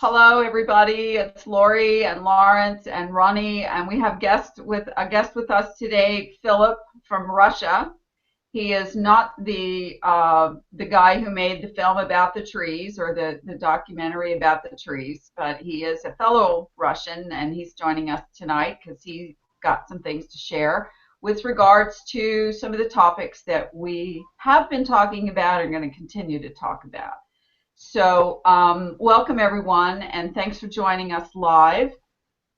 Hello, everybody. It's Lori and Lawrence and Ronnie, and we have a guest with us today, Philip from Russia. He is not the guy who made the film about the trees or the documentary about the trees, but he is a fellow Russian, and he's joining us tonight because he got some things to share with regards to some of the topics that we have been talking about and are going to continue to talk about. So welcome everyone, and thanks for joining us live.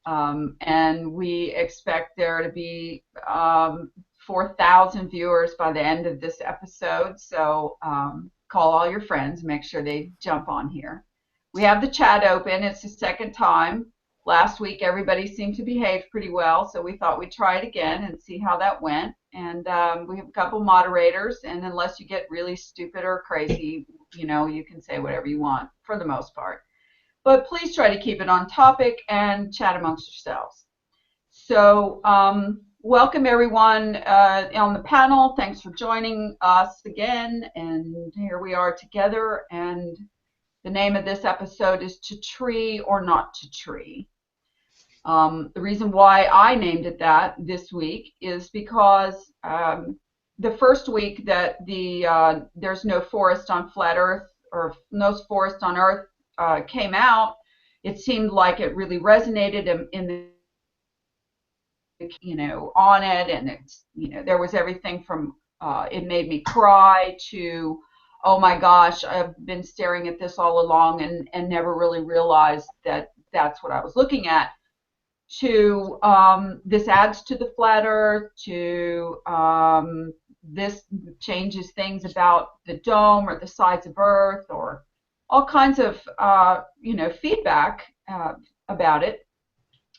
And we expect there to be 4,000 viewers by the end of this episode. So call all your friends, make sure they jump on here. We have the chat open. It's the second time. Last week everybody seemed to behave pretty well, so we thought we'd try it again and see how that went. And we have a couple moderators, and unless you get really stupid or crazy, you can say whatever you want for the most part. But please try to keep it on topic and chat amongst yourselves. So welcome everyone on the panel. Thanks for joining us again. And here we are together. And the name of this episode is To Tree or Not to Tree. The reason why I named it that this week is because the first week that There's No Forest on Flat Earth or No Forest on Earth came out, it seemed like it really resonated in the on it, and it's there was everything from it made me cry to, oh my gosh, I've been staring at this all along and never really realized that that's what I was looking at, to this adds to the flat earth, to this changes things about the dome or the sides of Earth, or all kinds of feedback about it.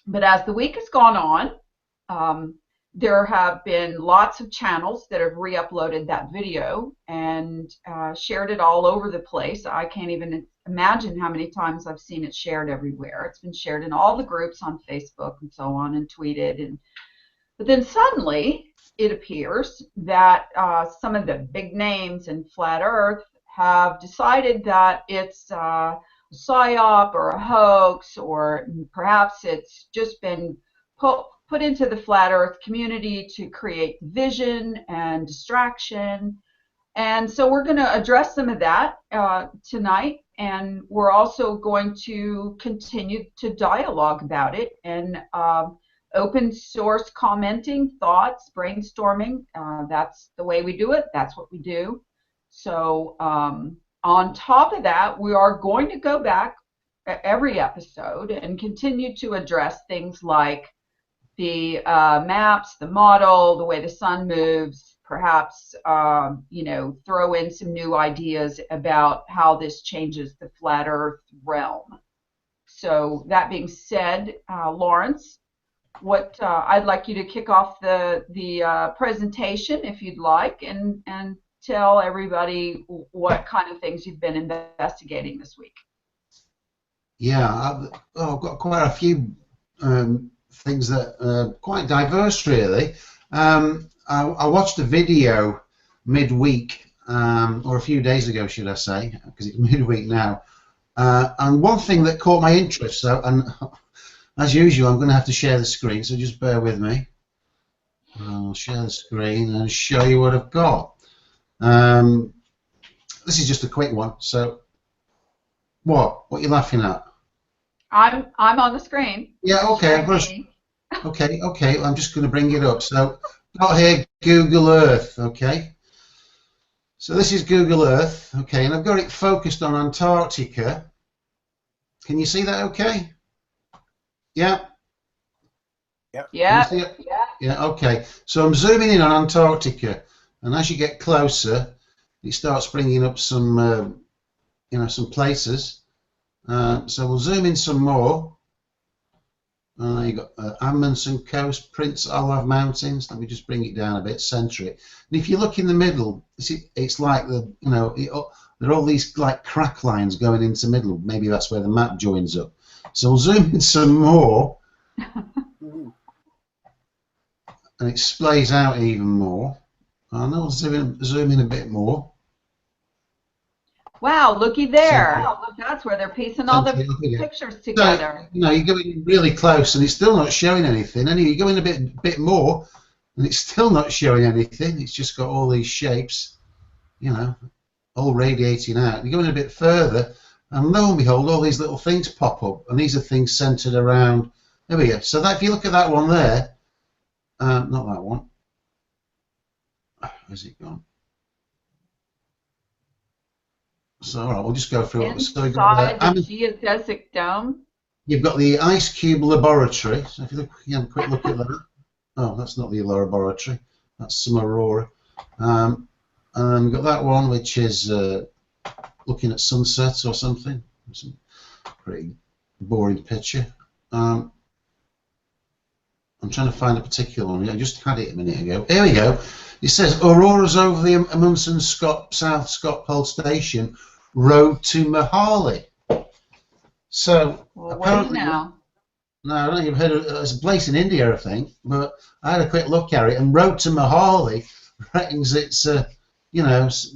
But as the week has gone on, there have been lots of channels that have re-uploaded that video and shared it all over the place. I can't even imagine how many times I've seen it shared everywhere. It's been shared in all the groups on Facebook and so on, and tweeted. But then suddenly it appears that some of the big names in Flat Earth have decided that it's a psyop or a hoax, or perhaps it's just been put into the Flat Earth community to create division and distraction. And so we're going to address some of that tonight, and we're also going to continue to dialogue about it and open source commenting, thoughts, brainstorming. That's the way we do it. That's what we do. So on top of that, we are going to go back every episode and continue to address things like the maps, the model, the way the sun moves, perhaps throw in some new ideas about how this changes the flat earth realm. So that being said, Lawrence, what I'd like you to kick off the presentation if you'd like, and tell everybody what kind of things you've been investigating this week. Yeah, I've got quite a few things that are quite diverse, really. I watched a video midweek, or a few days ago, should I say, because it's midweek now. And one thing that caught my interest, and as usual, I'm going to have to share the screen, so just bear with me. I'll share the screen and show you what I've got. This is just a quick one. So, what are you laughing at? I'm on the screen. Yeah, okay. Okay. I'm just going to bring it up. So, got here Google Earth. Okay. So this is Google Earth. Okay, and I've got it focused on Antarctica. Can you see that? Okay. Yeah. Yeah. Yeah. Okay. So I'm zooming in on Antarctica, and as you get closer, it starts bringing up some, some places. So we'll zoom in some more. You got Amundsen Coast, Prince Olav Mountains. Let me just bring it down a bit, center it. And if you look in the middle, it's like there are all these like crack lines going into the middle. Maybe that's where the map joins up. So we'll zoom in some more, and it splays out even more. And I'll zoom in a bit more. Wow, looky there. That's where they're piecing all the again. pictures So, together. you go in really close and it's still not showing anything. And you go in a bit more and it's still not showing anything. It's just got all these shapes, all radiating out. You go in a bit further and lo and behold, all these little things pop up. And these are things centered around. There we go. So that if you look at that one there, not that one. Where's it gone? So, all right, we'll just go through it. So we've got Inside the geodesic dome. You've got the Ice Cube Laboratory. So if you have a quick look at that. Oh, that's not the laboratory. That's some aurora. And we've got that one, which is looking at sunsets or something. Some pretty boring picture. I'm trying to find a particular one. I just had it a minute ago. Here we go. It says auroras over the Amundsen South Scott Pole Station road to Mohali. So apparently, no, I don't think you've heard of it. It's a place in India, I think. But I had a quick look at it, and road to Mohali reckons it's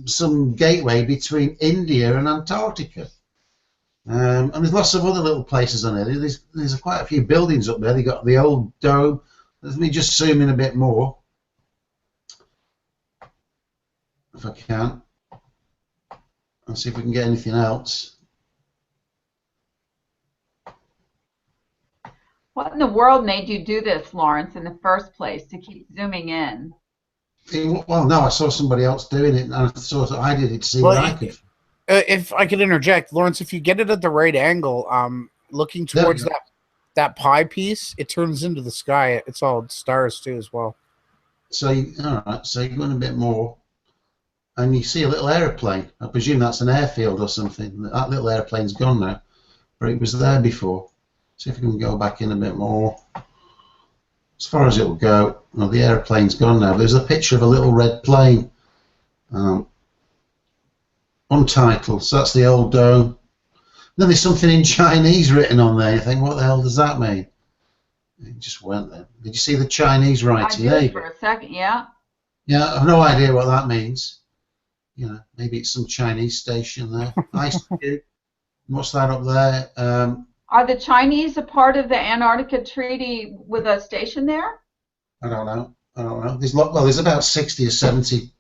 some gateway between India and Antarctica. And there's lots of other little places on it. There's quite a few buildings up there. They got the old dome. Let me just zoom in a bit more, if I can, and see if we can get anything else. What in the world made you do this, Lawrence, in the first place, to keep zooming in? Well, no, I saw somebody else doing it, and I thought I did it to see what I could. If I could interject, Lawrence, if you get it at the right angle, looking towards that pie piece, it turns into the sky. It's all stars too, as well. So, all right. So you're going a bit more, and you see a little aeroplane. I presume that's an airfield or something. That little airplane's gone now, but it was there before. See if we can go back in a bit more. As far as it will go, well, the airplane's gone now. There's a picture of a little red plane. Untitled, so that's the old dome. Then there's something in Chinese written on there. You think, what the hell does that mean? It just went there. Did you see the Chinese writing? I did for a second, yeah. Yeah, I have no idea what that means. Maybe it's some Chinese station there. Ice Cube. What's that up there? Are the Chinese a part of the Antarctica Treaty with a station there? I don't know. There's about 60 or 70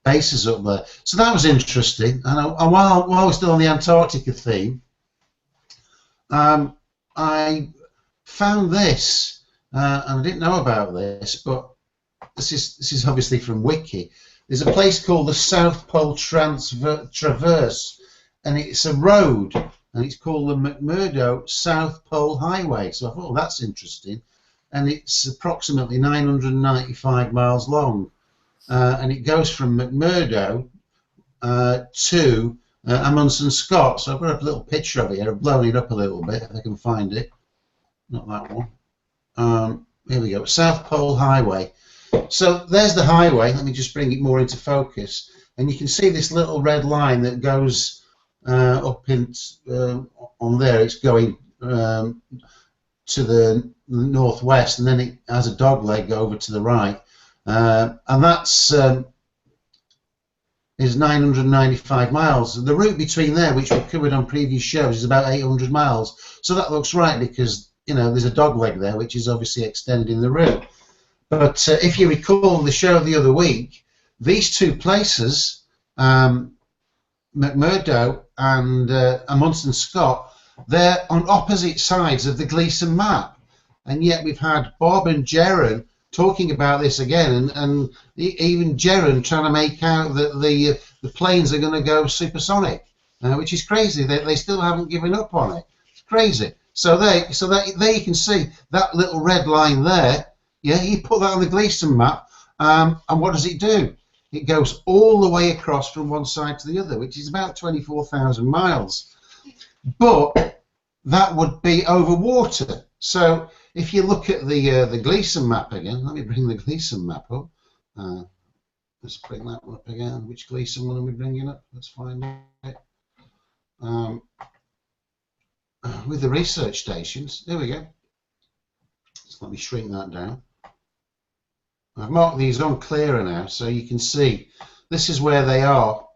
bases up there. So that was interesting. And while we're still on the Antarctica theme, I found this, and I didn't know about this, but this is obviously from Wiki. There's a place called the South Pole Traverse, and it's a road, and it's called the McMurdo South Pole Highway. So I thought, that's interesting. And it's approximately 995 miles long. And it goes from McMurdo to Amundsen Scott. So I've got a little picture of it here. I've blown it up a little bit if I can find it. Not that one. Here we go. South Pole Highway. So there's the highway. Let me just bring it more into focus. And you can see this little red line that goes up on there. It's going to the northwest, and then it has a dog leg over to the right. And that's is 995 miles. The route between there, which we covered on previous shows, is about 800 miles. So that looks right because there's a dog leg there, which is obviously extending the route. But if you recall the show the other week, these two places, McMurdo and Amundsen Scott, they're on opposite sides of the Gleason map, and yet we've had Bob and Jaron talking about this again, and even Jaron trying to make out that the planes are going to go supersonic, which is crazy. They still haven't given up on it. It's crazy. So there you can see that little red line there. Yeah, you put that on the Gleason map, and what does it do? It goes all the way across from one side to the other, which is about 24,000 miles. But that would be over water. So if you look at the Gleason map again, let me bring the Gleason map up. Let's bring that one up again. Which Gleason one are we bringing up? Let's find it. With the research stations, there we go. So let me shrink that down. I've marked these on clearer now, so you can see this is where they are.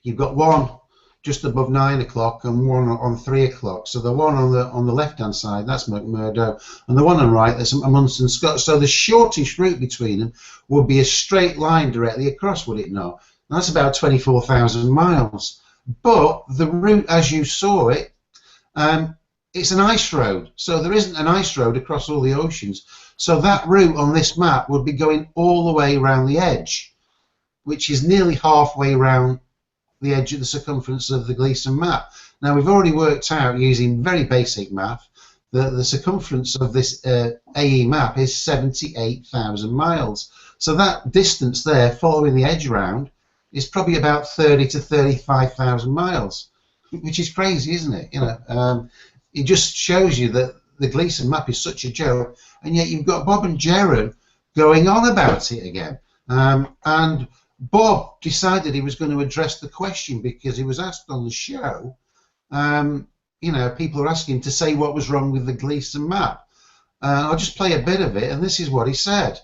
you've got one just above 9 o'clock and one on 3 o'clock. So the one on the left-hand side, that's McMurdo, and the one on the right, that's Munson Scott. So the shortest route between them would be a straight line directly across, would it not? And that's about 24,000 miles. But the route, as you saw it, it's an ice road. So there isn't an ice road across all the oceans. So that route on this map would be going all the way around the edge, which is nearly halfway around the edge of the circumference of the Gleason map. Now we've already worked out using very basic math that the circumference of this AE map is 78,000 miles. So that distance there, following the edge round, is probably about 30 to 35,000 miles, which is crazy, isn't it? You know, it just shows you that the Gleason map is such a joke, and yet you've got Bob and Jaron going on about it again. And Bob decided he was going to address the question because he was asked on the show, you know, people are asking him to say what was wrong with the Gleason map. I'll just play a bit of it, and this is what he said.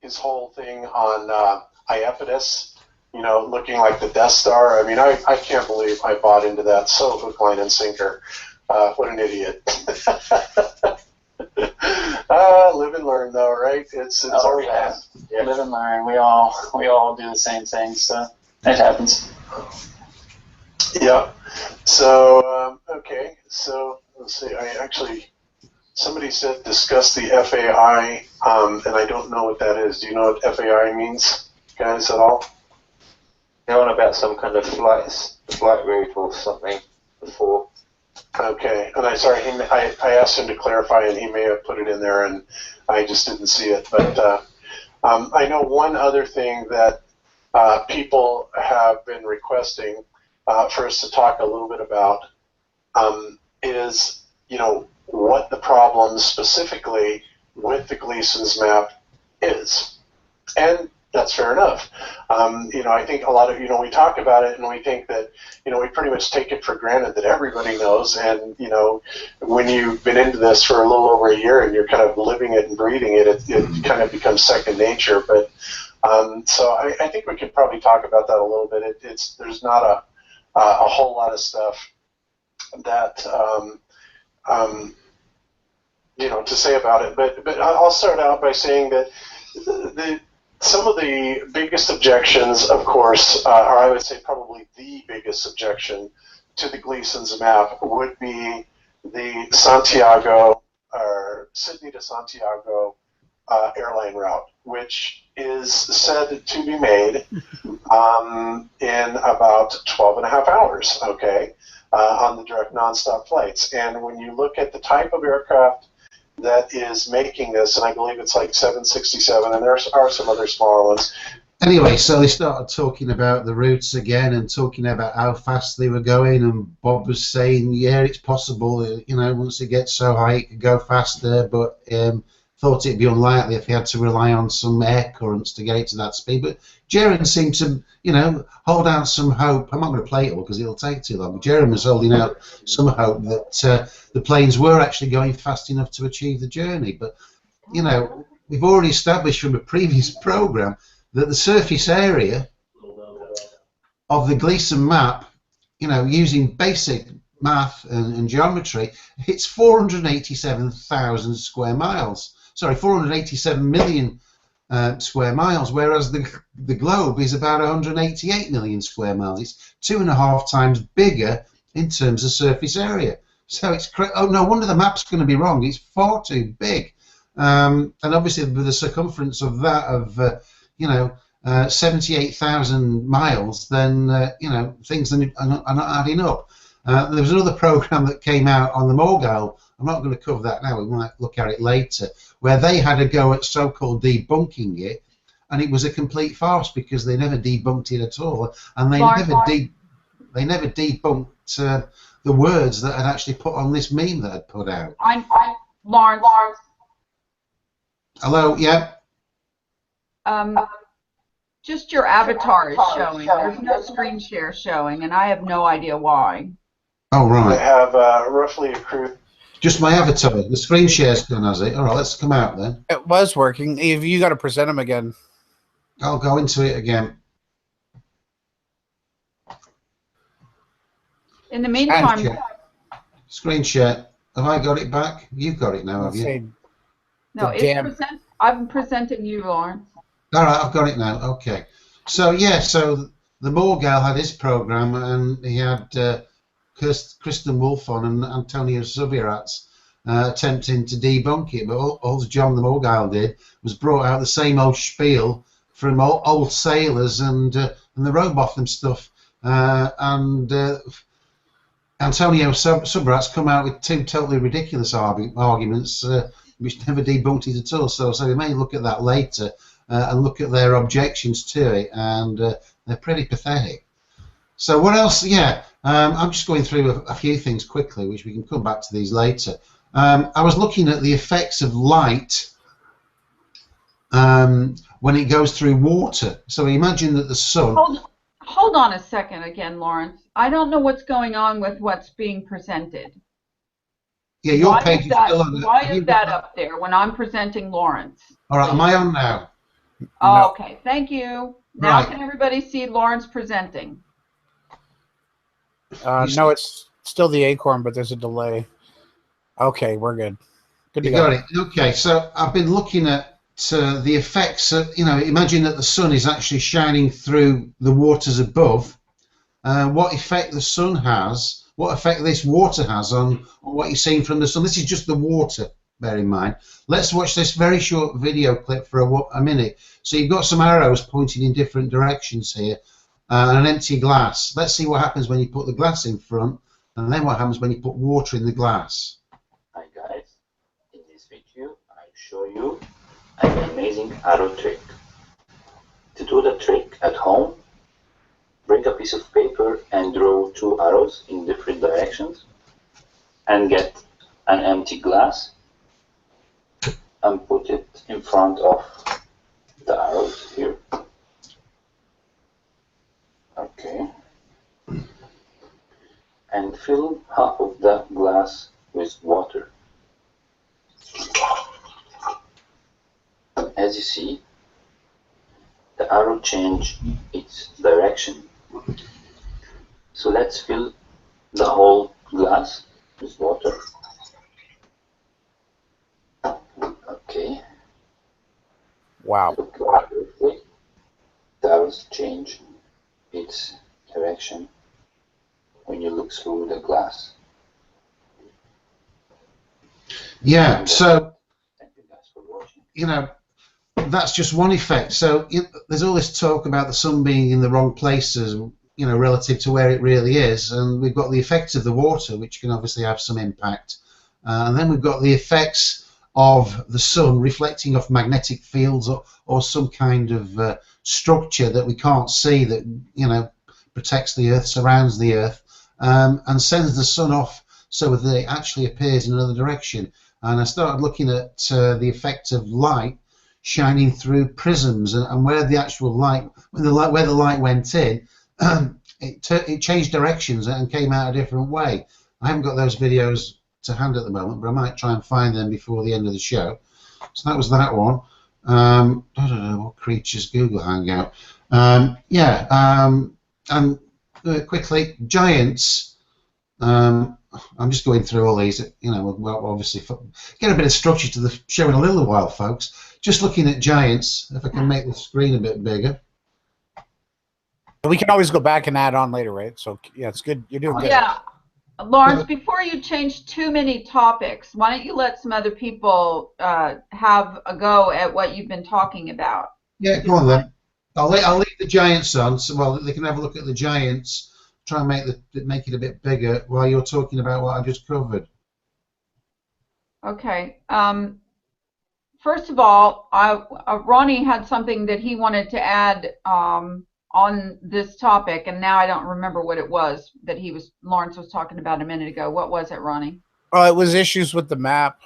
His whole thing on Iapetus, you know, looking like the Death Star. I mean, I can't believe I bought into that so hook, line, and sinker. What an idiot. Live and learn, though, right? It's all yeah. Live and learn. We all do the same things, so it happens. Yeah. So okay. So let's see. Somebody said discuss the FAI, and I don't know what that is. Do you know what FAI means, guys, at all? They're on about some kind of flight route or something before. Okay, and I asked him to clarify, and he may have put it in there, and I just didn't see it. But I know one other thing that people have been requesting for us to talk a little bit about is, you know, what the problem specifically with the Gleason's map is, and that's fair enough. You know, I think a lot of, you know, we talk about it and we think that, you know, we pretty much take it for granted that everybody knows. And, you know, when you've been into this for a little over a year and you're kind of living it and breathing it, it kind of becomes second nature. But so I think we could probably talk about that a little bit. There's not a whole lot of stuff that, you know, to say about it. But I'll start out by saying that some of the biggest objections, of course, or I would say probably the biggest objection to the Gleason's map would be the Santiago or Sydney to Santiago airline route, which is said to be made in about 12 and a half hours, okay, on the direct nonstop flights. And when you look at the type of aircraft that is making this, and I believe it's like 767, and there are some other smaller ones. Anyway, so they started talking about the routes again and talking about how fast they were going, and Bob was saying, yeah, it's possible, you know, once it gets so high it could go faster, but thought it'd be unlikely if he had to rely on some air currents to get it to that speed. But Jaron seemed to, you know, hold out some hope. I'm not going to play it all because it'll take too long. But Jaron was holding out some hope that the planes were actually going fast enough to achieve the journey. But, you know, we've already established from a previous program that the surface area of the Gleason map, you know, using basic math and geometry, hits 487,000 square miles. Sorry, 487 million square miles, whereas the globe is about 188 million square miles. It's 2.5 times bigger in terms of surface area. So it's oh, no wonder the map's going to be wrong. It's far too big, and obviously with the circumference of that of you know 78,000 miles, then you know things are not adding up. There was another program that came out on the Morgul. I'm not going to cover that now. We might look at it later, where they had a go at so-called debunking it, and it was a complete farce because they never debunked it at all, and they never debunked the words that had actually put on this meme that I'd put out. I'm Lawrence. Hello, yeah. Just your avatar is showing. There's no screen share showing, and I have no idea why. Oh, right. I have roughly accrued. Just my avatar. The screen share's done, has it? All right, let's come out then. It was working. If you got to present them again. I'll go into it again. In the meantime, Screen share. Have I got it back? You've got it now, have you? Say no, the it's damn. I'm presenting you, Lawrence. All right, I've got it now. Okay. So yeah, so the Morgal had his program, and he had Kristen Wolfe on and Antonio Subirats attempting to debunk it. But all John the Morgal did was brought out the same old spiel from old sailors and the Rowbotham stuff. Antonio Subrat's come out with two totally ridiculous arguments, which never debunked it at all. So we may look at that later and look at their objections to it, and they're pretty pathetic. So what else? Yeah, I'm just going through a few things quickly, which we can come back to these later. I was looking at the effects of light when it goes through water. So imagine that the sun... Hold on a second again, Lawrence. I don't know what's going on with what's being presented. Yeah, your page is still on. Why is that up there when I'm presenting Lawrence? All right, am I on now? Oh, okay, thank you. Now Right. can everybody see Lawrence presenting? No, it's still the acorn, but there's a delay. Okay, we're good. Good to You go. got it. Okay, so I've been looking at the effects of, imagine that the sun is actually shining through the waters above. What effect the sun has, what effect this water has on what you're seeing from the sun. This is just the water, bear in mind. Let's watch this very short video clip for a minute. So you've got some arrows pointing in different directions here, and an empty glass. Let's see what happens when you put the glass in front, and then what happens when you put water in the glass. Hi guys, in this video I'll show you an amazing arrow trick. To do the trick at home, bring a piece of paper and draw two arrows in different directions and get an empty glass and put it in front of the arrows here. Okay. And fill half of the glass with water. As you see, the arrow changed its direction. So let's fill the whole glass with water. Okay. Wow. Look carefully. The arrows change its direction when you look through the glass. Yeah, so, Thank you guys for watching. that's just one effect. So there's all this talk about the sun being in the wrong places, relative to where it really is, and we've got the effect of the water, which can obviously have some impact, and then we've got the effects of the sun reflecting off magnetic fields or some kind of structure that we can't see that protects the earth, surrounds the earth, and sends the sun off so that it actually appears in another direction. And I started looking at the effect of light shining through prisms, and where the actual light, where the light went in, it changed directions and came out a different way. I haven't got those videos to hand at the moment, but I might try and find them before the end of the show. So that was that one. I don't know what creatures, Google Hangout. And quickly, giants. I'm just going through all these. Well, obviously get a bit of structure to the show in a little while, folks. Just looking at giants. If I can make the screen a bit bigger. We can always go back and add on later, right? So yeah, it's good. You're doing good. Yeah. Lawrence, before you change too many topics, why don't you let some other people have a go at what you've been talking about? Yeah, go on then. I'll leave the giants on, so well they can have a look at the giants. Try and make it a bit bigger while you're talking about what I just covered. Okay. First of all, Ronnie had something that he wanted to add on this topic, and now I don't remember what it was that Lawrence was talking about a minute ago. What was it, Ronnie? It was issues with the map,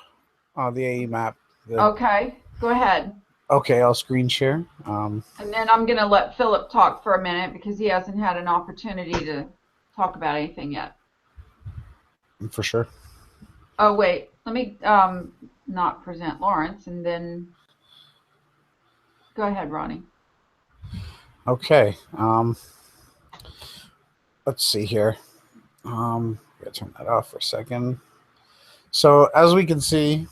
the AE map. Okay, go ahead. Okay, I'll screen share. And then I'm going to let Philip talk for a minute because he hasn't had an opportunity to talk about anything yet. For sure. Oh, wait. Let me not present Lawrence, and then go ahead, Ronnie. Okay. Let's see here. Gotta turn that off for a second. So as we can see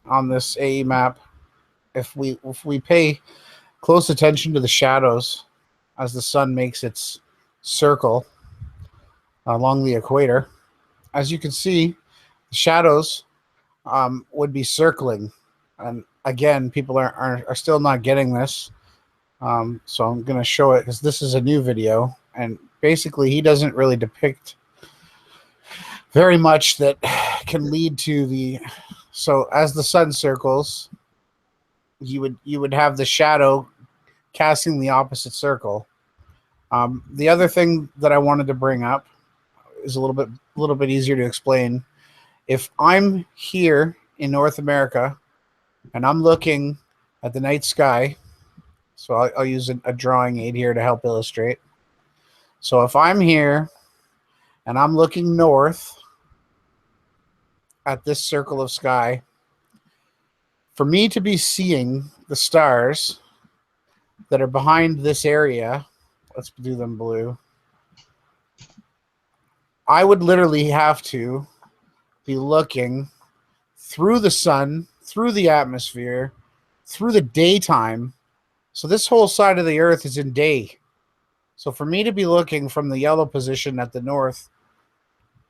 on this AE map, if we pay close attention to the shadows as the sun makes its circle along the equator, as you can see, the shadows would be circling. And again, people are still not getting this. So I'm going to show it because this is a new video. And basically, he doesn't really depict very much that can lead to the... So as the sun circles, you would have the shadow casting the opposite circle. The other thing that I wanted to bring up is a little bit easier to explain. If I'm here in North America and I'm looking at the night sky, so I'll use a drawing aid here to help illustrate. So if I'm here and I'm looking north at this circle of sky, for me to be seeing the stars that are behind this area, let's do them blue, I would literally have to be looking through the sun, through the atmosphere, through the daytime. So this whole side of the earth is in day. So for me to be looking from the yellow position at the north,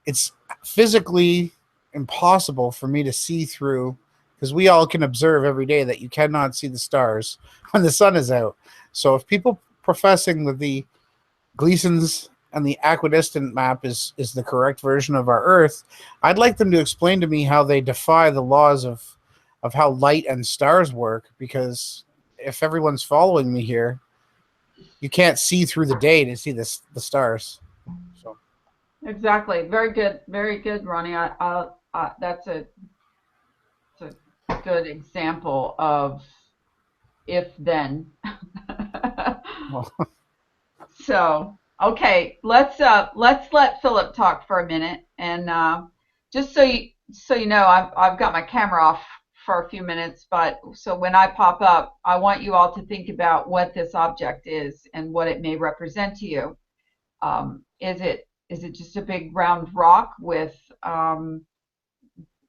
it's physically impossible for me to see through, because we all can observe every day that you cannot see the stars when the sun is out. So if people professing that the Gleason's and the equidistant map is the correct version of our Earth, I'd like them to explain to me how they defy the laws of how light and stars work, because if everyone's following me here, you can't see through the day to see the stars. So. Exactly. Very good, Ronnie. That's a good example of if-then. Well. So, okay, let's let Philip talk for a minute, and just so you know, I've got my camera off for a few minutes, but so when I pop up, I want you all to think about what this object is and what it may represent to you. Is it just a big round rock with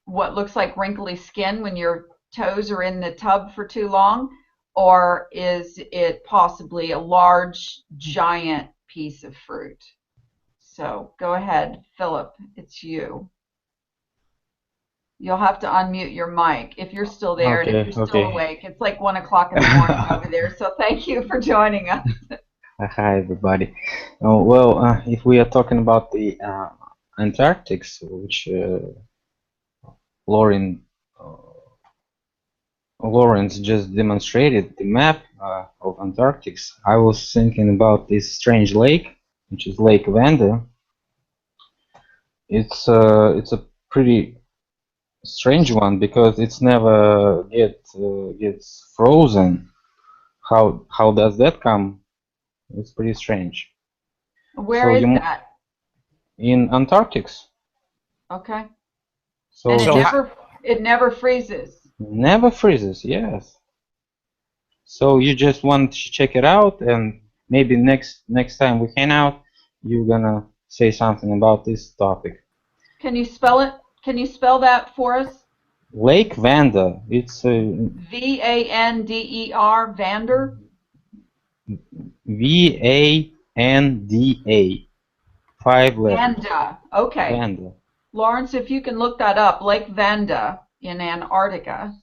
what looks like wrinkly skin when your toes are in the tub for too long? Or is it possibly a large, giant piece of fruit? So go ahead, Philip, it's you. You'll have to unmute your mic if you're still there, and if you're still awake. It's like 1 o'clock in the morning over there, so thank you for joining us. Hi, everybody. Well, if we are talking about the Antarctics, which Lawrence just demonstrated the map of Antarctics, I was thinking about this strange lake, which is Lake Vanda. It's a pretty strange one because it's never gets frozen. How does that come? It's pretty strange. Where is that? In Antarctics. Okay. So and it never freezes. Never freezes, yes. So you just want to check it out, and maybe next time we hang out, you're gonna say something about this topic. Can you spell it? Can you spell that for us? Lake Vanda. It's V-A-N-D-E-R, Vander? V-A-N-D-A. 5 letters. Vanda. Okay. Vanda. Lawrence, if you can look that up, Lake Vanda in Antarctica.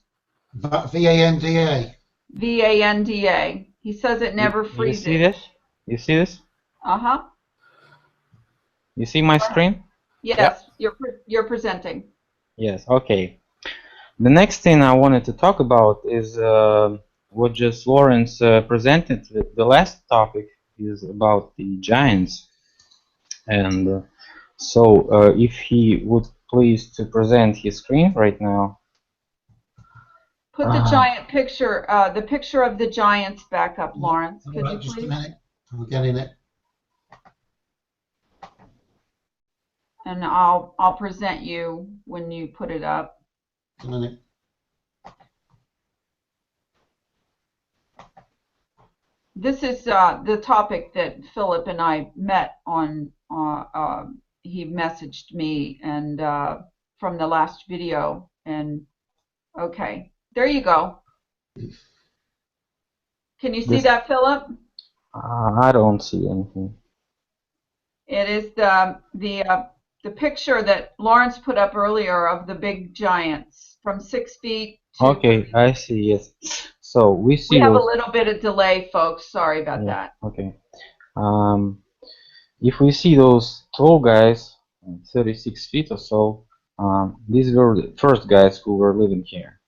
V-A-N-D-A. V-A-N-D-A. He says it never freezes. You see this? You see this? Uh-huh. You see my screen? Yes, yep. You're presenting. Yes, okay. The next thing I wanted to talk about is what just Lawrence presented. The last topic is about the giants. And so if he would please to present his screen right now. Put the giant picture, the picture of the giants back up, Lawrence. Could you please? Just a minute. I'm getting it. And I'll present you when you put it up. Just a minute. This is the topic that Philip and I met on he messaged me and from the last video. And okay, there you go. Can you see that, Philip? I don't see anything. It is the picture that Lawrence put up earlier of the big giants from 6 feet to. Okay, I see. Yes. So we see We have a those. little bit of delay, folks. Sorry about Yeah, that. okay. If we see those tall guys, 36 feet or so, these were the first guys who were living here,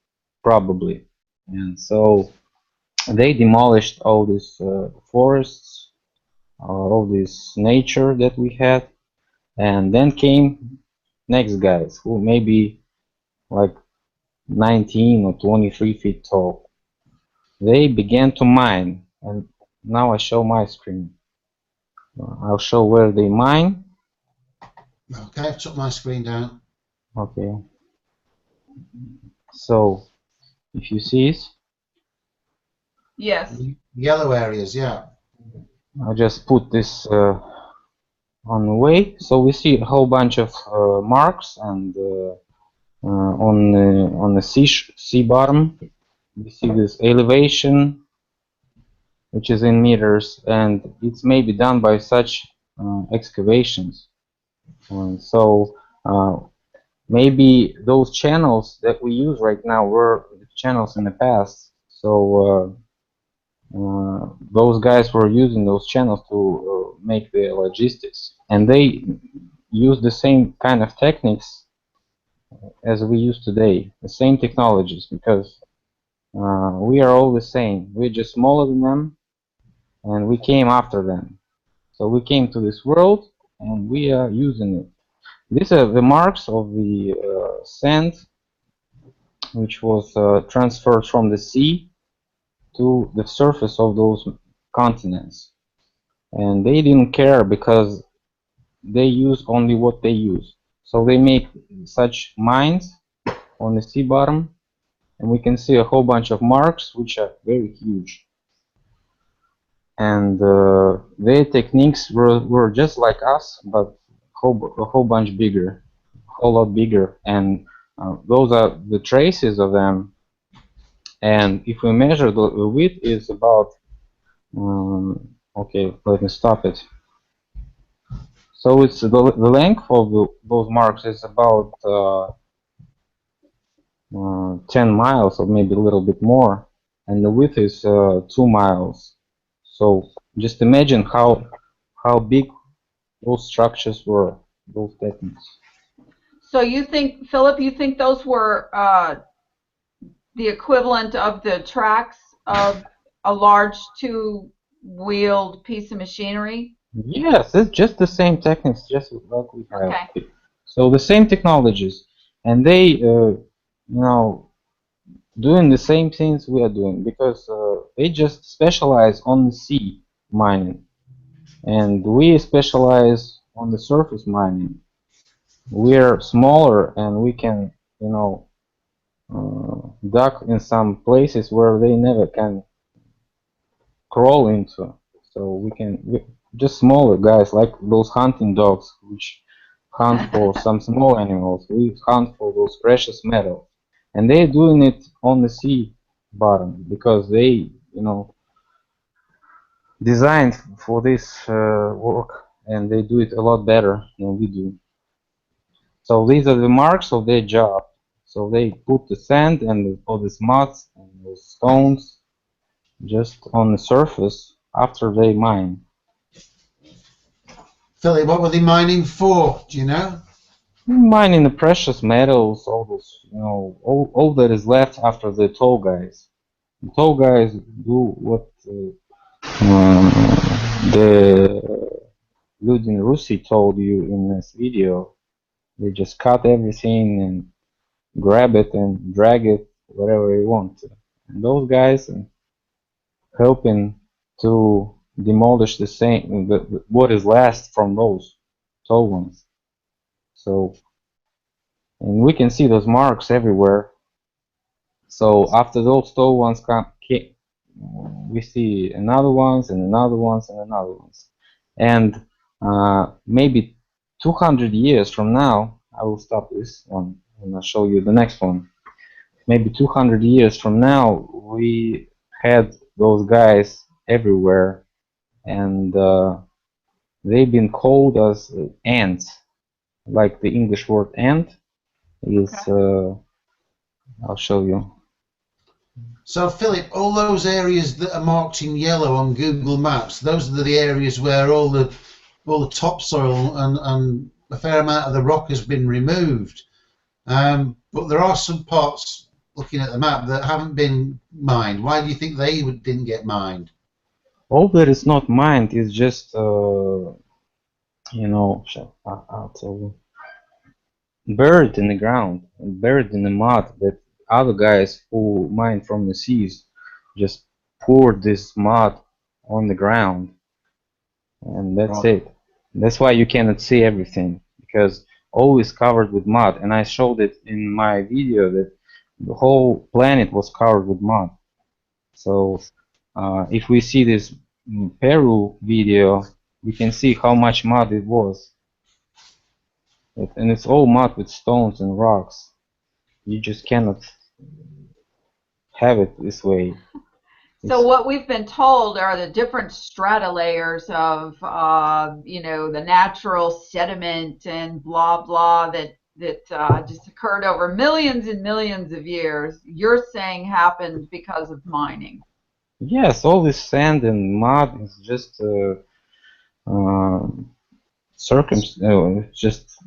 probably. And so they demolished all these forests, all this nature that we had, and then came next guys who may be like 19 or 23 feet tall. They began to mine, and now I show my screen. I'll show where they mine. Okay, I've took my screen down. Okay. So if you see it, Yes. Yellow areas, yeah. I'll just put this on the way. So we see a whole bunch of marks, and on the sea bottom, we see this elevation, which is in meters, and it's maybe done by such excavations. So maybe those channels that we use right now were channels in the past. So those guys were using those channels to make the logistics, and they use the same kind of techniques as we use today, the same technologies, because we are all the same. We're just smaller than them, and we came after them. So we came to this world, and we are using it. These are the marks of the sand, which was transferred from the sea to the surface of those continents. And they didn't care because they use only what they use. So they make such mines on the sea bottom, and we can see a whole bunch of marks which are very huge. And their techniques were just like us, but a whole bunch bigger, a whole lot bigger. And those are the traces of them. And if we measure the width is about, okay, let me stop it. So it's the length of those marks is about 10 miles or maybe a little bit more, and the width is 2 miles. So just imagine how big those structures were, those techniques. So you think, Philip, you think those were the equivalent of the tracks of a large two-wheeled piece of machinery? Yes, it's just the same techniques, just like we have. Okay. So the same technologies, and they, you know, doing the same things we are doing, because they just specialize on the sea mining, and we specialize on the surface mining. We're smaller, and we can, you know, duck in some places where they never can crawl into. So we just smaller guys, like those hunting dogs, which hunt for some small animals. We hunt for those precious metals, and they're doing it on the sea bottom because they, you know, designed for this work, and they do it a lot better than we do. So these are the marks of their job. So they put the sand and all these muds and the stones just on the surface after they mine. Philip, what were they mining for? Do you know? Mining the precious metals, all those, you know, all that is left after the tall guys. The tall guys do what the Ludin Russi told you in this video. They just cut everything and grab it and drag it wherever they want to. And those guys are helping to demolish the same, what is left from those tall ones. So, and we can see those marks everywhere. So after those tall ones came, we see another ones and another ones and another ones. And maybe 200 years from now, I will stop this one and I'll show you the next one. Maybe 200 years from now, we had those guys everywhere, and they've been called as ants, like the English word ant is. I'll show you. So, Philip, all those areas that are marked in yellow on Google Maps, those are the areas where all the topsoil and a fair amount of the rock has been removed. But there are some parts, looking at the map, that haven't been mined. Why do you think they didn't get mined? All that is not mined is just, you know, I'll tell you, buried in the ground, buried in the mud, that other guys who mine from the seas just poured this mud on the ground, and that's it. That's why you cannot see everything, because all is covered with mud, and I showed it in my video that the whole planet was covered with mud. So if we see this Peru video, we can see how much mud it was, and it's all mud with stones and rocks. You just cannot have it this way. So what we've been told are the different strata layers of, you know, the natural sediment and blah blah that just occurred over millions and millions of years. You're saying happened because of mining. Yes, all this sand and mud is just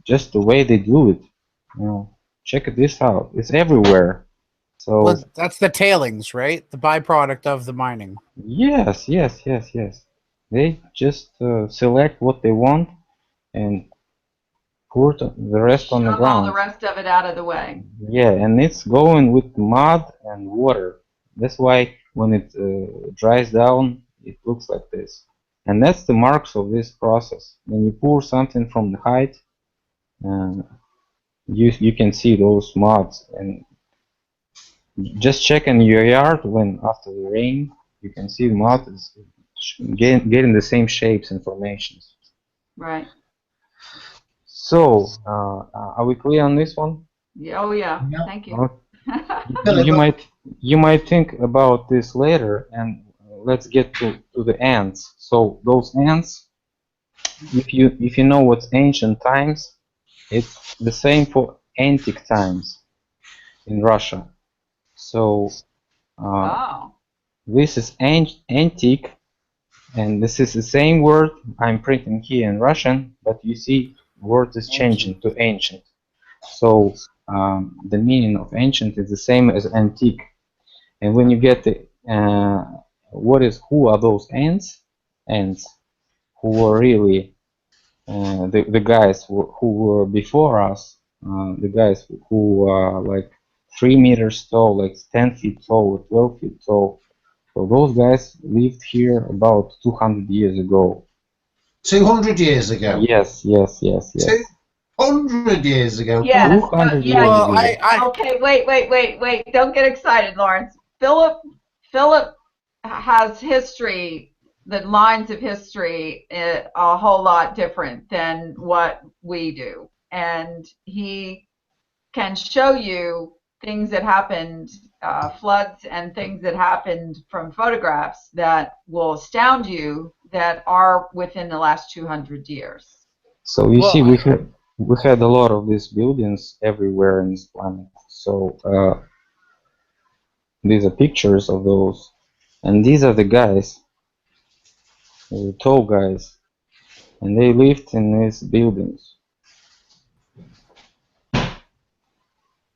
just the way they do it. You know, check this out. It's everywhere. So Well, that's the tailings, right? The byproduct of the mining. yes. They just select what they want and put the rest on the Shove all the ground. rest of it out of the way. Yeah, and it's going with mud and water. That's why when it dries down, it looks like this. And that's the marks of this process. When you pour something from the height, you can see those muds. And just check in your yard when after the rain, you can see the mud is getting the same shapes and formations. Right. So, are we clear on this one? Yeah, oh yeah. Yeah. Thank you. You might think about this later, and let's get to the ants. So those ants, if you know what's ancient times, it's the same for antique times in Russia. So Oh. this is antique, and this is the same word I'm printing here in Russian, but you see word is changing to ancient. So the meaning of ancient is the same as antique. And when you get the who are those ants? Ants who were really the guys who were before us, the guys who are like 3 meters tall, like 10 feet tall, 12 feet tall. So those guys lived here about 200 years ago. 200 years ago? Yes. 200 years ago? Yes. 200 yeah, years Well, ago. Okay, wait. Don't get excited, Lawrence. Philip has history, the lines of history, a whole lot different than what we do. And he can show you things that happened, floods and things that happened from photographs that will astound you that are within the last 200 years. So you see, we had a lot of these buildings everywhere in this planet. So these are pictures of those, and these are the guys, the tall guys, and they lived in these buildings.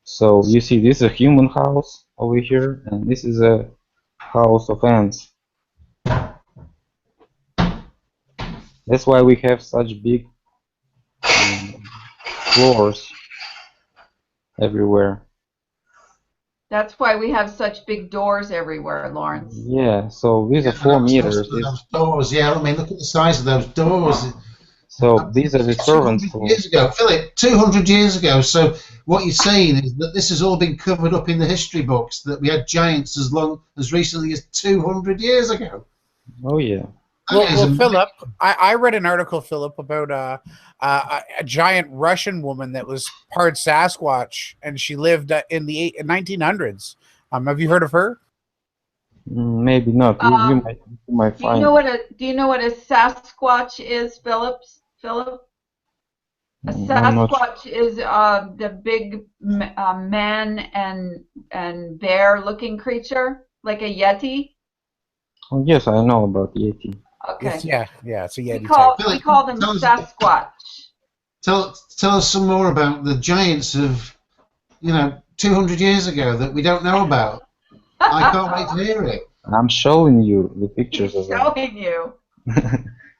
So you see, this is a human house over here, and this is a house of ants. That's why we have such big floors everywhere. That's why we have such big doors everywhere, Lawrence. Yeah, so these are 4 meters. Those doors, yeah, I mean, look at the size of those doors. So these are the servants. 200 years ago, Philip, 200 years ago. So what you're saying is that this has all been covered up in the history books, that we had giants as recently as 200 years ago. Oh yeah. Well, Philip, I read an article, Philip, about a giant Russian woman that was part Sasquatch, and she lived in the 1900s. Have you heard of her? Maybe not. You might Do you find. know what a Sasquatch is, Philip? A I'm not. Sasquatch is the big man and bear-looking creature, like a yeti. Oh, yes, I know about the 80. Okay. Yeah, it's a Yeti type. We call them Sasquatch. Tell us some more about the giants of 200 years ago that we don't know about. I can't wait to hear it. I'm showing you the pictures of them. Showing you.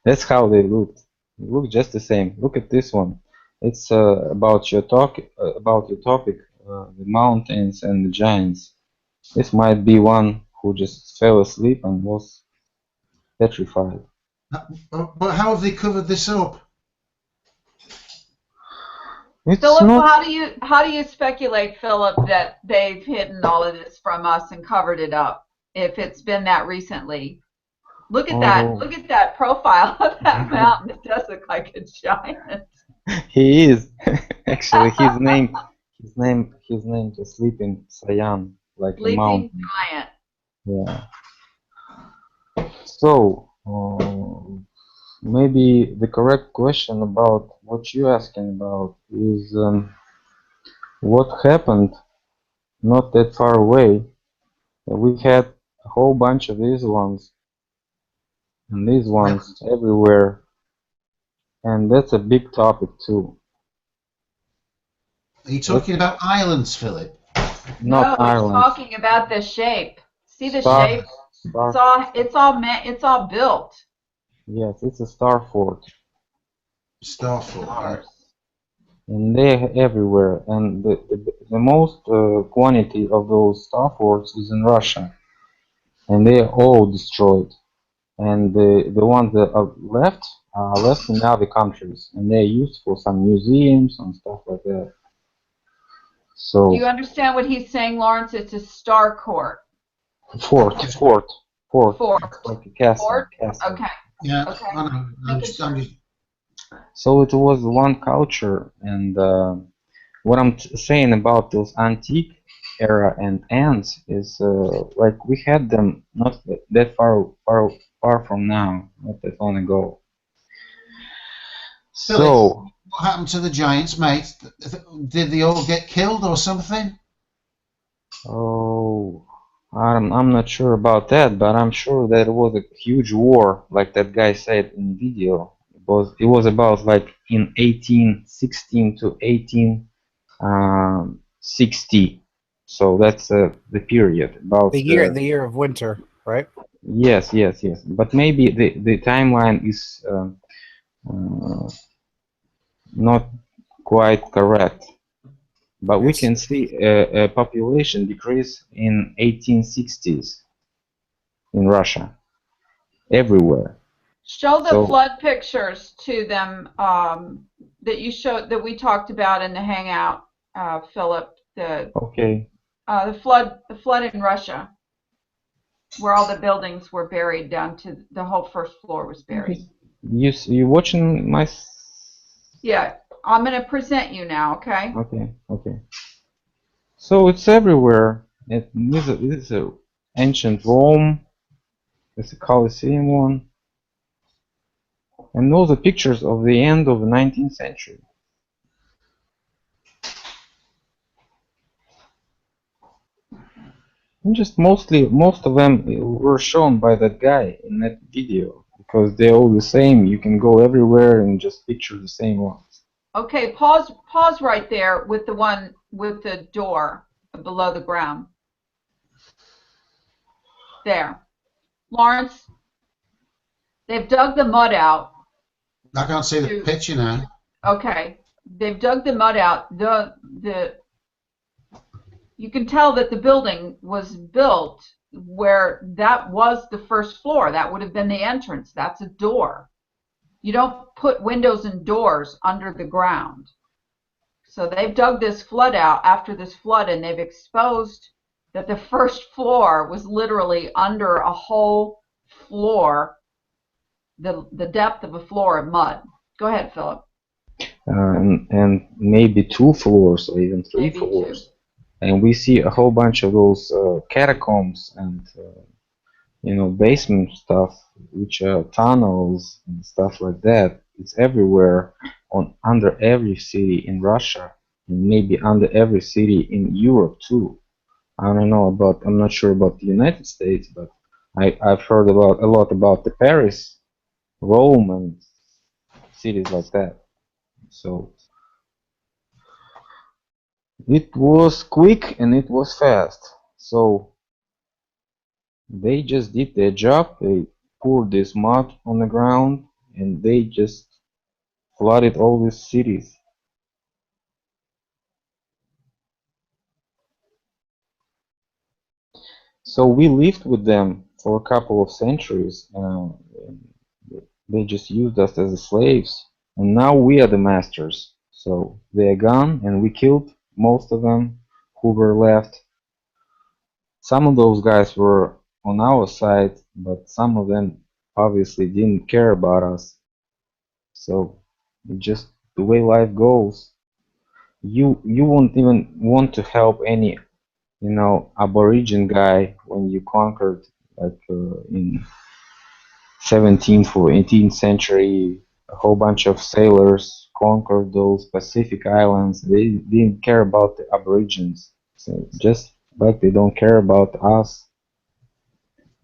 That's how they looked. They look just the same. Look at this one. It's about your topic, the mountains and the giants. This might be one who just fell asleep and was petrified. But how have they covered this up? It's Philip, not. how do you speculate, Philip, that they've hidden all of this from us and covered it up? If it's been that recently, look at that. Oh. Look at that profile of that mountain. It does look like a giant. He is actually his name to Sleeping Sayan, like a Sleeping mountain. giant. Yeah. So maybe the correct question about what you're asking about is what happened not that far away. We had a whole bunch of these ones and these ones everywhere, and that's a big topic too. Are you talking about islands, Philip? Not no, islands. we're talking about the shape. See the Star- shape? Star- It's all built. Yes, it's a star fort. Starfall. And they're everywhere, and the most quantity of those star forts is in Russia, and they're all destroyed. And the ones that are left in other countries, and they're used for some museums and stuff like that. So Do you understand what he's saying, Lawrence? It's a star court. fort, Fort. like a castle. Fort? Castle. Okay. Yeah, Okay. I know. I'm just So it was one culture, and what I'm saying about those antique era and ants is like we had them not that far from now, not that long ago. Philip, So what happened to the giants, mate? Did they all get killed or something? oh, I'm not sure about that, but I'm sure that it was a huge war, like that guy said in the video. It was about like in 1816 to 1860. So that's the period about The year of winter, right? yes. But maybe the timeline is not quite correct. But we can see a population decrease in 1860s in Russia, everywhere. Show the So- flood pictures to them that you showed that we talked about in the hangout, Philip. Okay. The flood in Russia, where all the buildings were buried down to the whole first floor was buried. You watching my? Yeah, I'm going to present you now. Okay. Okay. So it's everywhere. This is a ancient Rome. It's a Colosseum one. And those are pictures of the end of the 19th century. And just most of them were shown by that guy in that video because they're all the same. You can go everywhere and just picture the same ones. Okay, pause right there with the one with the door below the ground. There. Lawrence, they've dug the mud out. I can't see the picture now. Okay, they've dug the mud out. You can tell that the building was built where that was the first floor. That would have been the entrance. That's a door. You don't put windows and doors under the ground. So they've dug this flood out after this flood, and they've exposed that the first floor was literally under a whole floor the depth of a floor of mud. Go ahead, Philip. And maybe 2 floors or even 3 Maybe floors. And we see a whole bunch of those catacombs and basement stuff, which are tunnels and stuff like that. It's everywhere, under every city in Russia, and maybe under every city in Europe too. I'm not sure about the United States, but I've heard about a lot about the Paris, Rome, and cities like that. So it was quick and it was fast. So they just did their job. They poured this mud on the ground and they just flooded all these cities. So we lived with them for a couple of centuries. They just used us as slaves, and now we are the masters. So they are gone, and we killed most of them who were left. Some of those guys were on our side, but some of them obviously didn't care about us. So it's just the way life goes. You won't even want to help any Aborigine guy when you conquered, like in 17th or 18th century, a whole bunch of sailors conquered those Pacific islands. They didn't care about the Aborigines, so just like they don't care about us.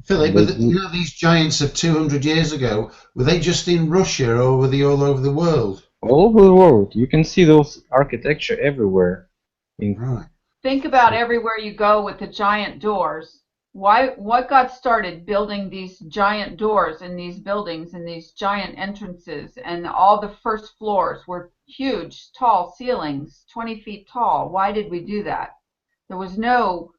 Philip, but these giants of 200 years ago, were they just in Russia or were they all over the world? All over the world. You can see those architecture everywhere. Right. Think about everywhere you go with the giant doors. What got started building these giant doors in these buildings and these giant entrances, and all the first floors were huge, tall ceilings, 20 feet tall. Why did we do that? There was no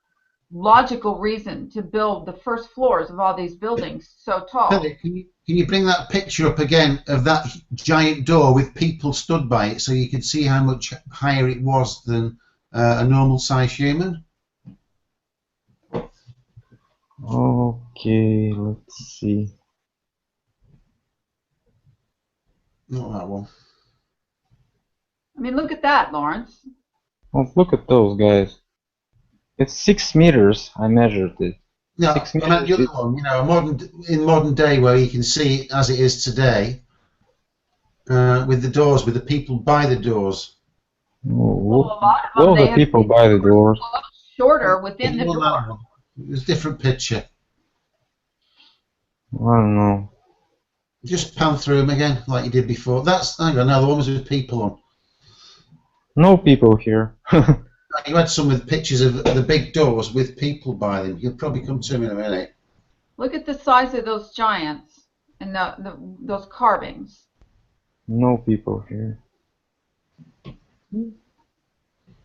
logical reason to build the first floors of all these buildings so tall. Philip, can you bring that picture up again of that giant door with people stood by it so you can see how much higher it was than a normal sized human? Okay, let's see. Not that one. I mean, look at that, Lawrence. Oh, look at those guys. It's 6 meters. I measured it. No, 6 I meant the meters. other one, in modern day where you can see it as it is today, with the doors, with the people by the doors. Well, a lot of them, All they the have people been by the doors. shorter within the More than door. that one. It was a different picture. I don't know. Just pan through them again, like you did before. Hang on, now the one was with people on. No people here. You had some with pictures of the big doors with people by them. You'll probably come to them in a minute. Look at the size of those giants and those carvings. No people here.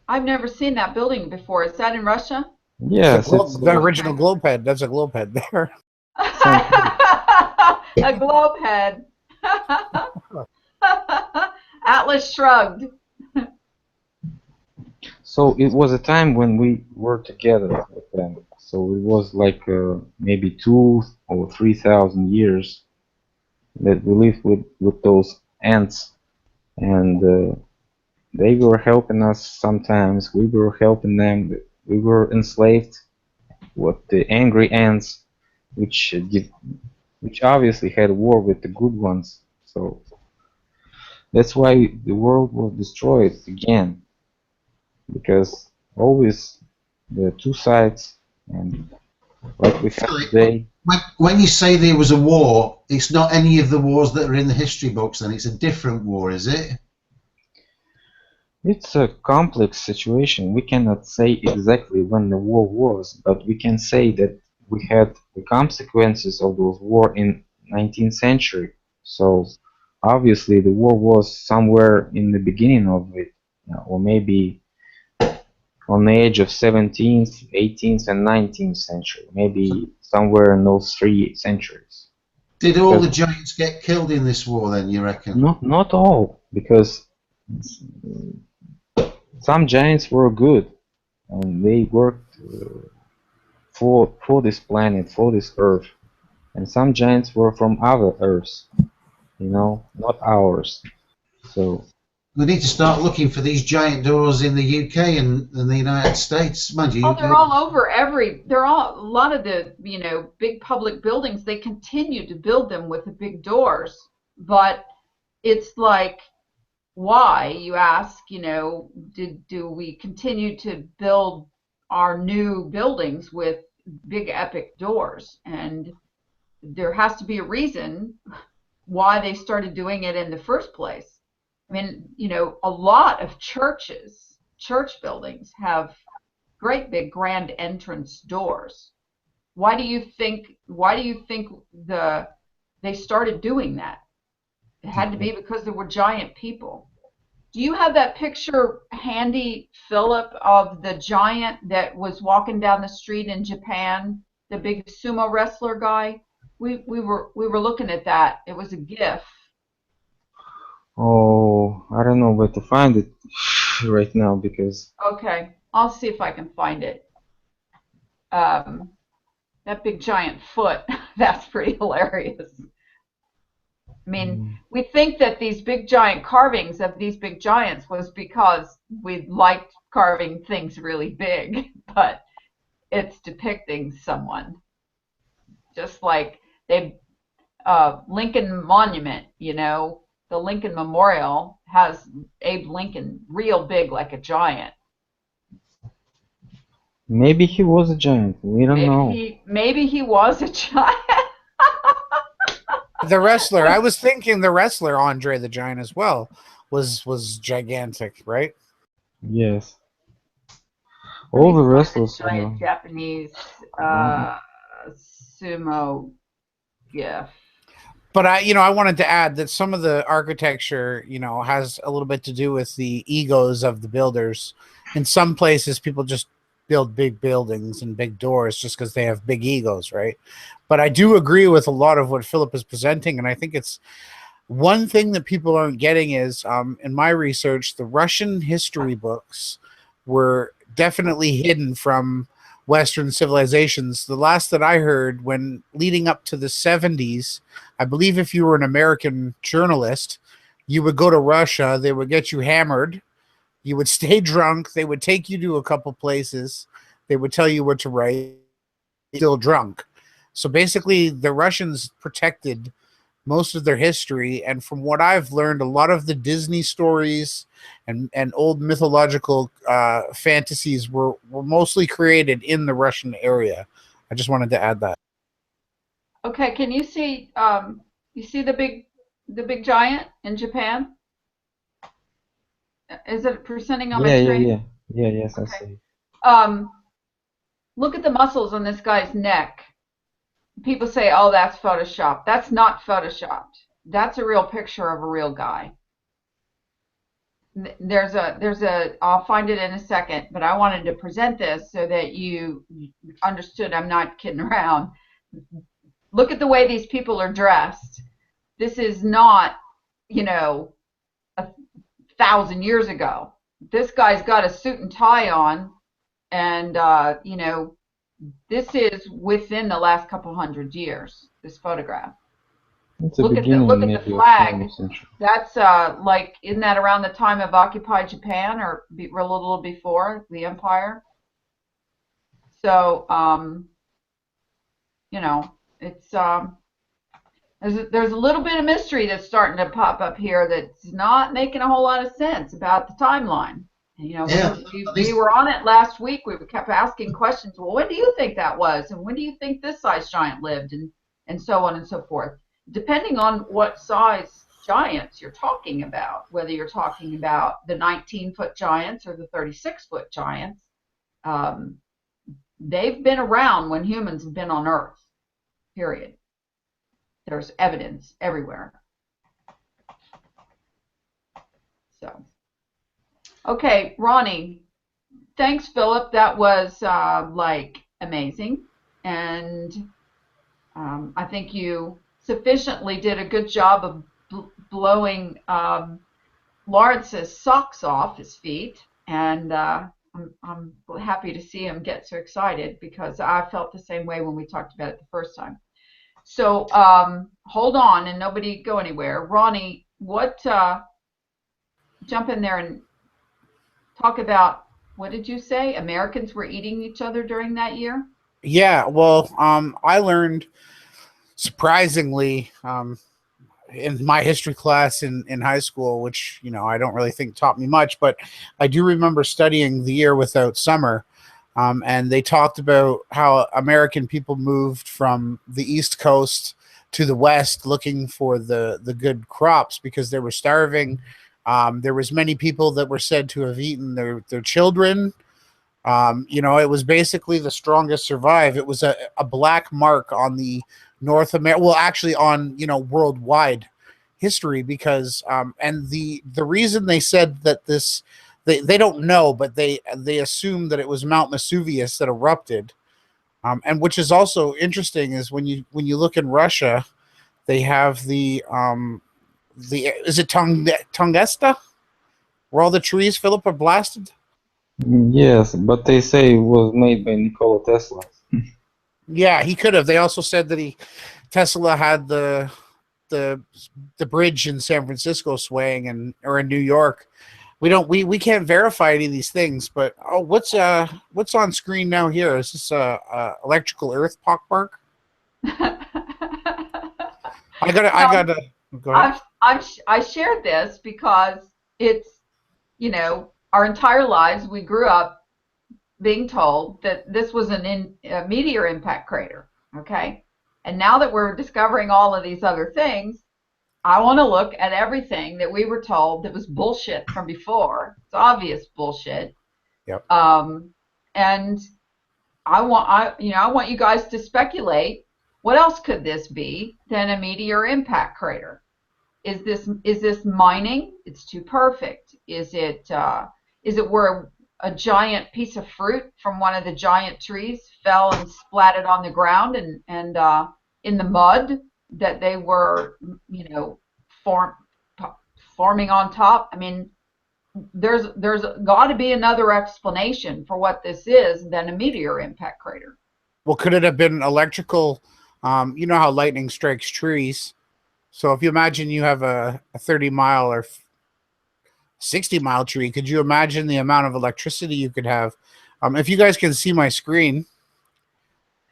I've never seen that building before. Is that in Russia? Yes, it's The original globe head. That's a globe head there. A globe head. Atlas shrugged. So it was a time when we were together with them. So it was like maybe 2,000 or 3,000 years that we lived with those ants, and they were helping us sometimes. We were helping them. We were enslaved with the angry ants, which obviously had war with the good ones. So that's why the world was destroyed again, because always there are two sides, and like we have today. When you say there was a war, it's not any of the wars that are in the history books, then it's a different war, is it? It's a complex situation. We cannot say exactly when the war was, but we can say that we had the consequences of those war in 19th century. So obviously the war was somewhere in the beginning of it, or maybe on the edge of 17th, 18th, and 19th century, maybe somewhere in those 3 centuries. Did all the giants get killed in this war then, you reckon? Not all, because some giants were good, and they worked for this planet, for this Earth, and some giants were from other Earths, you know, not ours. So We need to start looking for these giant doors in the UK and the United States. Mind you, Oh, they're all over a lot of the, big public buildings, they continue to build them with the big doors. But it's like, why, you ask, do we continue to build our new buildings with big epic doors? And there has to be a reason why they started doing it in the first place. I mean, a lot of church buildings have great big grand entrance doors. Why do you think they started doing that? It had to be because there were giant people. Do you have that picture handy, Philip, of the giant that was walking down the street in Japan, the big sumo wrestler guy? We were looking at that. It was a GIF. oh, I don't know where to find it right now because Okay, I'll see if I can find it. That big giant foot, that's pretty hilarious. I mean, we think that these big giant carvings of these big giants was because we liked carving things really big, but it's depicting someone. Just like Lincoln Monument, the Lincoln Memorial has Abe Lincoln real big like a giant. maybe he was a giant. We don't know. Maybe he was a giant. The wrestler, I was thinking the wrestler Andre the Giant as well was gigantic, right? Yes. All the wrestlers, giant Japanese sumo GIF. But I wanted to add that some of the architecture, has a little bit to do with the egos of the builders. In some places, people just build big buildings and big doors just because they have big egos, right? But I do agree with a lot of what Philip is presenting, and I think it's one thing that people aren't getting is, in my research, the Russian history books were definitely hidden from Western civilizations. The last that I heard, when leading up to the 70s, I believe if you were an American journalist, you would go to Russia, they would get you hammered, you would stay drunk, they would take you to a couple places, they would tell you what to write, still drunk. So basically, the Russians protected most of their history, and from what I've learned, a lot of the Disney stories and old mythological fantasies were mostly created in the Russian area. I just wanted to add that. Okay, can you see the big giant in Japan? Is it presenting on my screen? Yeah, yes, Okay. I see. Look at the muscles on this guy's neck. People say, oh, that's Photoshopped. That's not Photoshopped. That's a real picture of a real guy. I'll find it in a second, but I wanted to present this so that you understood I'm not kidding around. Look at the way these people are dressed. This is not, 1,000 years ago. This guy's got a suit and tie on, and, this is within the last couple hundred years, this photograph. It's a Look beginning at the maybe of flag. 20th century. That's isn't that around the time of occupied Japan or a little before the empire? So, it's there's a little bit of mystery that's starting to pop up here that's not making a whole lot of sense about the timeline. We were on it last week. We kept asking questions. Well, when do you think that was? And when do you think this size giant lived? And so on and so forth. Depending on what size giants you're talking about, whether you're talking about the 19-foot giants or the 36-foot giants, they've been around when humans have been on Earth, period. There's evidence everywhere. So, okay, Ronnie, thanks, Philip. That was amazing. And I think you sufficiently did a good job of blowing Lawrence's socks off his feet, and I'm happy to see him get so excited because I felt the same way when we talked about it the first time. So hold on, and nobody go anywhere. Ronnie, what? Jump in there and talk about, what did you say? Americans were eating each other during that year? Yeah, well, I learned surprisingly in my history class in high school, which I don't really think taught me much, but I do remember studying the year without summer, and they talked about how American people moved from the East Coast to the West looking for the good crops because they were starving. There was many people that were said to have eaten their children. It was basically the strongest survive. It was a black mark on the North America, well, actually on worldwide history, because and the reason they said that this, they don't know, but they assume that it was Mount Vesuvius that erupted, and which is also interesting is when you look in Russia, they have the is it Tungesta, where all the trees, Philip, are blasted. Yes, but they say it was made by Nikola Tesla. Yeah, he could have. They also said that Tesla had the bridge in San Francisco swaying, or in New York. We can't verify any of these things, but what's on screen now here? Is this electrical earth park? I gotta go ahead. I shared this because it's, our entire lives we grew up being told that this was a meteor impact crater. Okay. And now that we're discovering all of these other things, I want to look at everything that we were told that was bullshit from before. It's obvious bullshit. Yep. And I want you guys to speculate. What else could this be than a meteor impact crater? Is this mining? It's too perfect. Is it where a giant piece of fruit from one of the giant trees fell and splatted on the ground and in the mud that they were, forming on top? I mean, there's got to be another explanation for what this is than a meteor impact crater. Well, could it have been electrical? You know how lightning strikes trees. So if you imagine you have a 30-mile or 60-mile tree, could you imagine the amount of electricity you could have? If you guys can see my screen.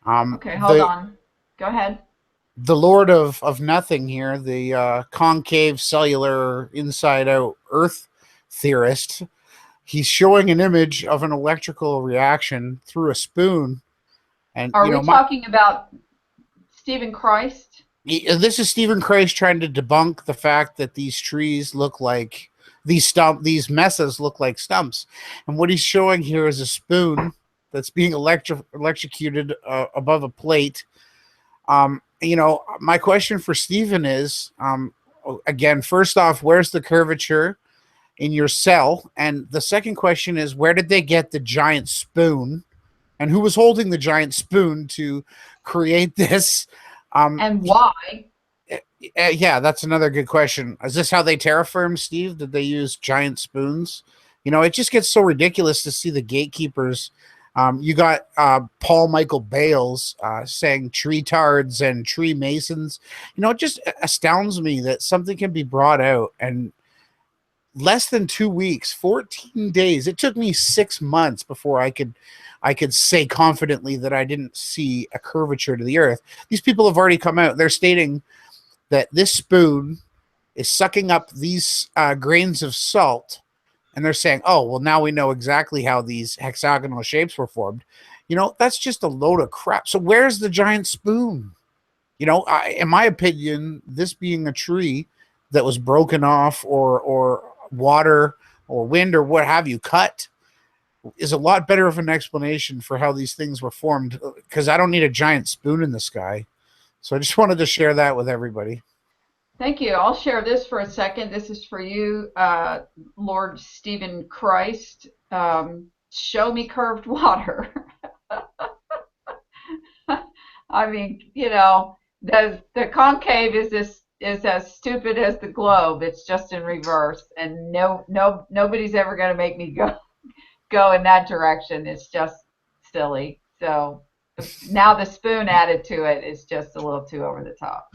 Okay, hold on. Go ahead. The Lord of Nothing here, the concave cellular inside-out Earth theorist, he's showing an image of an electrical reaction through a spoon. And are we talking about Stephen Christ? This is Stephen Christ trying to debunk the fact that these trees look like these mesas look like stumps, and what he's showing here is a spoon that's being electrocuted above a plate. My question for Stephen is, again, first off, where's the curvature in your cell? And the second question is, where did they get the giant spoon, and who was holding the giant spoon to create this? And why? Yeah, that's another good question. Is this how they terraform, Steve? Did they use giant spoons? It just gets so ridiculous to see the gatekeepers. You got Paul Michael Bales saying tree tards and tree masons. It just astounds me that something can be brought out and less than 2 weeks, 14 days. It took me 6 months before I could say confidently that I didn't see a curvature to the earth. These people have already come out. They're stating that this spoon is sucking up these grains of salt, and they're saying, oh, well, now we know exactly how these hexagonal shapes were formed. That's just a load of crap. So where's the giant spoon? In my opinion, this being a tree that was broken off or water or wind or what have you cut is a lot better of an explanation for how these things were formed, because I don't need a giant spoon in the sky. So I just wanted to share that with everybody. Thank you. I'll share this for a second. This is for you, Lord Stephen Christ. Show me curved water. I mean, the concave is as stupid as the globe. It's just in reverse, and nobody's ever going to make me go in that direction. It's just silly. So Now the spoon added to it is just a little too over the top.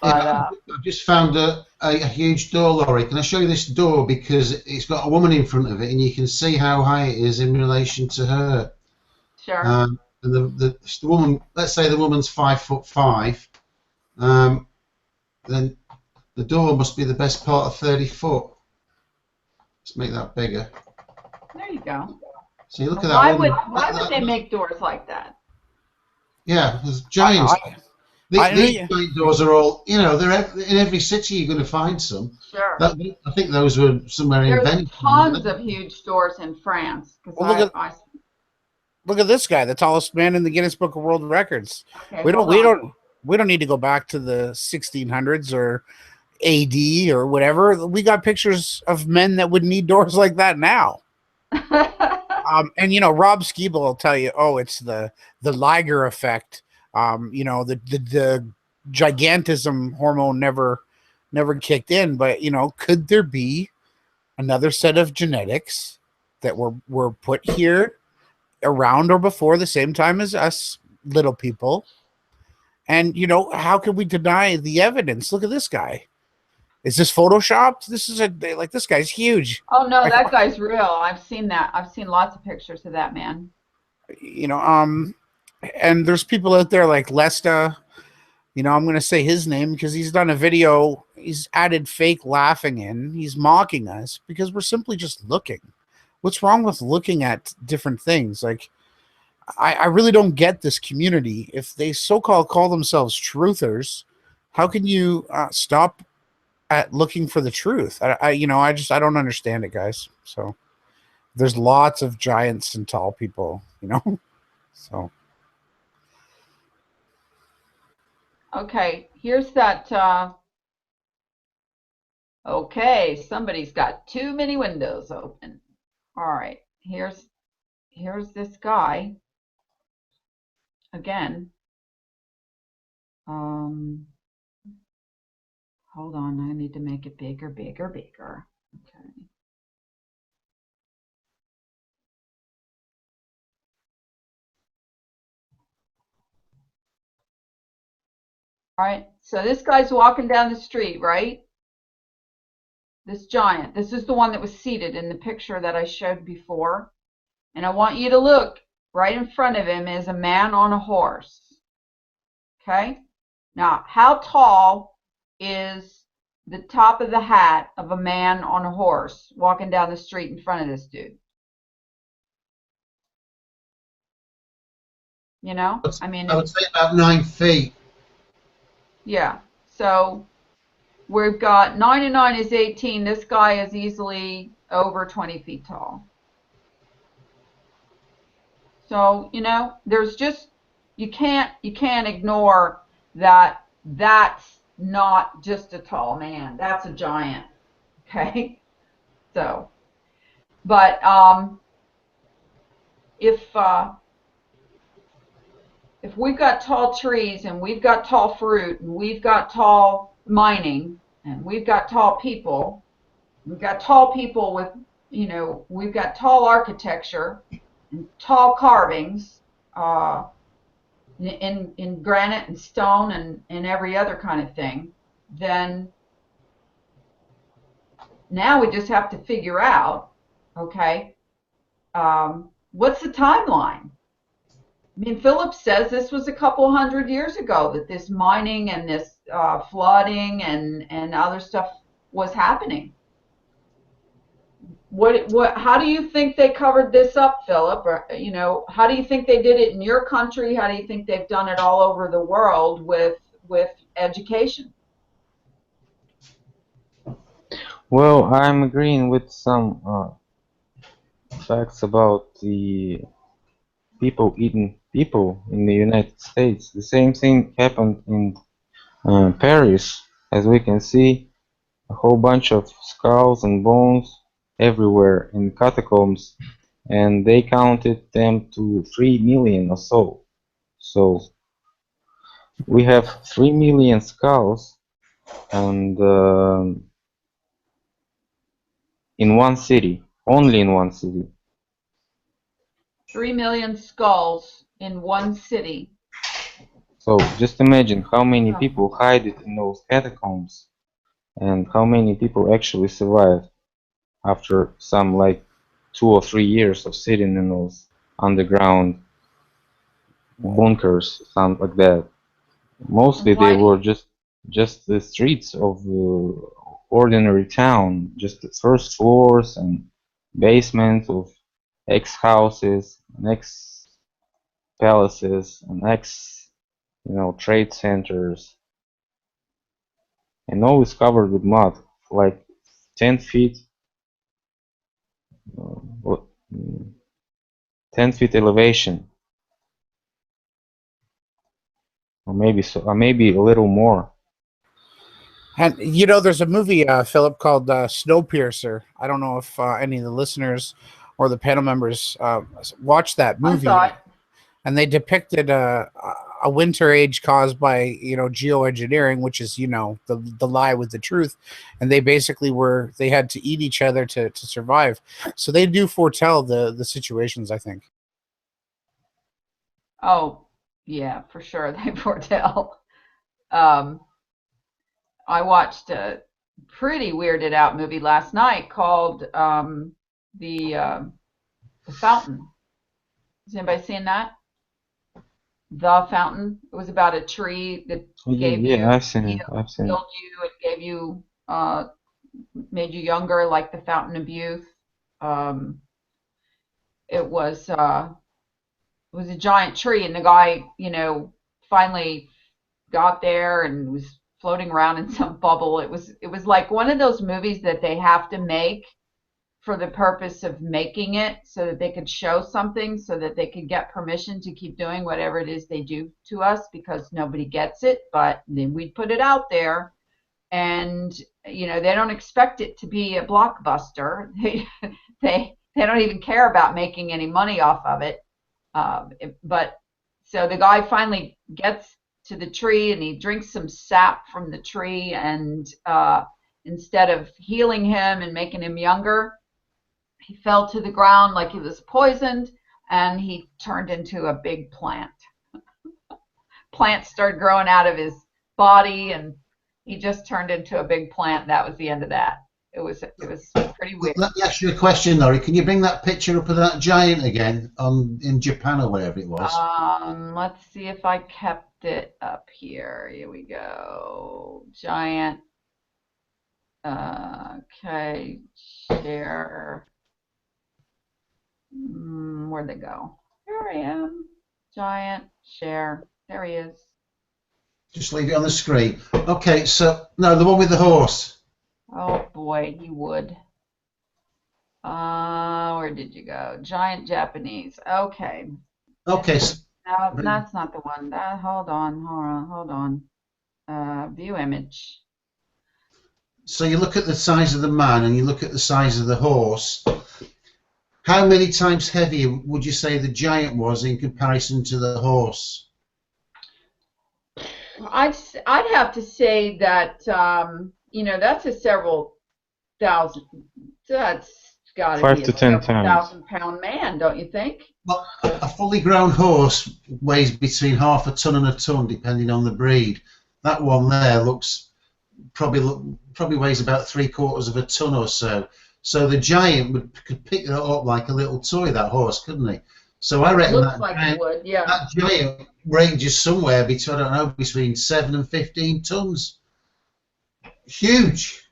But I've just found a huge door, Laurie. Can I show you this door? Because it's got a woman in front of it, and you can see how high it is in relation to her. sure. And the woman, let's say the woman's 5'5", then the door must be the best part of 30 foot. Let's make that bigger. There you go. See, look at Why that would woman. they make doors like that? Yeah, there's giants. These I giant doors are all, they're in every city you're going to find some. Sure. I think those were somewhere in There's Venice. tons of huge doors in France. Well, look at this guy, the tallest man in the Guinness Book of World Records. Okay, we don't need to go back to the 1600s or AD or whatever. We got pictures of men that would need doors like that now. And Rob Skeeble will tell you, oh, it's the Liger effect. The gigantism hormone never kicked in, but could there be another set of genetics that were put here around or before the same time as us little people? And how could we deny the evidence? Look at this guy. Is this photoshopped? This guy's huge. Oh no, that guy's real. I've seen that. I've seen lots of pictures of that man. And there's people out there like Lesta. I'm going to say his name because he's done a video. He's added fake laughing in. He's mocking us because we're simply just looking. What's wrong with looking at different things? Like, I really don't get this community. If they so-called call themselves truthers, how can you stop at looking for the truth? I don't understand it, guys. So there's lots of giants and tall people, so. Okay, here's that. Okay, somebody's got too many windows open. All right, here's this guy again. Hold on, I need to make it bigger. Okay. All right, so this guy's walking down the street, right? This giant. This is the one that was seated in the picture that I showed before. And I want you to look. Right in front of him is a man on a horse. Okay? Now, how tall is the top of the hat of a man on a horse walking down the street in front of this dude? I would say about 9 feet. Yeah. So we've got 9 and 9 is 18. This guy is easily over 20 feet tall. So, there's just, you can't ignore that that's not just a tall man. That's a giant. Okay? So, but if we've got tall trees and we've got tall fruit and we've got tall mining and we've got tall people with, we've got tall architecture and tall carvings in granite and stone and every other kind of thing, then now we just have to figure out, okay, what's the timeline? I mean, Philip says this was a couple hundred years ago that this mining and this flooding and other stuff was happening. How do you think they covered this up, Philip? Or, how do you think they did it in your country? How do you think they've done it all over the world with education? Well, I'm agreeing with some facts about the people eating people in the United States. The same thing happened in Paris, as we can see, a whole bunch of skulls and bones everywhere in catacombs, and they counted them to 3 million or so. So we have 3 million skulls, and in one city, only in one city. 3 million skulls in one city. So just imagine how many people hide it in those catacombs, and how many people actually survive after some like 2 or 3 years of sitting in those underground bunkers, something like that. Mostly they were just the streets of the ordinary town, just the first floors and basements of ex-houses, and ex-palaces, and trade centers, and all is covered with mud, like 10 feet, what, 10 feet elevation, or maybe a little more. And you know, there's a movie, Philip, called Snowpiercer. I don't know if any of the listeners or the panel members watched that movie. I thought. And they depicted a winter age caused by geoengineering, which is the lie with the truth. And they basically they had to eat each other to survive. So they do foretell the situations, I think. Oh, yeah, for sure they foretell. I watched a pretty weirded out movie last night called The Fountain. Has anybody seen that? The Fountain. It was about a tree that gave you, I've seen it. I've seen it. healed you, it gave you, made you younger, like the Fountain of Youth. It was a giant tree, and the guy, finally got there and was floating around in some bubble. It was like one of those movies that they have to make for the purpose of making it, so that they could show something, so that they could get permission to keep doing whatever it is they do to us, because nobody gets it, but then we'd put it out there, and they don't expect it to be a blockbuster. They don't even care about making any money off of it. But so the guy finally gets to the tree, and he drinks some sap from the tree, and instead of healing him and making him younger, he fell to the ground like he was poisoned, and he turned into a big plant. Plants started growing out of his body, and he just turned into a big plant. That was the end of that. It was pretty weird. Let me ask you a question, Laurie. Can you bring that picture up of that giant again in Japan or wherever it was? Let's see if I kept it up here. Here we go. Giant. Okay. Share. Where'd they go? Here I am. Giant. Share. There he is. Just leave it on the screen. Okay, so no, the one with the horse. Oh boy, he would. Where did you go? Giant Japanese. Okay. Okay. No, that's not the one. Hold on. View image. So you look at the size of the man and you look at the size of the horse. How many times heavier would you say the giant was in comparison to the horse? I'd have to say that that's a several thousand. That's got to 5 be to a 10 several times. 1,000-pound man, don't you think? Well, a fully grown horse weighs between half a ton and a ton, depending on the breed. That one there probably weighs about 3/4 of a ton or so. So the giant could pick that up like a little toy, that horse, couldn't he? So I reckon Looks like it would, yeah. that giant ranges somewhere between 7 and 15 tons. Huge.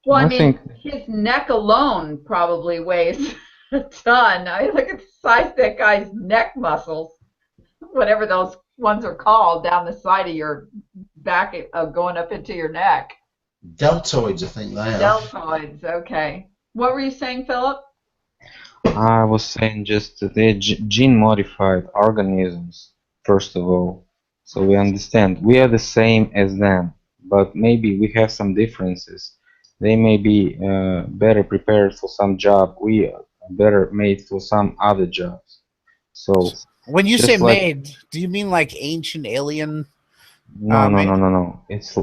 Well, I I mean, think- his neck alone probably weighs a ton. I look at the size of that guy's neck muscles, whatever those ones are called, down the side of your back, going up into your neck. Deltoids, I think they are. Deltoids, okay. What were you saying, Philip? I was saying just that they're gene-modified organisms, first of all. So we understand we are the same as them, but maybe we have some differences. They may be better prepared for some job. We are better made for some other jobs. So When you just say like- made, do you mean like ancient alien? No. It's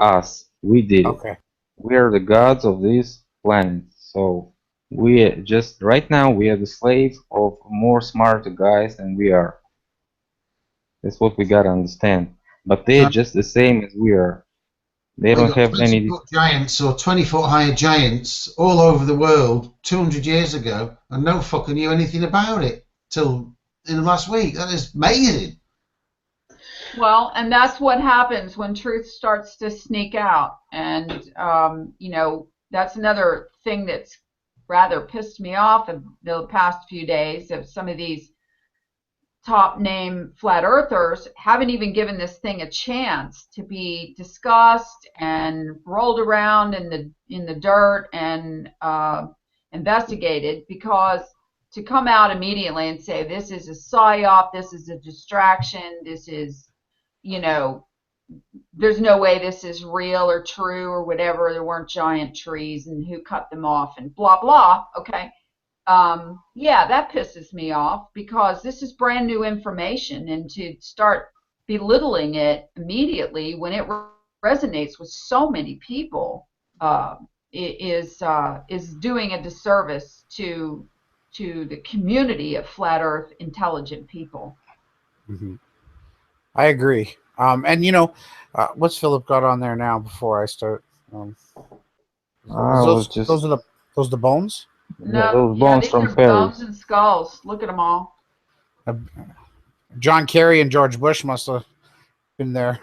us. We did it. Okay. We are the gods of this planet. So we just right now we are the slave of more smarter guys than we are. That's what we gotta understand. But they're just the same as we are. They We don't got have 20-foot giants or 20-foot higher giants all over the world 200 years ago, and no fucker knew anything about it till in the last week. That is amazing. Well, and that's what happens when truth starts to sneak out. And, you know, that's another thing that's rather pissed me off in the past few days of some of these top name flat earthers haven't even given this thing a chance to be discussed and rolled around in the dirt and investigated, because to come out immediately and say this is a psyop, this is a distraction, this is, you know, there's no way this is real or true or whatever, there weren't giant trees and who cut them off and blah blah. Okay. Yeah, that pisses me off, because this is brand new information, and to start belittling it immediately when it resonates with so many people is doing a disservice to the community of flat Earth intelligent people. Mm-hmm. I agree. And you know, what's Philip got on there now before I start? Those are the bones. Yeah, those bones these from are Paris. bones and skulls. Look at them all. John Kerry and George Bush must have been there.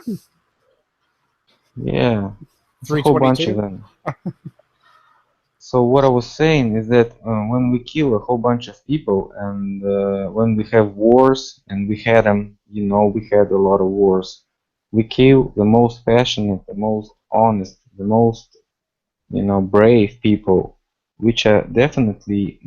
Yeah, it's a whole bunch of them. So what I was saying is that when we kill a whole bunch of people, and when we have wars, and we had them, you know, we had a lot of wars. We kill the most passionate, the most honest, the most, you know, brave people, which are definitely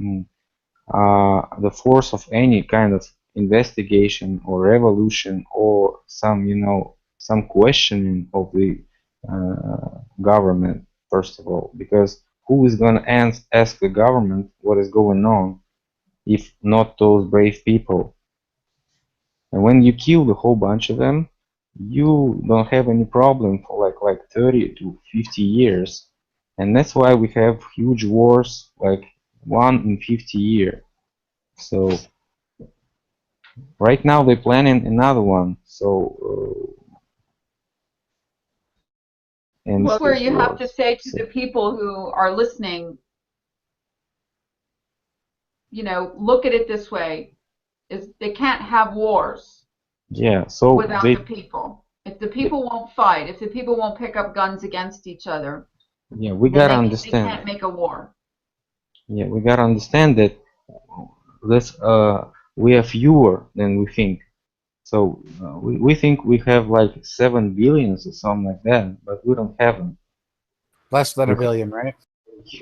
the force of any kind of investigation or revolution or some, you know, some questioning of the government, first of all, because who is going to ask the government what is going on if not those brave people? And when you kill the whole bunch of them, you don't have any problem for like 30 to 50 years. And that's why we have huge wars, like 1 in 50 years. So right now they're planning another one. So and Well, where you have to say to the people who are listening, you know, look at it this way: is they can't have wars. Yeah. So without the people. If the people won't fight, if the people won't pick up guns against each other, yeah, we gotta understand. They can't make a war. Yeah, we gotta understand that we are fewer than we think. So we think we have like 7 billions or something like that, but we don't have them. Less than a billion, right?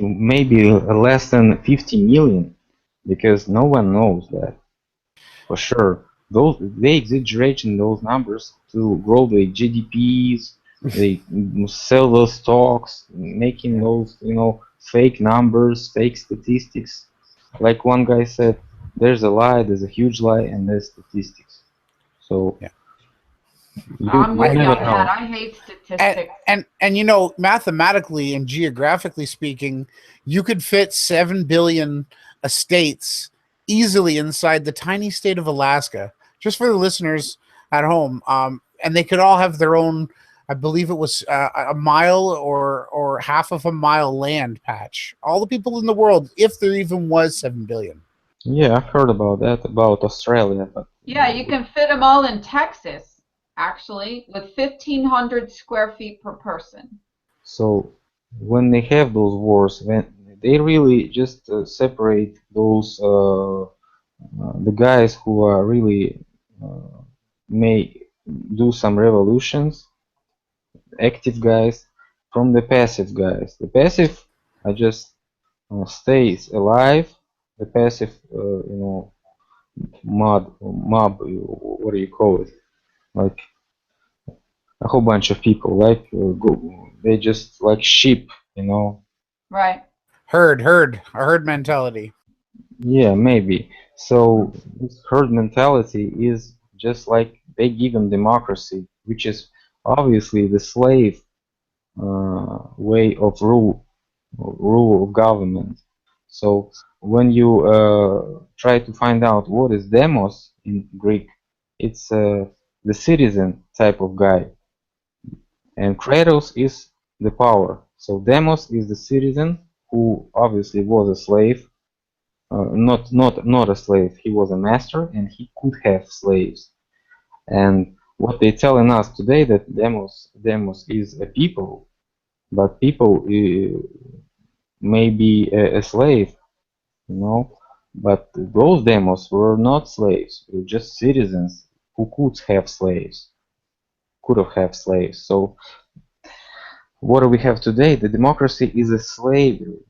Maybe less than 50 million, because no one knows that for sure. They exaggerate those numbers to grow the GDPs. They sell those stocks, making those, you know, fake numbers, fake statistics. Like one guy said, there's a lie, there's a huge lie, and there's statistics. So yeah. I'm with you on that. I hate statistics. And you know, mathematically and geographically speaking, you could fit 7 billion estates easily inside the tiny state of Alaska. Just for the listeners at home, and they could all have their own. I believe it was a mile or half of a mile land patch. All the people in the world, if there even was 7 billion. Yeah, I heard about that, about Australia. But yeah, you can fit them all in Texas, actually, with 1,500 square feet per person. So when they have those wars, when they really just separate those the guys who are really may do some revolutions, active guys, from the passive guys. The passive are just stays alive. The passive, you know, mob, what do you call it? Like a whole bunch of people, like they just like sheep, you know. Right. Herd mentality. Yeah, maybe. So this herd mentality is just like they give them democracy, which is obviously the slave way of rule of government. So when you try to find out what is demos in Greek, it's the citizen type of guy, and Kratos is the power. So demos is the citizen who obviously was a slave, not a slave. He was a master, and he could have slaves. And what they're telling us today that demos is a people, but people may be a slave, you know. But those demos were not slaves; they were just citizens who could have slaves, could have had slaves. So what do we have today? The democracy is a slavery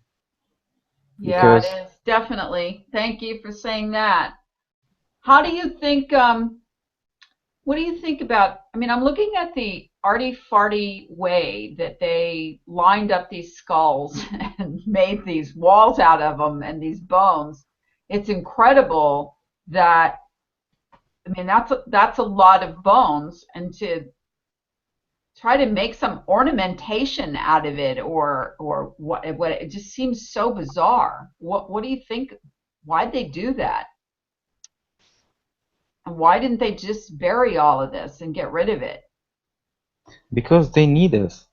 Yeah, because it is definitely. Thank you for saying that. How do you think? What do you think about? I mean, I'm looking at the arty-farty way that they lined up these skulls and made these walls out of them and these bones. It's incredible that, I mean, that's a lot of bones, and to try to make some ornamentation out of it, or what it just seems so bizarre. What do you think? Why'd they do that? And why didn't they just bury all of this and get rid of it? because they need us.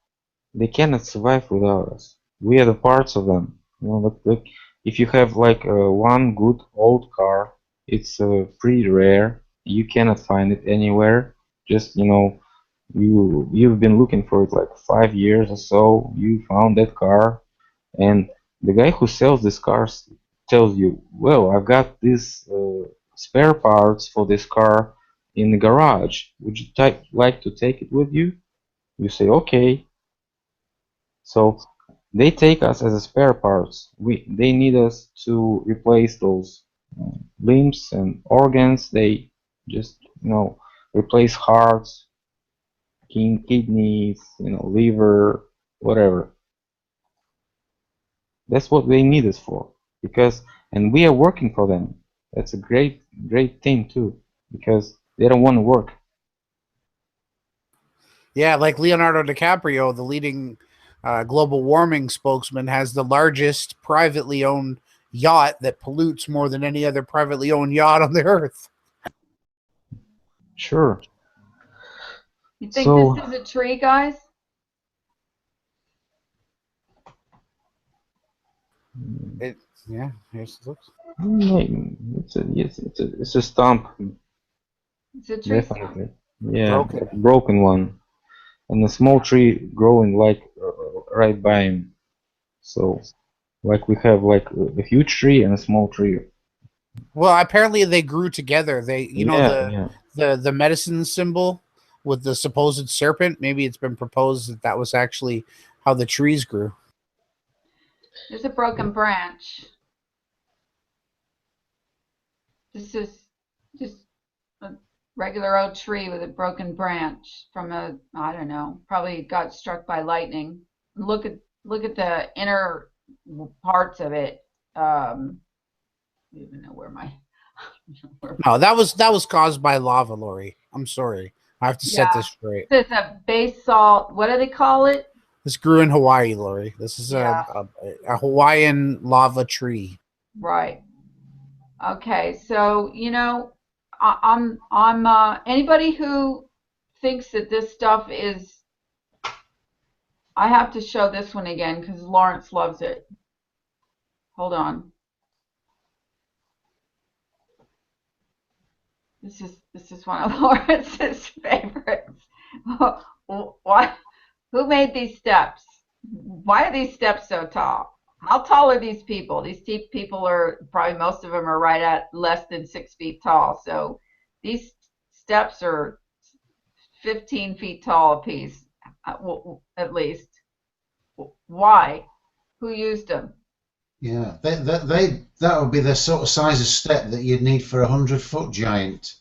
They cannot survive without us. We are the parts of them. You know, like if you have like one good old car, it's pretty rare. You cannot find it anywhere. Just you've been looking for it like 5 years or so. You found that car, and the guy who sells these cars tells you, "Well, I've got these spare parts for this car in the garage. Would you like to take it with you?" You say, "Okay." So they take us as a spare parts. They need us to replace those limbs and organs. They just replace hearts, kidneys, liver, whatever. That's what they need us for. And we are working for them. That's a great thing too, because they don't want to work. Yeah, like Leonardo DiCaprio, the leading global warming spokesman, has the largest privately owned yacht that pollutes more than any other privately owned yacht on the earth. Sure. You think So this is a tree, guys? Yeah, here's the looks. it's a stump, It's a tree stump. definitely. Yeah, Broken. a broken one, and a small tree growing like right by him. So like we have like a huge tree and a small tree. Well, apparently they grew together. They, Yeah. the medicine symbol with the supposed serpent. Maybe it's been proposed that was actually how the trees grew. There's a broken branch. This is just a regular old tree with a broken branch from I don't know, probably got struck by lightning. Look at the inner parts of it. I don't even know where my No, that was caused by lava, Lori. I'm sorry. I have to set this straight. This is a basalt. What do they call it? This grew in Hawaii, Lori. This is Yeah. a Hawaiian lava tree. Right. Okay. So I'm anybody who thinks that this stuff is. I have to show this one again because Lawrence loves it. Hold on. This is one of Lawrence's favorites. Why? Who made these steps? Why are these steps so tall? How tall are these people? These people are probably, most of them are right at less than 6 feet tall. So these steps are 15 feet tall apiece, at least. Why? Who used them? Yeah, that would be the sort of size of step that you'd need for 100-foot giant.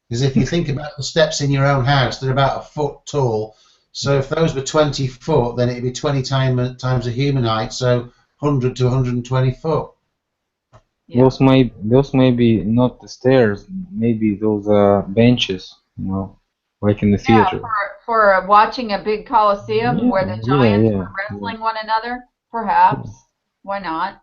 Because if you think about the steps in your own house, they're about a foot tall. So if those were 20 foot, then it'd be 20 times a human height, so 100 to 120 foot. Yeah. Those may be not the stairs, maybe those benches, like in the theater. For watching a big coliseum where the giants Yeah. were wrestling one another, perhaps. Why not?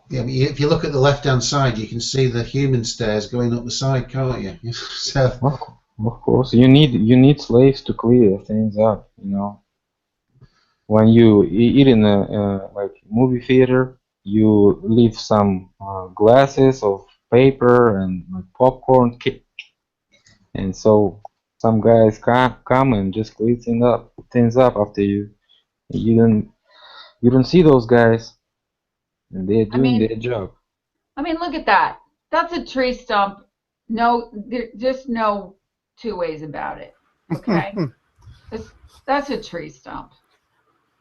Yeah, but if you look at the left-hand side, you can see the human stairs going up the side, can't you? So, Of course, you need slaves to clear things up. When you eat in a like movie theater, you leave some glasses of paper and like popcorn, and so some guys come and just clean things up after you. You don't see those guys, and they're I doing mean, their job. look at that. That's a tree stump. No, just no two ways about it. Okay, that's a tree stump.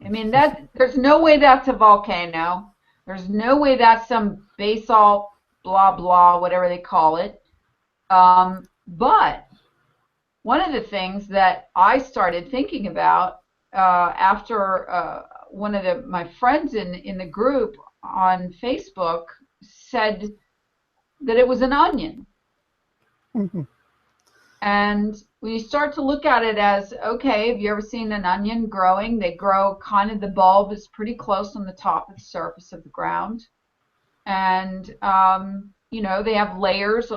I mean, there's no way that's a volcano. There's no way that's some basalt, blah blah, whatever they call it. But one of the things that I started thinking about after one of my friends in the group on Facebook said that it was an onion. And when you start to look at it as, okay, have you ever seen an onion growing? They grow kind of, the bulb is pretty close on the top of the surface of the ground. And, they have layers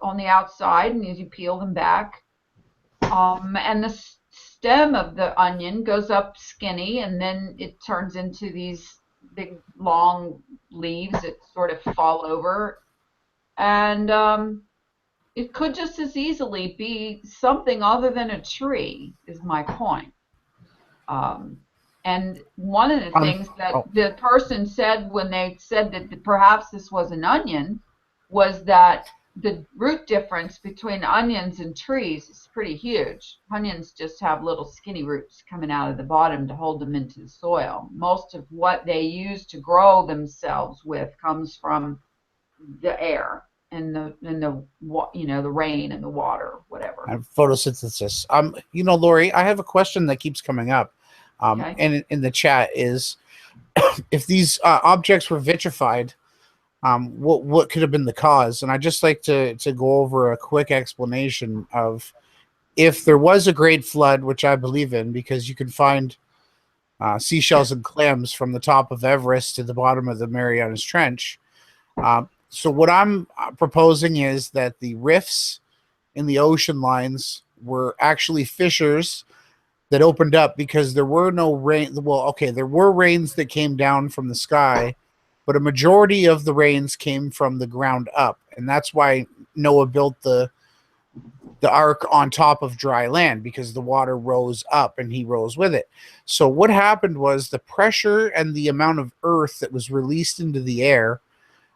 on the outside, and as you peel them back, and the stem of the onion goes up skinny, and then it turns into these big, long leaves that sort of fall over. And it could just as easily be something other than a tree, is my point. And one of the things that the person said when they said that perhaps this was an onion was that the root difference between onions and trees is pretty huge. Onions just have little skinny roots coming out of the bottom to hold them into the soil. Most of what they use to grow themselves with comes from the air and the rain and the water, whatever. And photosynthesis. Lori, I have a question that keeps coming up. Okay. And in the chat is, if these objects were vitrified, what could have been the cause? And I'd just like to go over a quick explanation of, if there was a great flood, which I believe in, because you can find seashells and clams from the top of Everest to the bottom of the Marianas Trench. So what I'm proposing is that the rifts in the ocean lines were actually fissures that opened up because there were no rain. Well, okay, there were rains that came down from the sky, but a majority of the rains came from the ground up. And that's why Noah built the ark on top of dry land, because the water rose up and he rose with it. So what happened was the pressure and the amount of earth that was released into the air,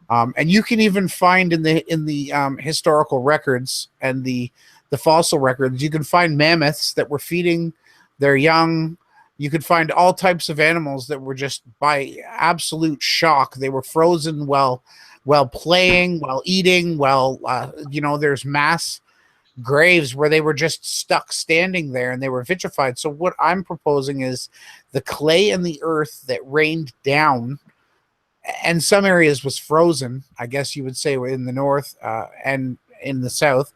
and you can even find in the historical records and the fossil records, you can find mammoths that were feeding their young. You could find all types of animals that were just by absolute shock. They were frozen while playing, while eating, there's mass graves where they were just stuck standing there and they were vitrified. So what I'm proposing is the clay and the earth that rained down, and some areas was frozen, I guess you would say, in the north and in the south.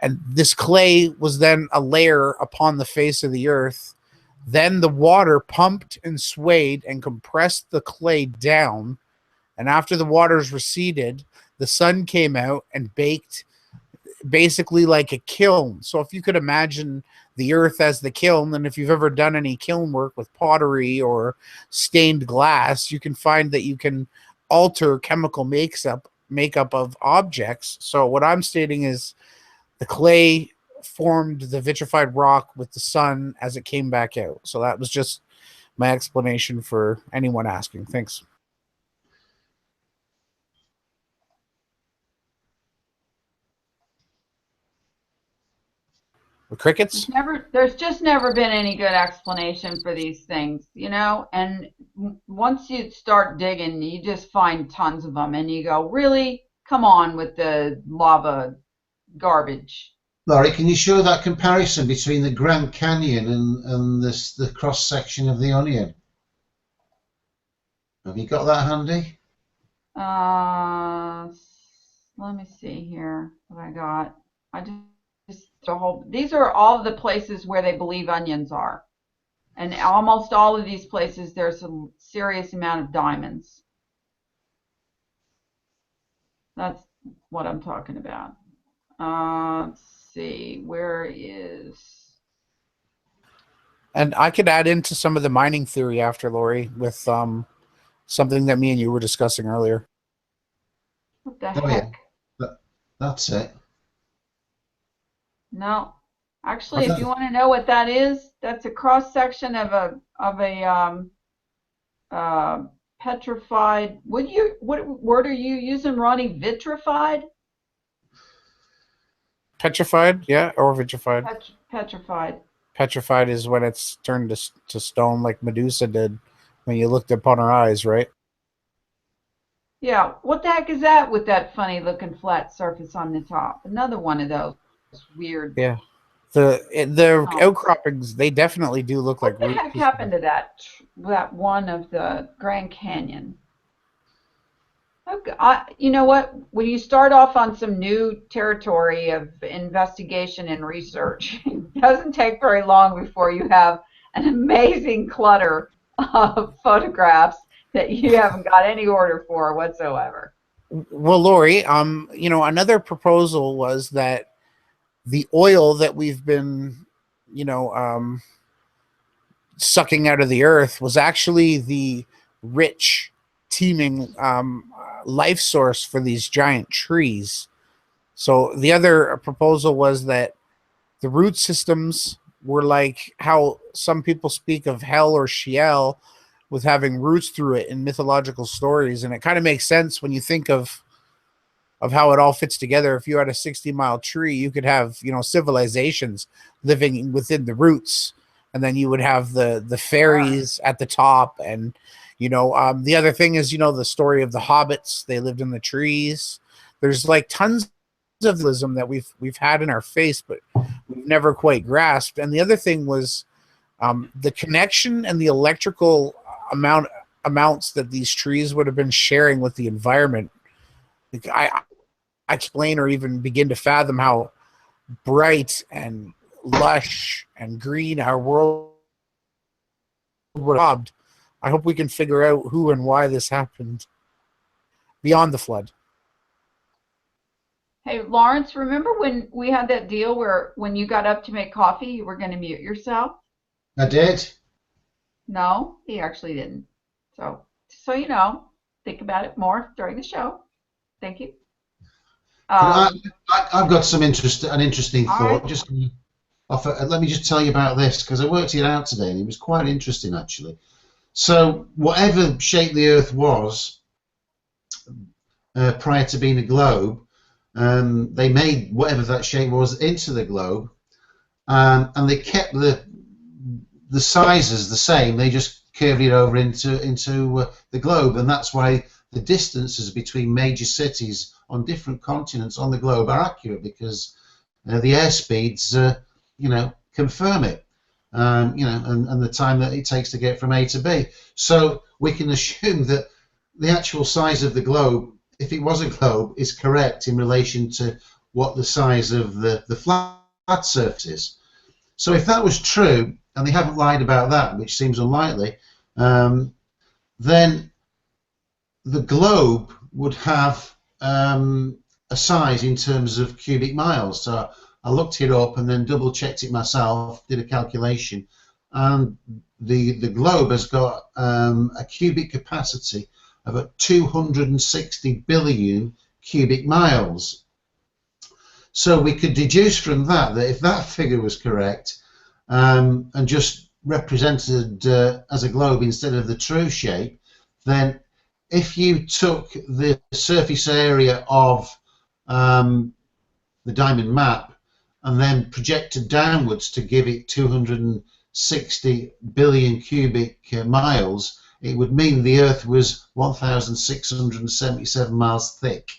And this clay was then a layer upon the face of the earth. Then the water pumped and swayed and compressed the clay down. And after the waters receded, the sun came out and baked basically like a kiln. So if you could imagine the earth as the kiln, and if you've ever done any kiln work with pottery or stained glass, you can find that you can alter chemical makeup of objects. So what I'm stating is the clay formed the vitrified rock with the sun as it came back out. So that was just my explanation for anyone asking. Thanks. The crickets? There's just never been any good explanation for these things, and once you start digging, you just find tons of them, and you go, really? Come on with the lava garbage. Laurie, can you show that comparison between the Grand Canyon and the cross section of the onion? Have you got that handy? Let me see here what I got. These are all the places where they believe onions are, And almost all of these places, there's a serious amount of diamonds. That's what I'm talking about. Let's see, where is... And I could add into some of the mining theory after, Lori, with something that me and you were discussing earlier. What the Oh heck? yeah, that's it. No, actually, if you want to know what that is, that's a cross section of a petrified. What word are you using, Ronnie? Vitrified? Petrified, yeah, or vitrified. Petrified. Petrified is when it's turned to stone, like Medusa did when you looked upon her eyes, right? Yeah. What the heck is that with that funny looking flat surface on the top? Another one of those weird. Yeah. The outcroppings, they definitely do look like. What the heck happened to that one of the Grand Canyon? Okay, you know what? When you start off on some new territory of investigation and research, it doesn't take very long before you have an amazing clutter of photographs that you haven't got any order for whatsoever. Well, Lori, another proposal was that the oil that we've been, sucking out of the earth was actually the rich, teeming life source for these giant trees. So the other proposal was that the root systems were like how some people speak of hell or Sheol, with having roots through it in mythological stories. And it kind of makes sense when you think of how it all fits together. If you had a 60-mile tree, you could have, civilizations living within the roots. And then you would have the fairies at the top. And, the other thing is, the story of the hobbits. They lived in the trees. There's like tons of symbolism that we've had in our face, but we've never quite grasped. And the other thing was the connection and the electrical amounts that these trees would have been sharing with the environment. Like I explain or even begin to fathom how bright and lush and green our world would have been. I hope we can figure out who and why this happened beyond the flood. Hey, Lawrence, remember when we had that deal where when you got up to make coffee, you were going to mute yourself? I did. No, he actually didn't. So think about it more during the show. Thank you. I've got an interesting thought. Right. Let me just tell you about this, because I worked it out today and it was quite interesting actually. So whatever shape the Earth was prior to being a globe, they made whatever that shape was into the globe, and they kept the sizes the same. They just curved it over into the globe, and that's why the distances between major cities on different continents on the globe are accurate, because the air speeds confirm it, and the time that it takes to get from A to B. So we can assume that the actual size of the globe, if it was a globe, is correct in relation to what the size of the flat surface is. So if that was true, and they haven't lied about that, which seems unlikely, then the globe would have a size in terms of cubic miles. So I looked it up and then double checked it myself, did a calculation, and the globe has got a cubic capacity of about 260 billion cubic miles. So we could deduce from that if that figure was correct, and just represented as a globe instead of the true shape, then if you took the surface area of the diamond map and then projected downwards to give it 260 billion cubic miles, it would mean the Earth was 1,677 miles thick.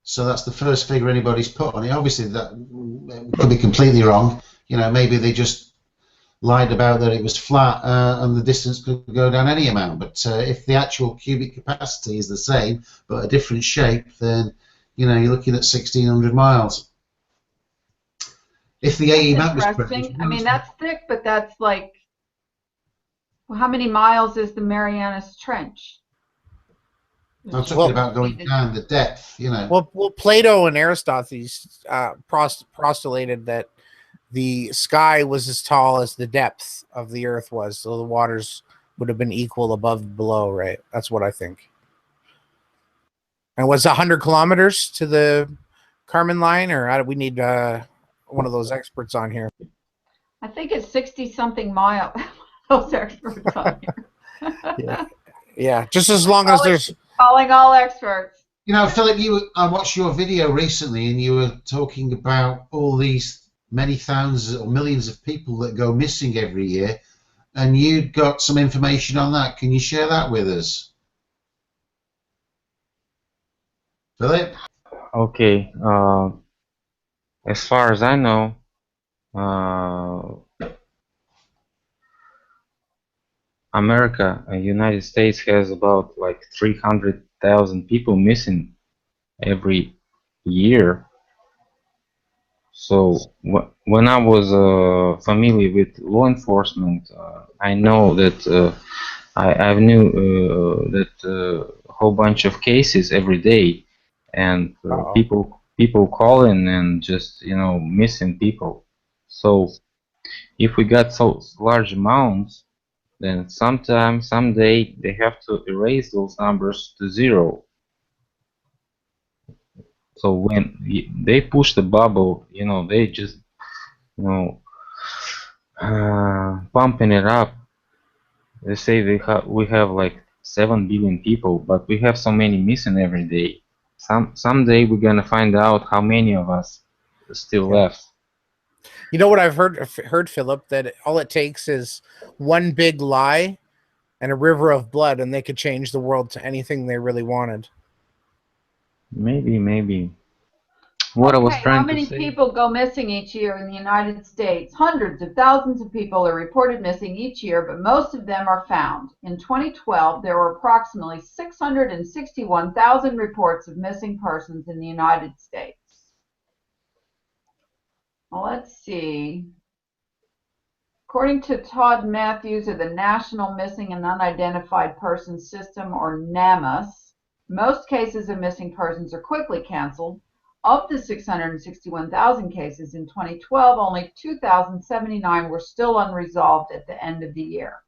So that's the first figure anybody's put on it. Obviously, that could be completely wrong. Maybe they just lied about that it was flat and the distance could go down any amount. But if the actual cubic capacity is the same but a different shape, then you're looking at 1,600 miles. if the AE That's map was correct. interesting. I mean, that's thick, but that's like, well, how many miles is the Marianas Trench? I'm talking about going down the depth, you know. Well, Plato and Aristophanes postulated that the sky was as tall as the depth of the earth was, so the waters would have been equal above and below, right? That's what I think. And was 100 kilometers to the Kármán line, or we need one of those experts on here? I think it's 60-something miles. Those experts on here. Yeah, just as long as there's calling all experts. You know, Philip, I watched your video recently, and you were talking about all these many thousands or millions of people that go missing every year, and you got some information on that. Can you share that with us, Philip? Okay. As far as I know, America, United States has about like 300,000 people missing every year. So when I was familiar with law enforcement, I know that I knew that a whole bunch of cases every day, and people calling and just missing people. So if we got so large amounts, then someday they have to erase those numbers to zero. So when they push the bubble, they just, pumping it up. They say we have like 7 billion people, but we have so many missing every day. Someday we're gonna find out how many of us are still left. You know what I've heard, Philip, that all it takes is one big lie and a river of blood, and they could change the world to anything they really wanted. Maybe. What I was trying to say. How many people go missing each year in the United States? Hundreds of thousands of people are reported missing each year, but most of them are found. In 2012, there were approximately 661,000 reports of missing persons in the United States. Well, let's see. According to Todd Matthews of the National Missing and Unidentified Persons System, or NAMUS, most cases of missing persons are quickly canceled. Of the 661,000 cases in 2012, only 2,079 were still unresolved at the end of the year.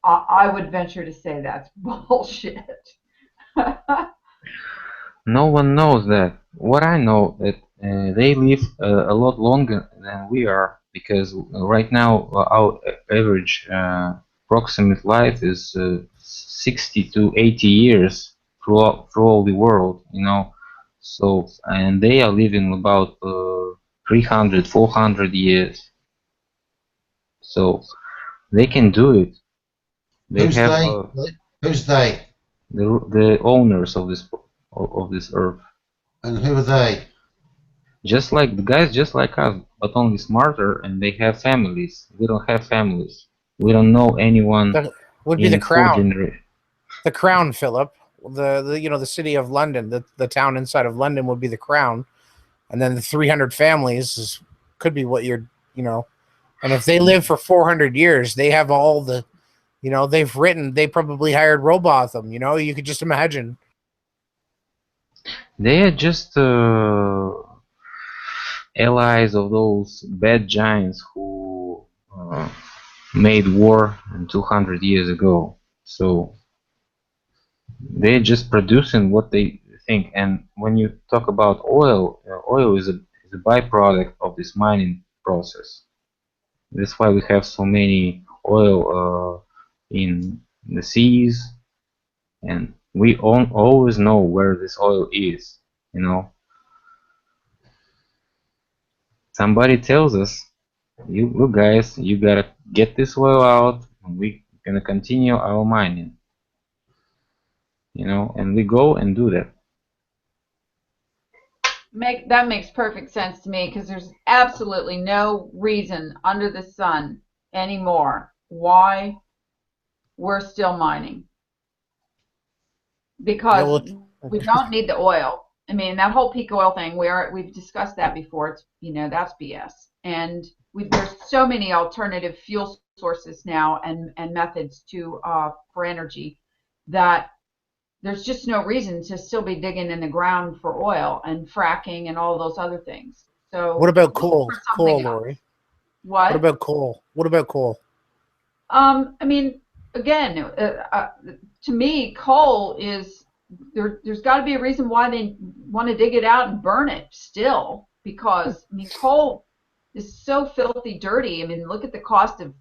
I would venture to say that's bullshit. No one knows that. What I know that they live a lot longer than we are, because right now our average approximate life is 60 to 80 years through all the world, So, and they are living about 300, 400 years. So they can do it. Who's they? The owners of this earth. And who are they? Just like the guys, just like us, but only smarter, and they have families. We don't have families. We don't know anyone. That would be the Crown. The Crown, Philip. The city of London, the town inside of London would be the Crown, and then the 300 families could be what you're, and if they live for 400 years, they have all the, they probably hired Robotham, you could just imagine. They are just allies of those bad giants who made war 200 years ago. So they're just producing what they think. And when you talk about oil, oil is a byproduct of this mining process. That's why we have so many oil in the seas, and we always know where this oil is. Somebody tells us, you guys, you gotta get this oil out, and we're gonna continue our mining. And we go and do that. That makes perfect sense to me, because there's absolutely no reason under the sun anymore why we're still mining. Because we don't need the oil, I mean, that whole peak oil thing, we've discussed that before. It's, that's BS. And there's so many alternative fuel sources now and methods for energy that there's just no reason to still be digging in the ground for oil and fracking and all those other things. So what about coal? Coal, else. Lori. What about coal? What about coal? I mean, again, to me, coal is there's got to be a reason why they want to dig it out and burn it still, because I mean, coal is so filthy dirty. I mean, look at the cost of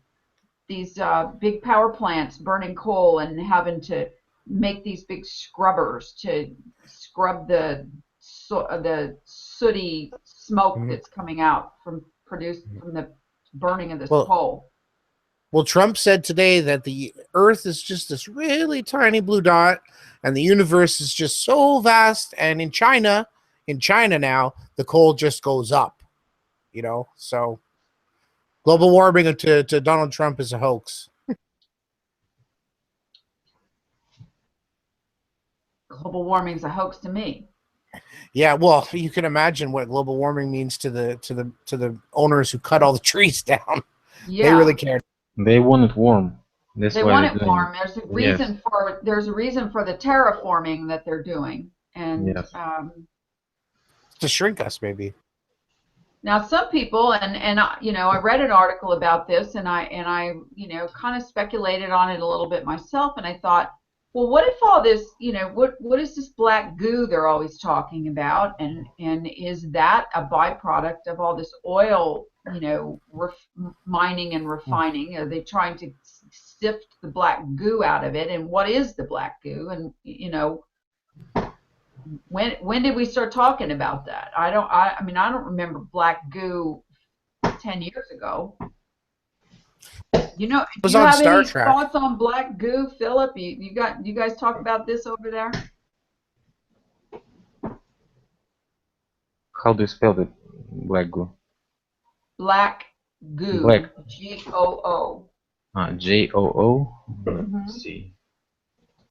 these big power plants burning coal and having to make these big scrubbers to scrub the sooty smoke that's coming out from the burning of this coal. Well, Trump said today that the Earth is just this really tiny blue dot, and the universe is just so vast. And in China now, the coal just goes up. So global warming to Donald Trump is a hoax. Global warming is a hoax to me. Yeah, well, you can imagine what global warming means to the owners who cut all the trees down. Yeah. They really cared. They want it warm. They want it warm. There's a reason for the terraforming that they're doing, and to shrink us, maybe. Now, some people, and I read an article about this, and I kind of speculated on it a little bit myself, and I thought, well, what if all this, what is this black goo they're always talking about, and is that a byproduct of all this oil, mining and refining? Are they trying to sift the black goo out of it? And what is the black goo? And when did we start talking about that? I don't remember black goo 10 years ago. Do you have any thoughts on black goo, Philip? You guys talk about this over there? How do you spell it? Black goo. Black goo. Black. Goo. Goo. Let's see.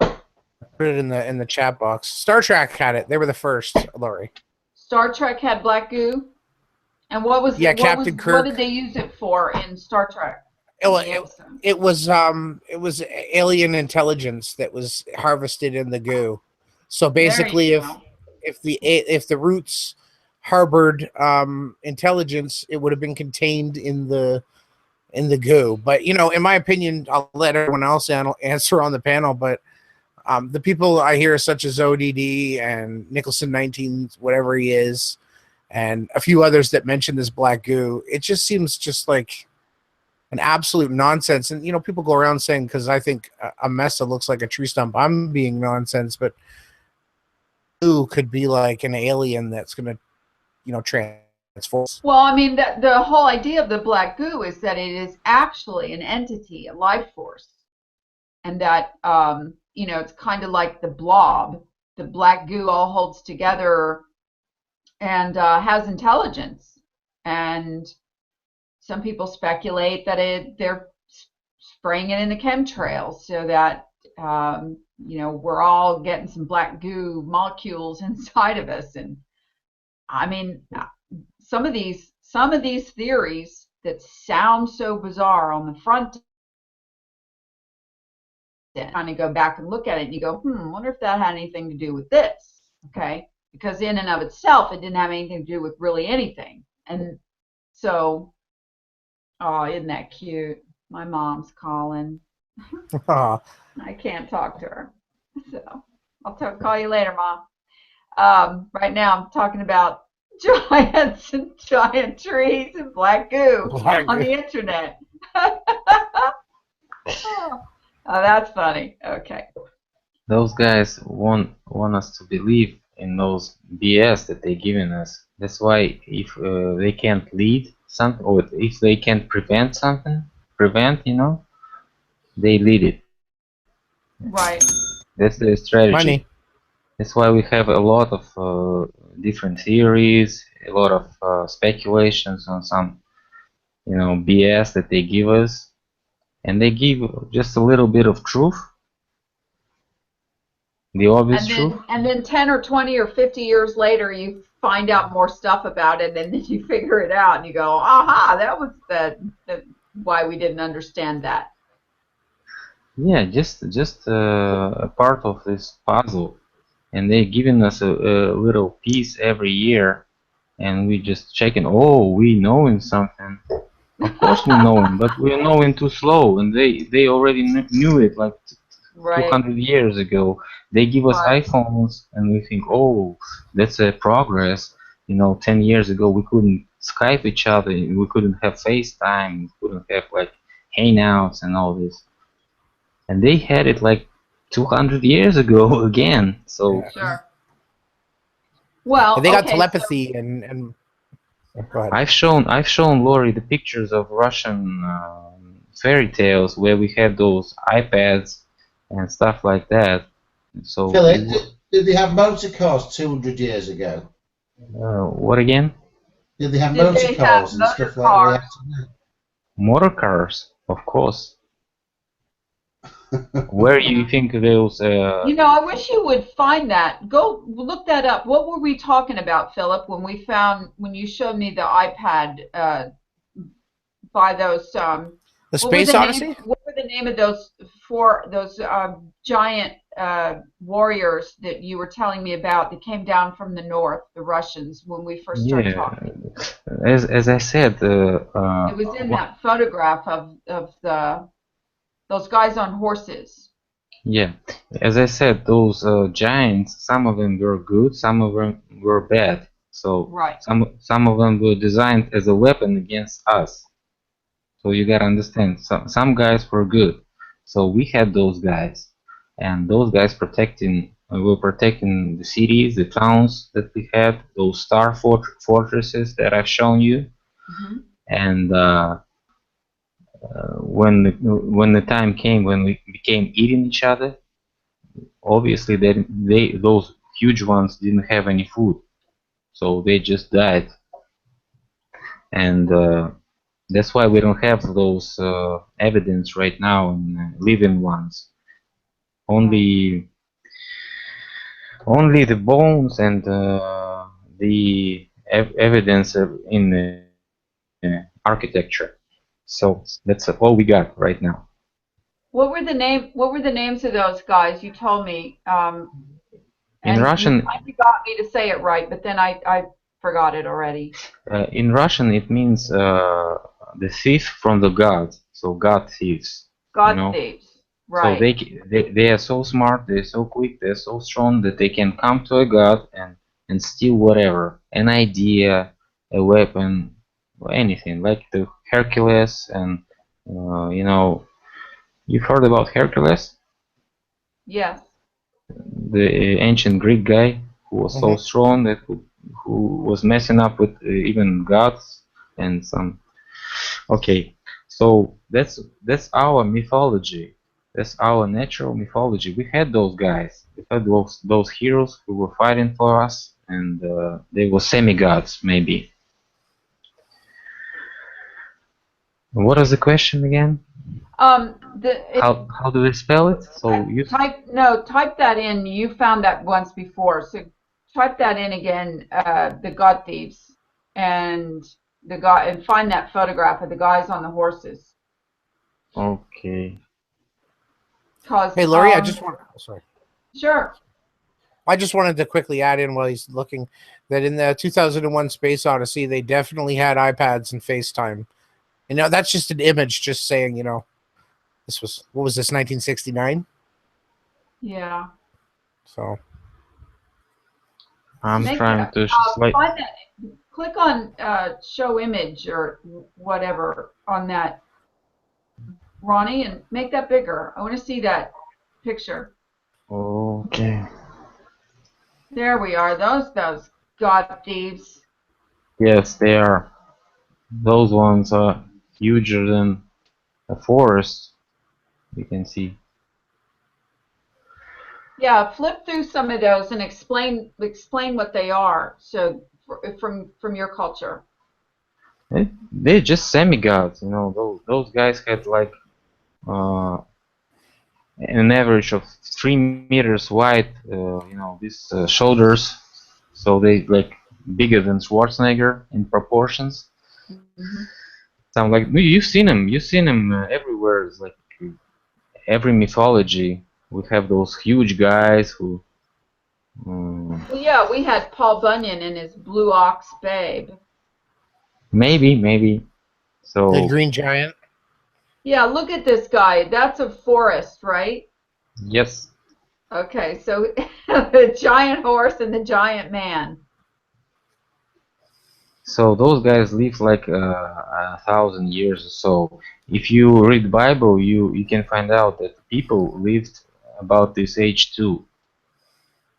Put it in the chat box. Star Trek had it. They were the first, Lori. Star Trek had black goo, and Captain Kirk. What did they use it for in Star Trek? It was alien intelligence that was harvested in the goo. So basically, if the roots harbored intelligence, it would have been contained in the goo. But in my opinion, I'll let everyone else answer on the panel. But the people I hear, such as ODD and Nicholson 19, whatever he is, and a few others that mention this black goo, it just seems just like an absolute nonsense. And people go around saying, because I think a mess that looks like a tree stump, I'm being nonsense, but goo could be like an alien that's going to transform. Well, I mean, the whole idea of the black goo is that it is actually an entity, a life force, and that it's kind of like the blob. The black goo all holds together and has intelligence. And some people speculate that they're spraying it in the chemtrails so that we're all getting some black goo molecules inside of us. And I mean, some of these theories that sound so bizarre on the front end, kind of go back and look at it and you go, wonder if that had anything to do with this. Okay, because in and of itself, it didn't have anything to do with really anything. And so, oh, isn't that cute? My mom's calling. I can't talk to her, so I'll call you later, Mom. Right now, I'm talking about giants and giant trees and black goo on the internet. Oh, that's funny. Okay. Those guys want us to believe in those BS that they're giving us. That's why if they can't lead something, or if they can't prevent something, they lead it. Right. That's the strategy. Money. That's why we have a lot of different theories, a lot of speculations on some, BS that they give us, and they give just a little bit of truth, The obvious truth. And then 10 or 20 or 50 years later, you find out more stuff about it, and then you figure it out, and you go, aha, that was why we didn't understand that. Yeah, just a part of this puzzle, and they're giving us a little piece every year, and we just checking. Oh, we knowing something. Of course we knowing, but we're knowing too slow, and they already knew it like Right. 200 years ago. They give us Right. iPhones, and we think, oh, that's a progress. 10 years ago we couldn't Skype each other, we couldn't have FaceTime, we couldn't have like hangouts and all this. And they had it like 200 years ago again. So Sure. Well, And they got okay, telepathy and go ahead. I've shown Lori the pictures of Russian fairy tales where we had those iPads and stuff like that. So Philip, did they have motor cars 200 years ago? what again? Did they have Did motor they cars have and stuff motor like cars? we have today? Motor cars, of course. Where you think those? I wish you would find that. Go look that up. What were we talking about, Philip, when you showed me the iPad by those The Space Odyssey? What were the name of those giant warriors that you were telling me about that came down from the north, the Russians, when we first started talking? As I said, It was in that photograph of those guys on horses. Yeah, as I said, those giants, some of them were good, some of them were bad. So Right. some of them were designed as a weapon against us. So you gotta understand, some guys were good. So we had those guys, and those guys were protecting the cities, the towns that we had, those star fortresses that I've shown you. Mm-hmm. And when the time came when we became eating each other, obviously those huge ones didn't have any food, so they just died. And that's why we don't have those evidence right now in living ones. Only the bones and the evidence in architecture. So that's all we got right now. What were the names of those guys you told me? In Russian, you got me to say it right, but then I forgot it already. In Russian, it means the thief from the god. So god thieves. God thieves, right? So they are so smart, they're so quick, they're so strong that they can come to a god and steal whatever, an idea, a weapon, or anything, like the Hercules. And you've heard about Hercules? Yes. The ancient Greek guy who was so strong that who was messing up with even gods and some. Okay, so that's our mythology. That's our natural mythology. We had those guys. We had those heroes who were fighting for us, and they were semi-gods, maybe. What is the question again? How do they spell it? So type that in. You found that once before, so type that in again. The god thieves and find that photograph of the guys on the horses. Okay. Hey, Laurie, I just want. Sorry. Sure. I just wanted to quickly add in while he's looking that in the 2001 Space Odyssey, they definitely had iPads and FaceTime. That's just an image, just saying, this was, what was this, 1969? Yeah. So. I'm trying to find that. Click on show image or whatever on that, Ronnie, and make that bigger. I want to see that picture. Okay. There we are. Those god thieves. Yes, they are. Those ones are huger than a forest. You can see. Yeah, flip through some of those and explain what they are. So from your culture. They're just semi-gods, those guys had like an average of 3 meters wide. You know, these shoulders, so they like bigger than Schwarzenegger in proportions. Mm-hmm. So I'm like, you've seen him everywhere. It's like every mythology, we have those huge guys who. Well, yeah, we had Paul Bunyan in his Blue Ox Babe. Maybe. So. The Green Giant. Yeah, look at this guy. That's a forest, right? Yes. Okay, so the giant horse and the giant man. So those guys live like 1,000 years or so. If you read Bible, you can find out that people lived about this age too.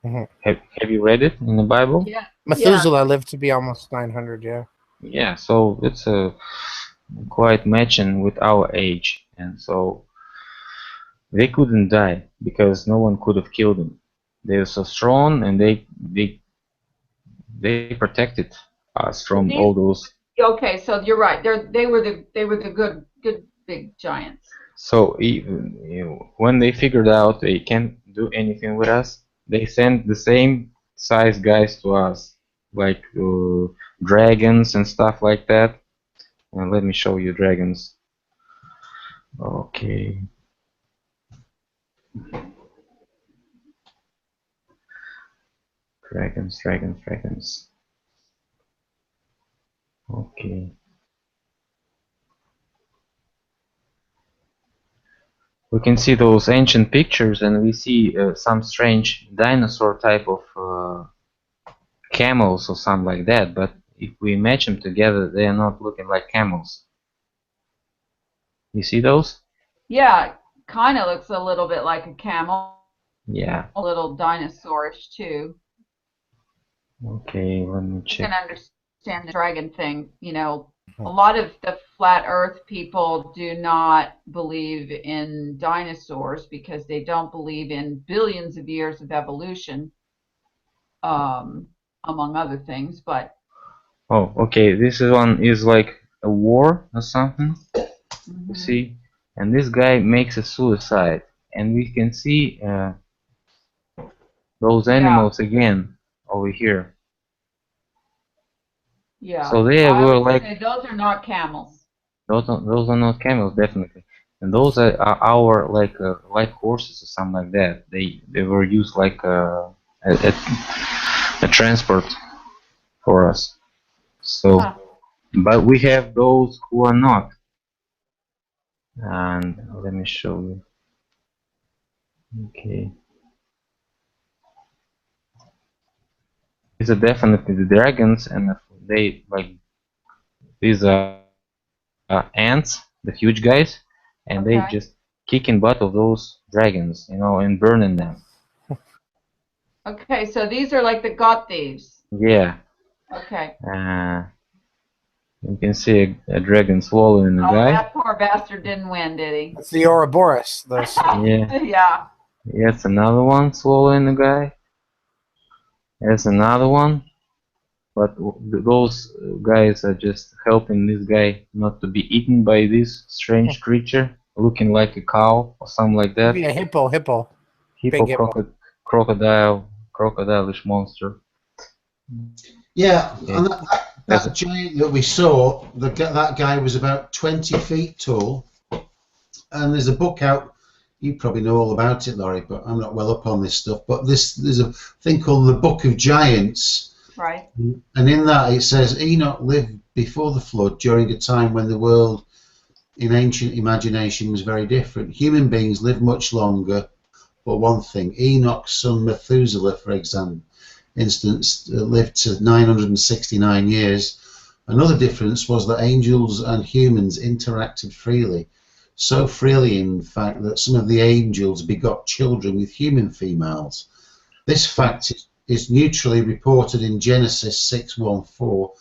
Mm-hmm. Have you read it in the Bible? Yeah. Methuselah lived to be almost 900. Yeah. Yeah. So it's quite matching with our age, and so they couldn't die because no one could have killed them. They're so strong, and they protected us from all those. Okay, so you're right. They were the good big giants. So even when they figured out they can't do anything with us, they sent the same size guys to us, like dragons and stuff like that. And let me show you dragons. Okay. Dragons. Okay. We can see those ancient pictures, and we see some strange dinosaur type of camels or something like that. But if we match them together, they are not looking like camels. You see those? Yeah, kind of looks a little bit like a camel. Yeah. A little dinosaurish too. Okay, let me check. You can understand the dragon thing. You know, a lot of the flat Earth people do not believe in dinosaurs because they don't believe in billions of years of evolution, among other things. But oh, okay, this one is like a war or something. You see, and this guy makes a suicide, and we can see those animals again over here. Yeah. So they were like. Say those are not camels. Those are not camels, definitely, and those are our like horses or something like that. They were used like a transport for us. So, but we have those who are not, and let me show you. Okay, these are definitely the dragons, and they like these are ants, the huge guys, and they just kicking butt of those dragons, you know, and burning them. Okay, so these are like the god thieves. Yeah. Okay. You can see a dragon swallowing the guy. That poor bastard didn't win, did he? It's the Ouroboros. Yeah. Yeah. Yes, another one swallowing the guy. There's another one. But those guys are just helping this guy not to be eaten by this strange creature looking like a cow or something like that. Maybe a hippo. Big hippo. Crocodile-ish monster. Yeah, and that giant that we saw, that guy was about 20 feet tall. And there's a book out, you probably know all about it, Laurie, but I'm not well up on this stuff. But there's a thing called the Book of Giants. Right. And in that it says Enoch lived before the flood during a time when the world in ancient imagination was very different. Human beings lived much longer, but one thing, Enoch's son Methuselah, for instance, lived to 969 years. Another difference was that angels and humans interacted freely. So freely, in fact, that some of the angels begot children with human females. This fact is neutrally reported in Genesis 6:1-4,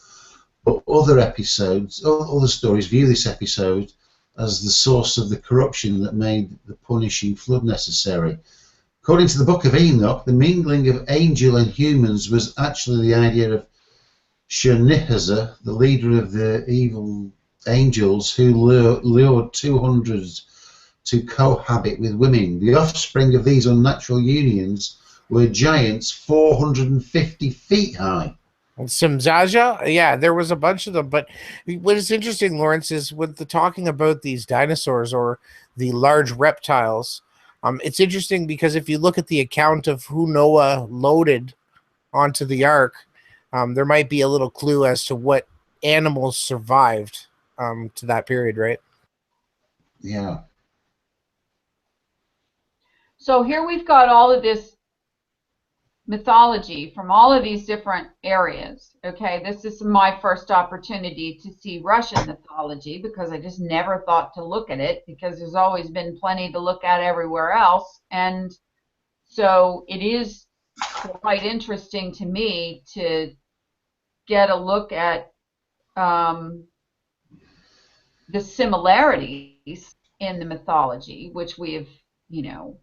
but other stories view this episode as the source of the corruption that made the punishing flood necessary. According to the Book of Enoch, the mingling of angel and humans was actually the idea of Shemnihazar, the leader of the evil angels who lured 200 to cohabit with women. The offspring of these unnatural unions were giants 450 feet high. Simzaja, yeah, there was a bunch of them. But what is interesting, Lawrence, is with the talking about these dinosaurs or the large reptiles. It's interesting because if you look at the account of who Noah loaded onto the ark, there might be a little clue as to what animals survived to that period, right? Yeah. So here we've got all of this mythology from all of these different areas. Okay, this is my first opportunity to see Russian mythology because I just never thought to look at it because there's always been plenty to look at everywhere else. And so it is quite interesting to me to get a look at the similarities in the mythology, which we have,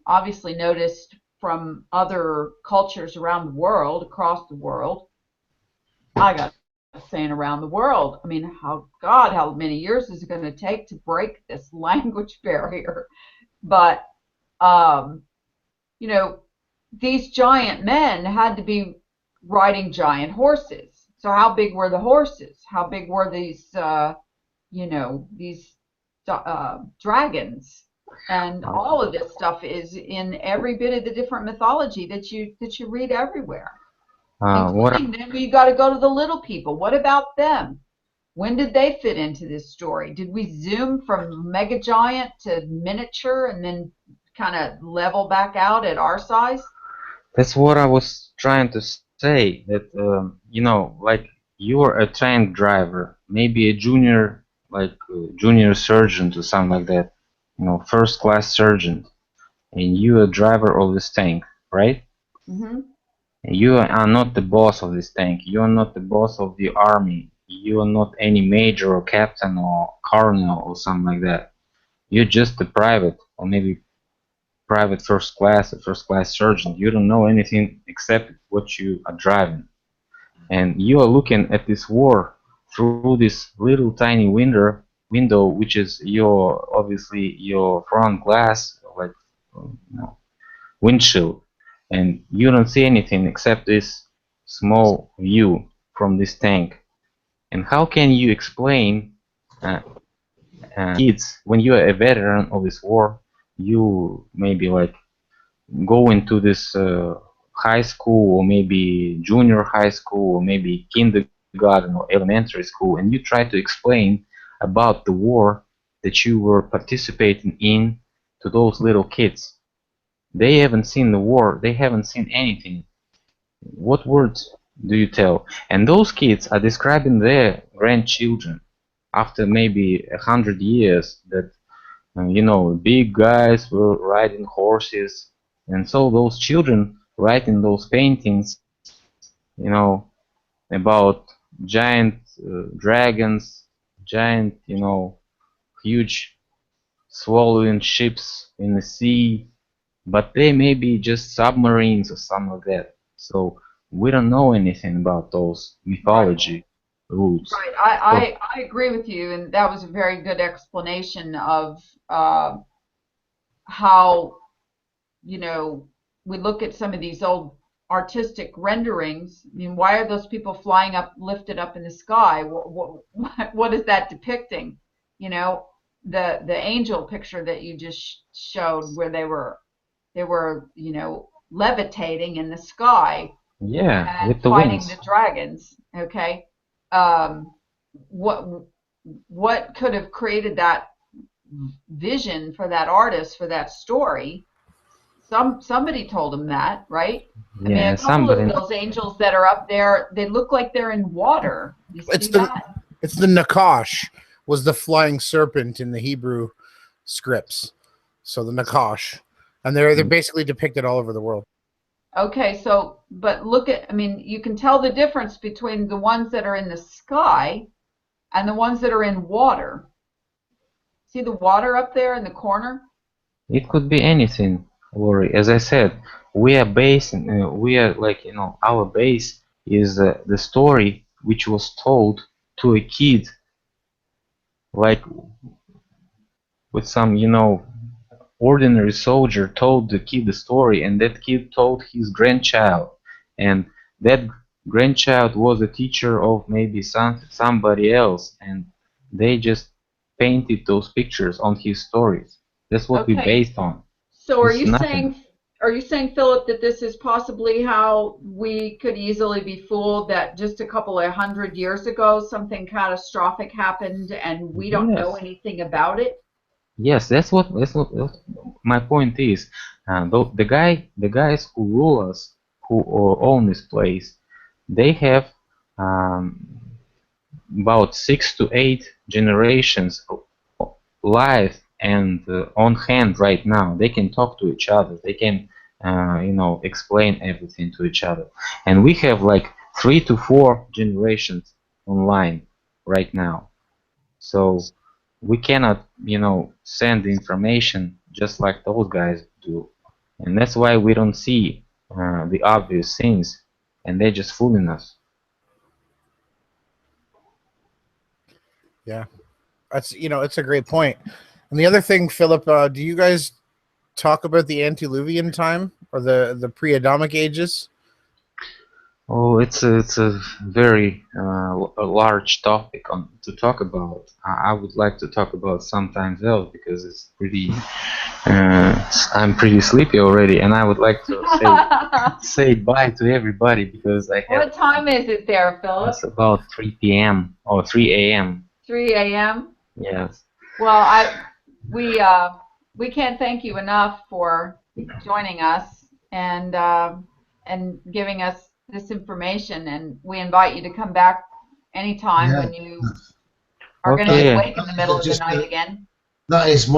obviously noticed from other cultures around the world, across the world. I got saying around the world. I mean, how many years is it going to take to break this language barrier? But, these giant men had to be riding giant horses. So how big were the horses? How big were these, these dragons? And all of this stuff is in every bit of the different mythology that you read everywhere. Including then you got to go to the little people. What about them? When did they fit into this story? Did we zoom from mega giant to miniature and then kind of level back out at our size? That's what I was trying to say. That like you're a trained driver, maybe a junior, junior surgeon or something like that. First class surgeon, and you a driver of this tank, right? Mm-hmm. You are not the boss of this tank. You are not the boss of the army. You are not any major or captain or colonel or something like that. You're just a private or maybe private first class or first class surgeon. You don't know anything except what you are driving. And you are looking at this war through this little tiny window, which is obviously your front glass, windshield, and you don't see anything except this small view from this tank. And how can you explain kids when you are a veteran of this war? You maybe go into this high school or maybe junior high school or maybe kindergarten or elementary school, and you try to explain about the war that you were participating in to those little kids. They haven't seen the war, they haven't seen anything. What words do you tell? And those kids are describing their grandchildren after maybe 100 years that big guys were riding horses, and so those children writing those paintings, about giant dragons, giant, huge swallowing ships in the sea, but they may be just submarines or something like that. So we don't know anything about those mythology roots. Right. I agree with you, and that was a very good explanation of how, we look at some of these old artistic renderings. I mean, why are those people flying up, lifted up in the sky? What is that depicting? The angel picture that you just showed, where they were levitating in the sky, yeah, with the fighting wings. the dragons. Okay, what could have created that vision for that artist, for that story? Somebody told him that, right? I mean, a couple of those angels that are up there, they look like they're in water. You see that? It's the Nakash was the flying serpent in the Hebrew scripts. So the Nakash. And they're basically depicted all over the world. Okay, so, but I mean, you can tell the difference between the ones that are in the sky and the ones that are in water. See the water up there in the corner? It could be anything, Lori. As I said, we are our base is the story which was told to a kid, like with some, ordinary soldier told the kid the story, and that kid told his grandchild, and that grandchild was a teacher of maybe somebody else, and they just painted those pictures on his stories. That's what we based on. So are It's you nothing. saying, Philip, that this is possibly how we could easily be fooled, that just a couple of 100 years ago something catastrophic happened and we don't know Yes. anything about it? Yes, that's what my point is. The guys who rule us, who own this place, they have um, about 6 to 8 generations live and on hand right now. They can talk to each other. They can, explain everything to each other. And we have like 3 to 4 generations online right now. So we cannot, send the information just like those guys do. And that's why we don't see the obvious things, and they're just fooling us. Yeah, that's it's a great point. And the other thing, Philip, do you guys talk about the antediluvian time or the pre-Adamic ages? Oh, it's a very a large topic to talk about. I would like to talk about sometimes else because it's pretty. I'm pretty sleepy already, and I would like to say bye to everybody because I have. What time is it there, Philip? It's about 3 p.m. or 3 a.m. 3 a.m. Yes. Well, we can't thank you enough for joining us and giving us this information, and we invite you to come back anytime when you are going to be awake in the middle of the night again. That is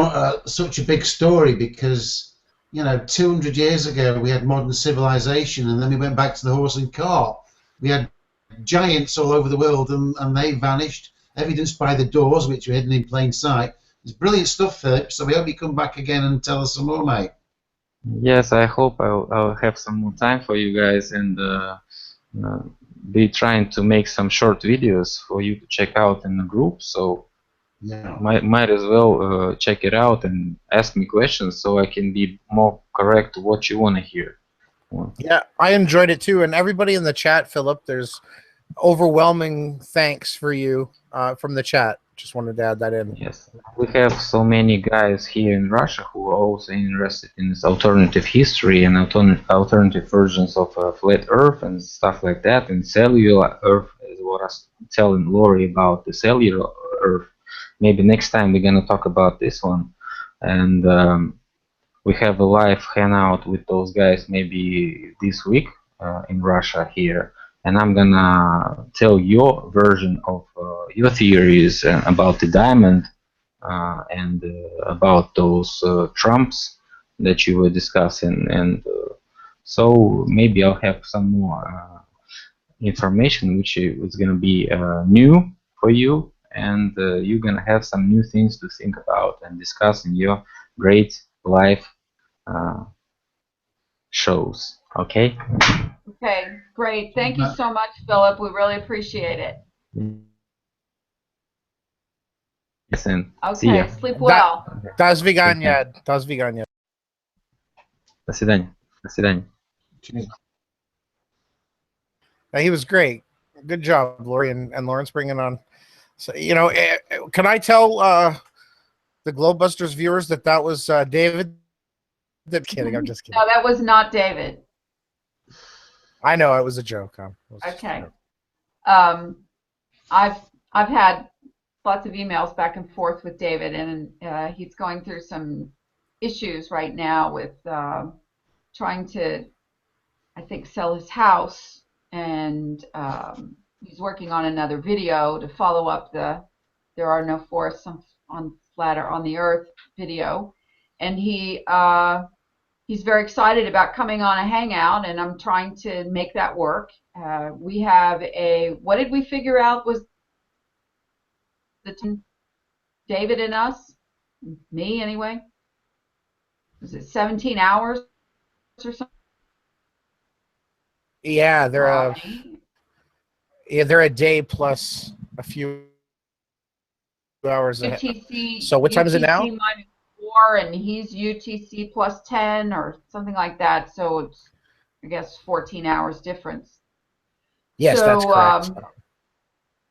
such a big story because 200 years ago we had modern civilization, and then we went back to the horse and cart. We had giants all over the world, and they vanished, evidenced by the doors, which were hidden in plain sight. It's brilliant stuff, Philip. So we hope you come back again and tell us some more, mate. Yes, I hope I'll have some more time for you guys and be trying to make some short videos for you to check out in the group. So might as well check it out and ask me questions so I can be more correct to what you want to hear. Yeah, I enjoyed it too, and everybody in the chat, Philip, there's overwhelming thanks for you from the chat. Just wanted to add that in. Yes, we have so many guys here in Russia who are also interested in this alternative history and alternative versions of flat Earth and stuff like that. And cellular Earth is what I was telling Lori about, the cellular Earth. Maybe next time we're gonna talk about this one. And we have a live hangout with those guys maybe this week in Russia here. And I'm gonna tell your version of your theories about the diamond and about those Trumps that you were discussing, and so maybe I'll have some more information which is gonna be new for you, and you're gonna have some new things to think about and discuss in your great live shows. Okay? Okay, great. Thank you so much, Philip. We really appreciate it. Listen, okay, sleep well. До свидания. До свидания. До свидания. До свидания. He was great. Good job, Lori and Lawrence, bringing on. So, can I tell the Globebusters viewers that was David? Kidding, I'm just kidding. No, that was not David. I know, it was a joke. Okay. I've had lots of emails back and forth with David, and he's going through some issues right now with trying to, I think, sell his house, and he's working on another video to follow up the "There Are No Forests on the Earth" video, and he's very excited about coming on a hangout, and I'm trying to make that work. We have what did we figure out was David and us, me anyway? Was it 17 hours or something? Yeah, they're a day plus a few hours ahead. UTC, so what time is it now? 4 and he's UTC plus 10 or something like that. So it's, I guess, 14 hours difference. Yes, that's correct.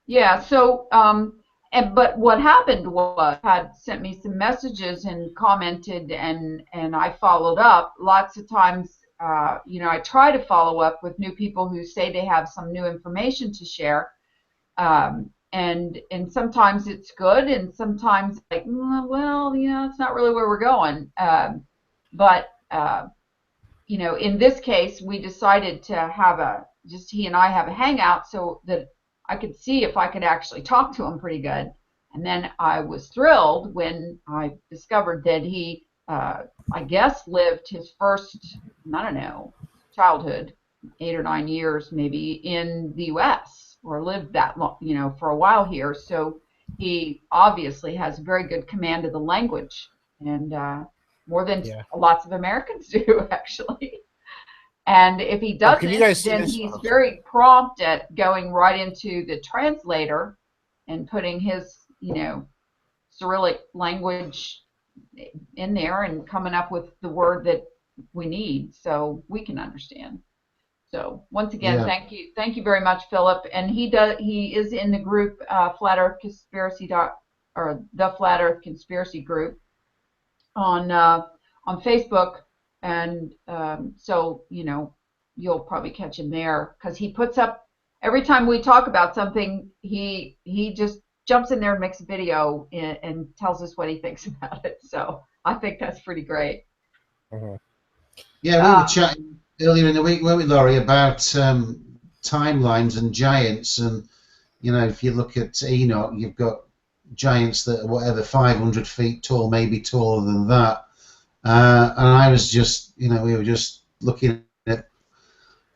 Yeah. So, but what happened was, had sent me some messages and commented, and I followed up. Lots of times, I try to follow up with new people who say they have some new information to share. And sometimes it's good, and sometimes like, well, it's not really where we're going. But in this case, we decided to have just he and I have a hangout so that I could see if I could actually talk to him pretty good. And then I was thrilled when I discovered that he, I guess, lived his first, I don't know, childhood, 8 or 9 years maybe, in the U.S. or lived that long, for a while here. So he obviously has very good command of the language, and more than lots of Americans do, actually. And if he doesn't, then he's very prompt at going right into the translator and putting his, Cyrillic language in there and coming up with the word that we need so we can understand. So once again, thank you very much, Philip. And he is in the group Flat Earth Conspiracy or the Flat Earth Conspiracy group on Facebook. And so, you'll probably catch him there because he puts up, every time we talk about something, he just jumps in there and makes a video and tells us what he thinks about it. So I think that's pretty great. Mm-hmm. Yeah, we were chatting earlier in the week, weren't we, Laurie, about timelines and giants. And, if you look at Enoch, you've got giants that are whatever, 500 feet tall, maybe taller than that. And I was just, we were just looking at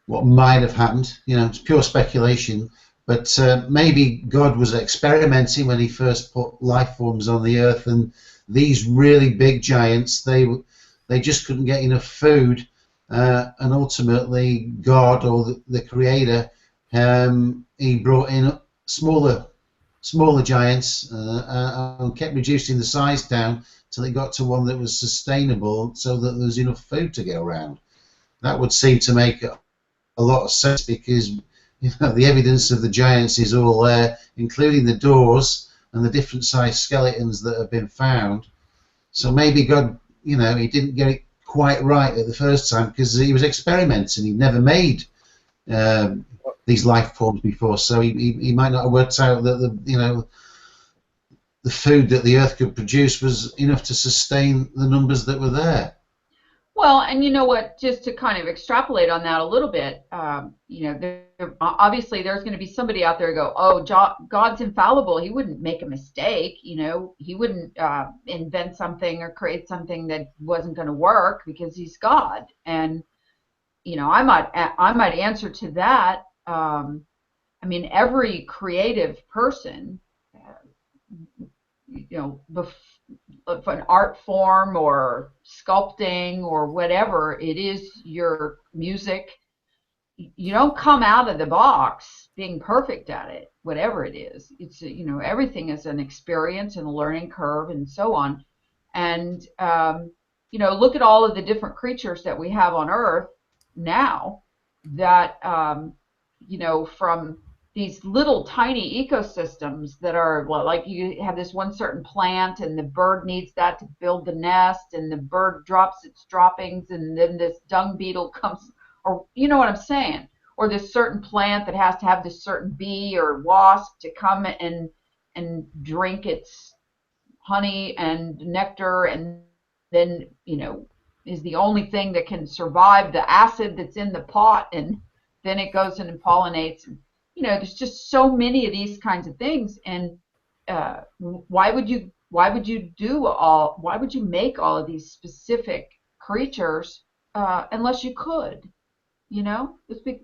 what might have happened. It's pure speculation. But maybe God was experimenting when he first put life forms on the earth, and these really big giants, they just couldn't get enough food, and ultimately God, or the Creator, he brought in smaller giants and kept reducing the size down till it got to one that was sustainable, so that there was enough food to go around. That would seem to make a lot of sense, because the evidence of the giants is all there, including the doors and the different sized skeletons that have been found. So maybe God, he didn't get it quite right at the first time because he was experimenting. He'd never made these life forms before, so he might not have worked out that the food that the earth could produce was enough to sustain the numbers that were there. Well, and you know what, just to kind of extrapolate on that a little bit, obviously there's going to be somebody out there who go, oh, God's infallible. He wouldn't make a mistake. He wouldn't invent something or create something that wasn't going to work because he's God. And, I might answer to that. Every creative person, of an art form or sculpting or whatever it is, your music, you don't come out of the box being perfect at it, whatever it is. It's, everything is an experience and a learning curve and so on. And, look at all of the different creatures that we have on Earth now that, from these little tiny ecosystems that are, well, like you have this one certain plant and the bird needs that to build the nest, and the bird drops its droppings, and then this dung beetle comes, or you know what I'm saying, or this certain plant that has to have this certain bee or wasp to come and drink its honey and nectar, and then is the only thing that can survive the acid that's in the pot, and then it goes in and pollinates. There's just so many of these kinds of things, and why would you make all of these specific creatures unless you could?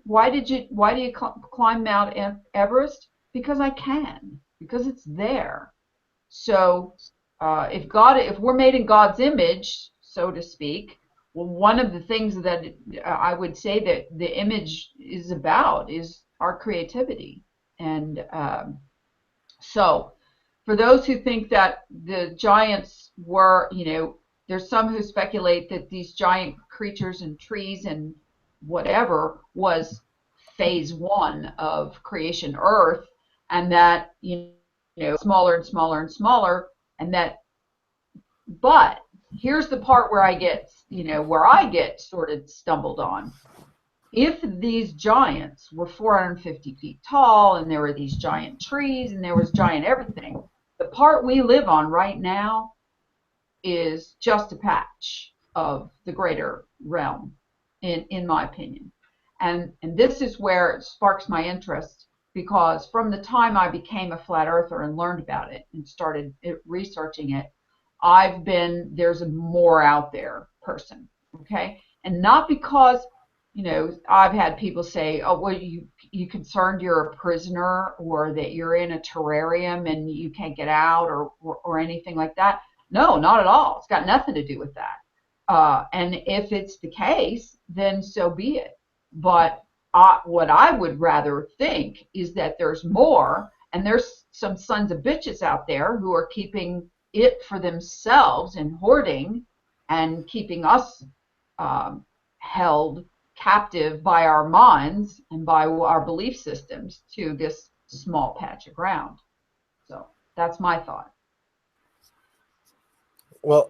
Why do you climb Mount Everest? Because I can, because it's there. So if we're made in God's image, so to speak, well, one of the things that I would say that the image is about is our creativity. And so for those who think that the giants were, there's some who speculate that these giant creatures and trees and whatever was phase one of creation Earth, and that smaller and smaller and smaller, and that. But here's the part where I get sort of stumbled on. If these giants were 450 feet tall and there were these giant trees and there was giant everything, the part we live on right now is just a patch of the greater realm, in my opinion. And this is where it sparks my interest, because from the time I became a flat earther and learned about it and started researching it, there's a more out there person, okay? And not because, I've had people say, oh, well, you concerned you're a prisoner or that you're in a terrarium and you can't get out or anything like that. No, not at all. It's got nothing to do with that. And if it's the case, then so be it. But what I would rather think is that there's more, and there's some sons of bitches out there who are keeping it for themselves and hoarding and keeping us held captive by our minds and by our belief systems to this small patch of ground. So that's my thought. Well,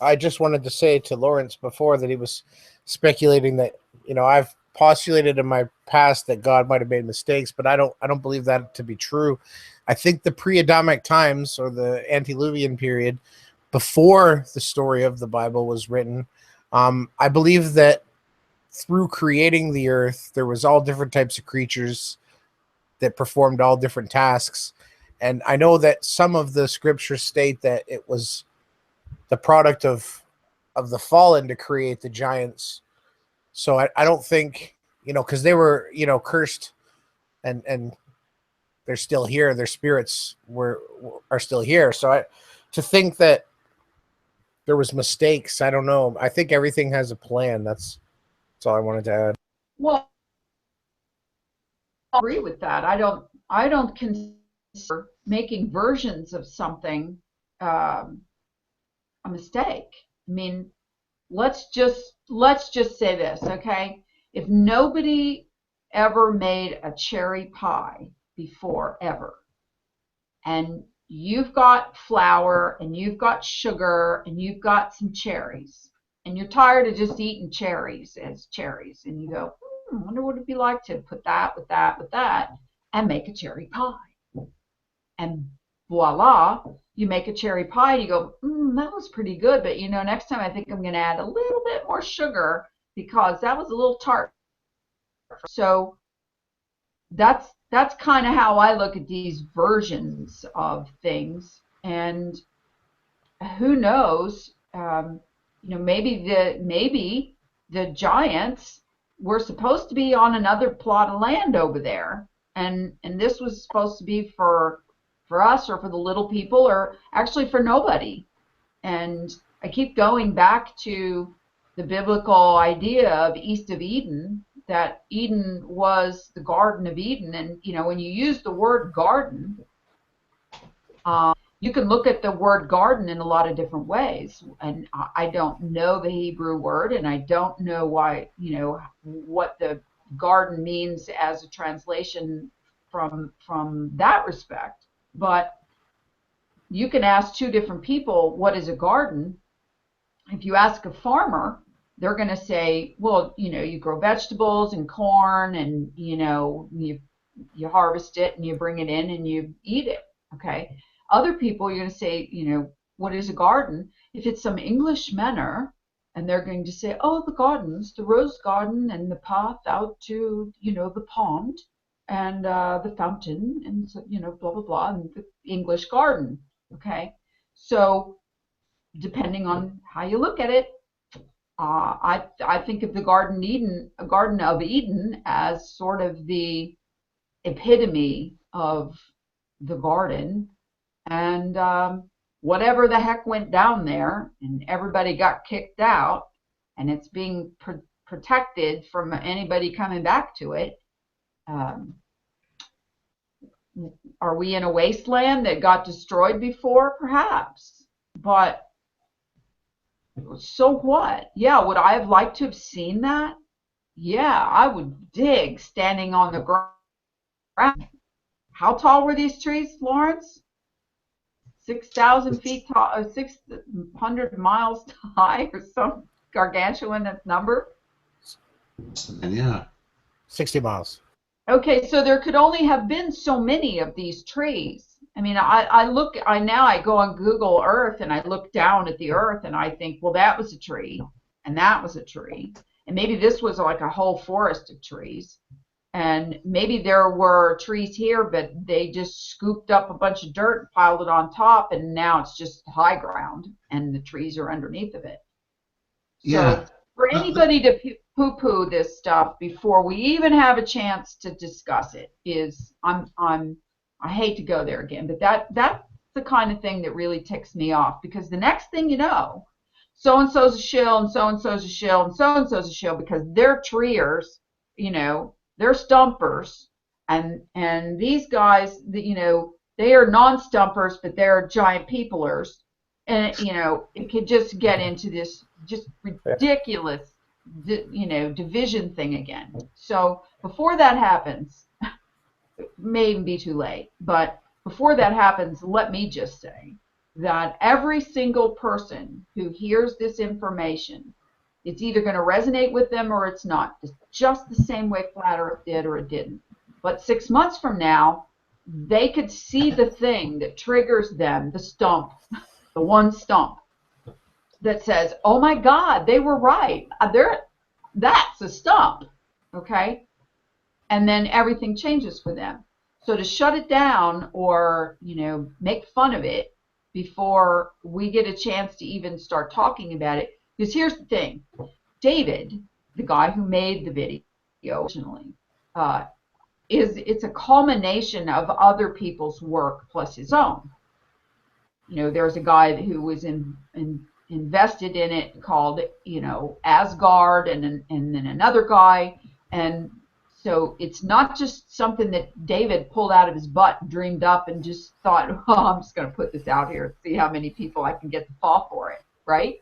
I just wanted to say to Lawrence before that he was speculating that, I've postulated in my past that God might have made mistakes, but I don't believe that to be true. I think the pre-Adamic times, or the antediluvian period, before the story of the Bible was written, I believe that through creating the earth, there was all different types of creatures that performed all different tasks. And I know that some of the scriptures state that it was the product of the fallen to create the giants. So I don't think, because they were, cursed and they're still here. Their spirits are still here. So to think that there was mistakes, I don't know. I think everything has a plan. That's all I wanted to add. Well, I agree with that. I don't consider making versions of something a mistake. I mean, let's just say this, okay? If nobody ever made a cherry pie before, ever, and you've got flour and you've got sugar and you've got some cherries, and you're tired of just eating cherries as cherries, and you go, I wonder what it'd be like to put that with that with that and make a cherry pie. And voila, you make a cherry pie, you go, that was pretty good, but next time I think I'm going to add a little bit more sugar because that was a little tart. So that's kind of how I look at these versions of things. And who knows, maybe the giants were supposed to be on another plot of land over there, and this was supposed to be for us, or for the little people, or actually for nobody. And I keep going back to the biblical idea of East of Eden, that Eden was the Garden of Eden. And when you use the word garden, you can look at the word garden in a lot of different ways. And I don't know the Hebrew word, and I don't know why, what the garden means as a translation from that respect. But you can ask two different people, what is a garden? If you ask a farmer, they're going to say, well, you grow vegetables and corn, and, you harvest it and you bring it in and you eat it. Okay. Other people, you're going to say, what is a garden? If it's some English manor, and they're going to say, oh, the gardens, the rose garden and the path out to, the pond and the fountain and, blah, blah, blah, and the English garden. Okay. So depending on how you look at it, I think of the Garden of Eden as sort of the epitome of the garden, and whatever the heck went down there, and everybody got kicked out, and it's being protected from anybody coming back to it. Are we in a wasteland that got destroyed before? Perhaps, but So what? Yeah, would I have liked to have seen that? Yeah, I would dig standing on the ground. How tall were these trees, Lawrence? 6,000 feet tall, 600 miles high, or some gargantuan number? Yeah. 60 miles. Okay, so there could only have been so many of these trees. I mean, I go on Google Earth and I look down at the earth and I think, well, that was a tree and that was a tree. And maybe this was like a whole forest of trees. And maybe there were trees here, but they just scooped up a bunch of dirt and piled it on top, and now it's just high ground and the trees are underneath of it. Yeah. So for anybody to poo-poo this stuff before we even have a chance to discuss it is, I hate to go there again, but that's the kind of thing that really ticks me off, because the next thing you know, so and so's a shill and so and so's a shill and so and so's a shill because they're treers, you know, they're stumpers, and these guys, you know, they are non-stumpers, but they're giant peoplers, and you know, it could just get into this just ridiculous, you know, division thing again. So before that happens, it may even be too late, but before that happens, let me just say that every single person who hears this information, it's either going to resonate with them or it's not. It's just the same way Flat Earth did or it didn't. But 6 months from now, they could see the thing that triggers them, the stump, the one stump that says, oh my God, they were right. That's a stump, okay? And then everything changes for them. So to shut it down or, you know, make fun of it before we get a chance to even start talking about it, because here's the thing. David, the guy who made the video originally, it's a culmination of other people's work plus his own. You know, there's a guy who was invested in it called, you know, Asgard, and then another guy. And so it's not just something that David pulled out of his butt, dreamed up, and just thought, oh, I'm just going to put this out here and see how many people I can get to fall for it, right?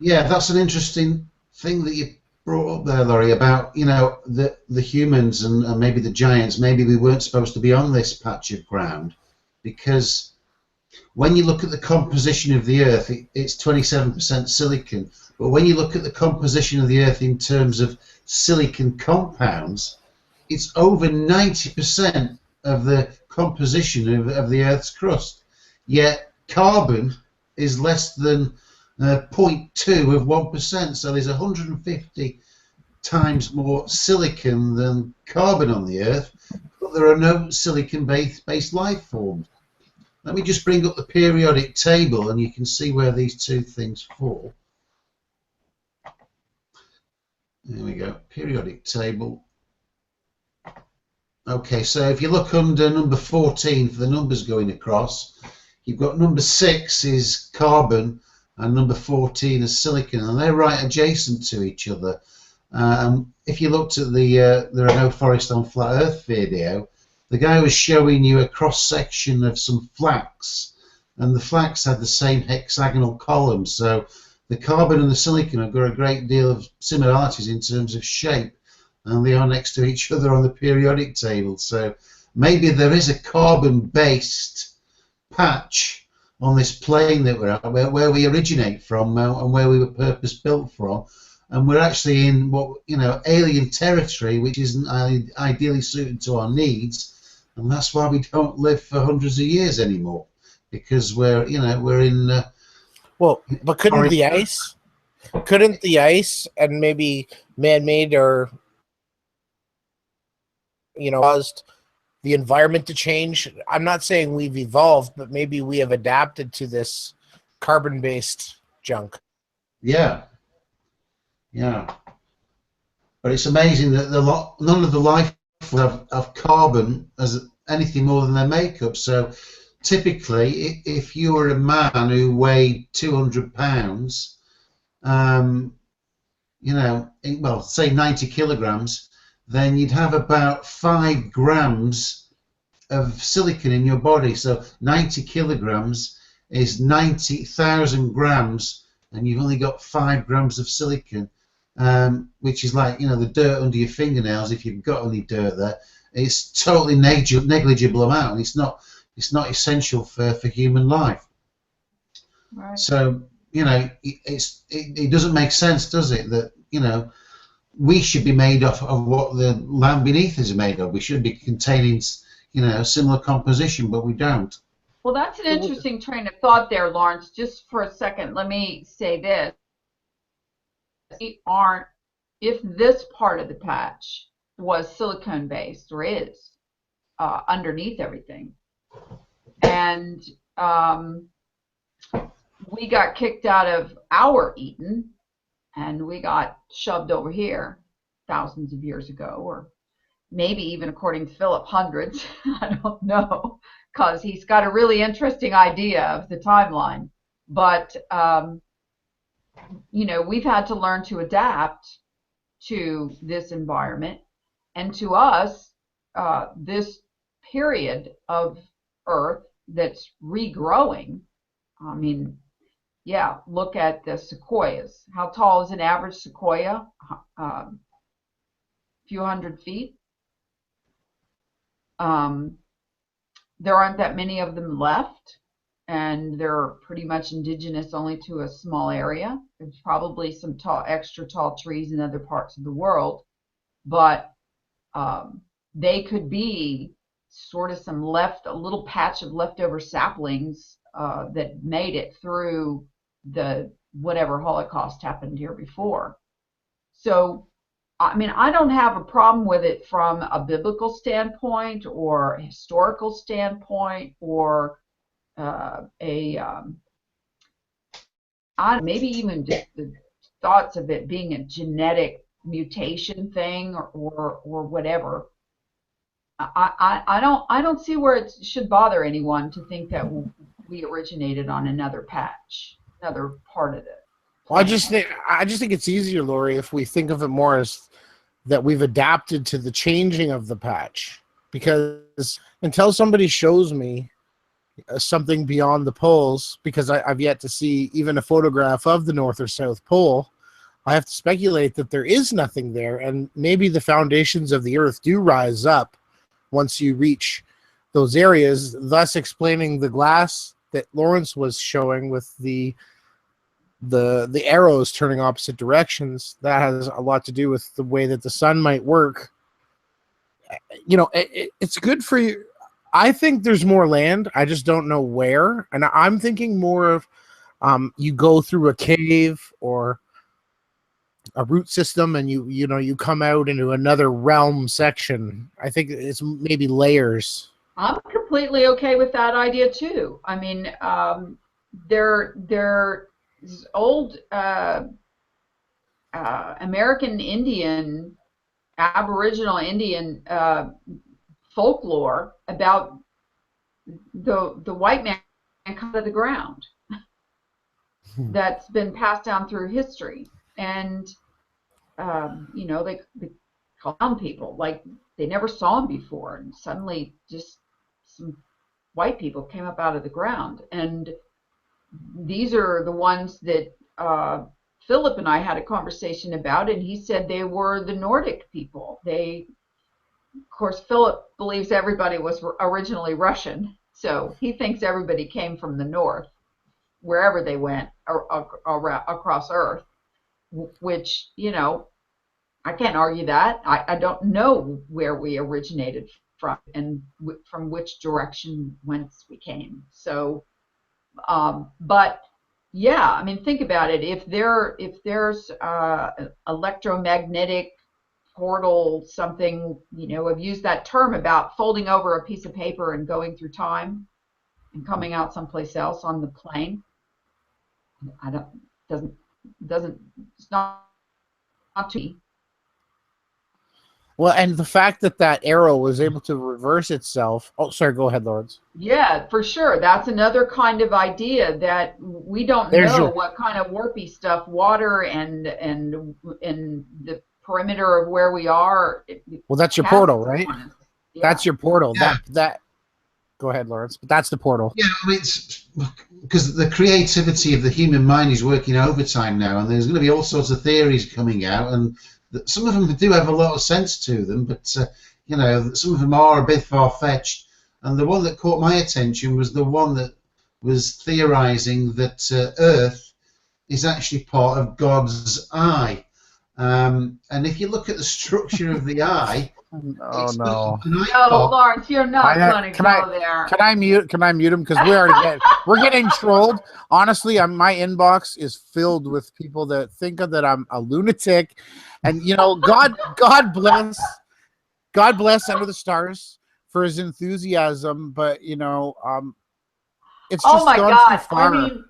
Yeah, that's an interesting thing that you brought up there, Laurie, about, you know, the humans and maybe the giants. Maybe we weren't supposed to be on this patch of ground, because when you look at the composition of the Earth, it's 27% silicon. But when you look at the composition of the Earth in terms of silicon compounds, it's over 90% of the composition of the Earth's crust. Yet carbon is less than 0.2 of 1%. So there's 150 times more silicon than carbon on the Earth, but there are no silicon-based life forms. Let me just bring up the periodic table and you can see where these two things fall. There we go, periodic table. Okay, so if you look under number 14 for the numbers going across, you've got number 6 is carbon and number 14 is silicon, and they're right adjacent to each other. If you looked at the There Are No Forests on Flat Earth video, the guy was showing you a cross-section of some flax, and the flax had the same hexagonal columns. So the carbon and the silicon have got a great deal of similarities in terms of shape, and they are next to each other on the periodic table. So maybe there is a carbon-based patch on this plane that we're at, where we originate from and where we were purpose-built from. And we're actually in what, you know, alien territory, which isn't ideally suited to our needs. And that's why we don't live for hundreds of years anymore, because we're, you know, we're in. Well, but couldn't the ice and maybe man-made or, you know, caused the environment to change? I'm not saying we've evolved, but maybe we have adapted to this carbon-based junk. Yeah. Yeah. But it's amazing that none of the life have carbon as anything more than their makeup. So typically, if you were a man who weighed 200 pounds, you know, well, say 90 kilograms, then you'd have about 5 grams of silicon in your body. So 90 kilograms is 90,000 grams, and you've only got 5 grams of silicon, which is like, you know, the dirt under your fingernails. If you've got any dirt there, it's totally negligible amount, and it's not essential for human life. Right. So, you know, it doesn't make sense, does it, that, you know, we should be made of what the land beneath is made of. We should be containing, you know, similar composition, but we don't. Well, that's an interesting train of thought there, Lawrence. Just for a second, let me say this. We aren't, if this part of the patch was silicone based, or is, underneath everything, and we got kicked out of our Eden, and we got shoved over here thousands of years ago, or maybe even, according to Philipp, hundreds. I don't know, because he's got a really interesting idea of the timeline. But, you know, we've had to learn to adapt to this environment. And to us, this period of Earth that's regrowing, I mean, yeah, look at the sequoias. How tall is an average sequoia? A few hundred feet. There aren't that many of them left, and they're pretty much indigenous only to a small area. There's probably some extra tall trees in other parts of the world, but they could be sort of a little patch of leftover saplings that made it through the whatever Holocaust happened here before. So, I mean, I don't have a problem with it from a biblical standpoint or a historical standpoint, or maybe even just the thoughts of it being a genetic mutation thing, or whatever. I don't see where it should bother anyone to think that we originated on another patch, another part of it. Well, I just think it's easier, Lori, if we think of it more as that we've adapted to the changing of the patch. Because until somebody shows me something beyond the poles, because I've yet to see even a photograph of the North or South Pole, I have to speculate that there is nothing there, and maybe the foundations of the Earth do rise up once you reach those areas, thus explaining the glass that Lawrence was showing with the arrows turning opposite directions. That has a lot to do with the way that the sun might work. You know, it's good for you. I think there's more land. I just don't know where. And I'm thinking more of you go through a cave or a root system, and you come out into another realm section. I think it's maybe layers. I'm completely okay with that idea too. I mean, there's old American Indian, Aboriginal Indian folklore about the white man coming out of the ground that's been passed down through history. And you know, they call down people like they never saw him before, and suddenly just some white people came up out of the ground. And these are the ones that Philip and I had a conversation about, and he said they were the Nordic people. Of course, Philip believes everybody was originally Russian, so he thinks everybody came from the north, wherever they went across Earth, which, you know, I can't argue that. I don't know where we originated from and from which direction whence we came. So, but yeah, I mean, think about it. If there's electromagnetic portal, something, you know, I've used that term about folding over a piece of paper and going through time and coming out someplace else on the plane. It's not to me. Well, and the fact that arrow was able to reverse itself. Oh, sorry, go ahead, Lawrence. Yeah, for sure. That's another kind of idea that we don't know what kind of warpy stuff, water and the perimeter of where we are. Well, that's your portal, right? Yeah. That's your portal. Yeah. Go ahead, Lawrence. But that's the portal. Yeah, I mean, it's because the creativity of the human mind is working overtime now, and there's going to be all sorts of theories coming out, and some of them do have a lot of sense to them, but you know, some of them are a bit far-fetched. And the one that caught my attention was the one that was theorizing that Earth is actually part of God's eye. And if you look at the structure of the eye, Oh no! No, Lawrence, you're not going to go there. Can I mute him because we're getting trolled. Honestly, my inbox is filled with people that think that I'm a lunatic, and you know, God bless Under the Stars for his enthusiasm, but you know, it's just gone too far. I mean,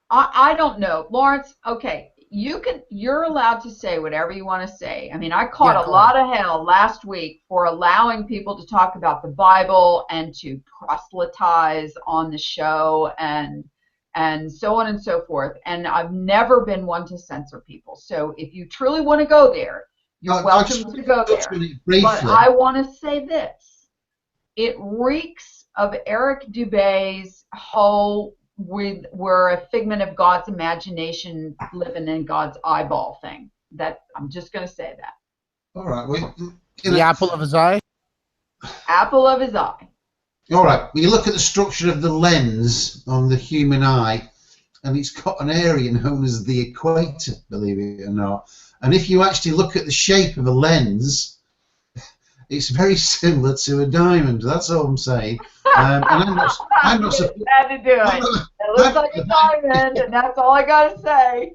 I don't know, Lawrence. Okay. You're allowed to say whatever you want to say. I mean, I caught a lot of hell last week for allowing people to talk about the Bible and to proselytize on the show and so on and so forth. And I've never been one to censor people. So if you truly want to go there, you're welcome to go there. But I want to say this. It reeks of Eric Dubé's whole we're a figment of God's imagination living in God's eyeball thing. That I'm just going to say that. All right. Well, the apple of his eye? Apple of his eye. All right. When you look at the structure of the lens on the human eye, and it's got an area known as the equator, believe it or not. And if you actually look at the shape of a lens, it's very similar to a diamond. That's all I'm saying. And I'm not to do it. It looks like a diamond, and that's all I got to say.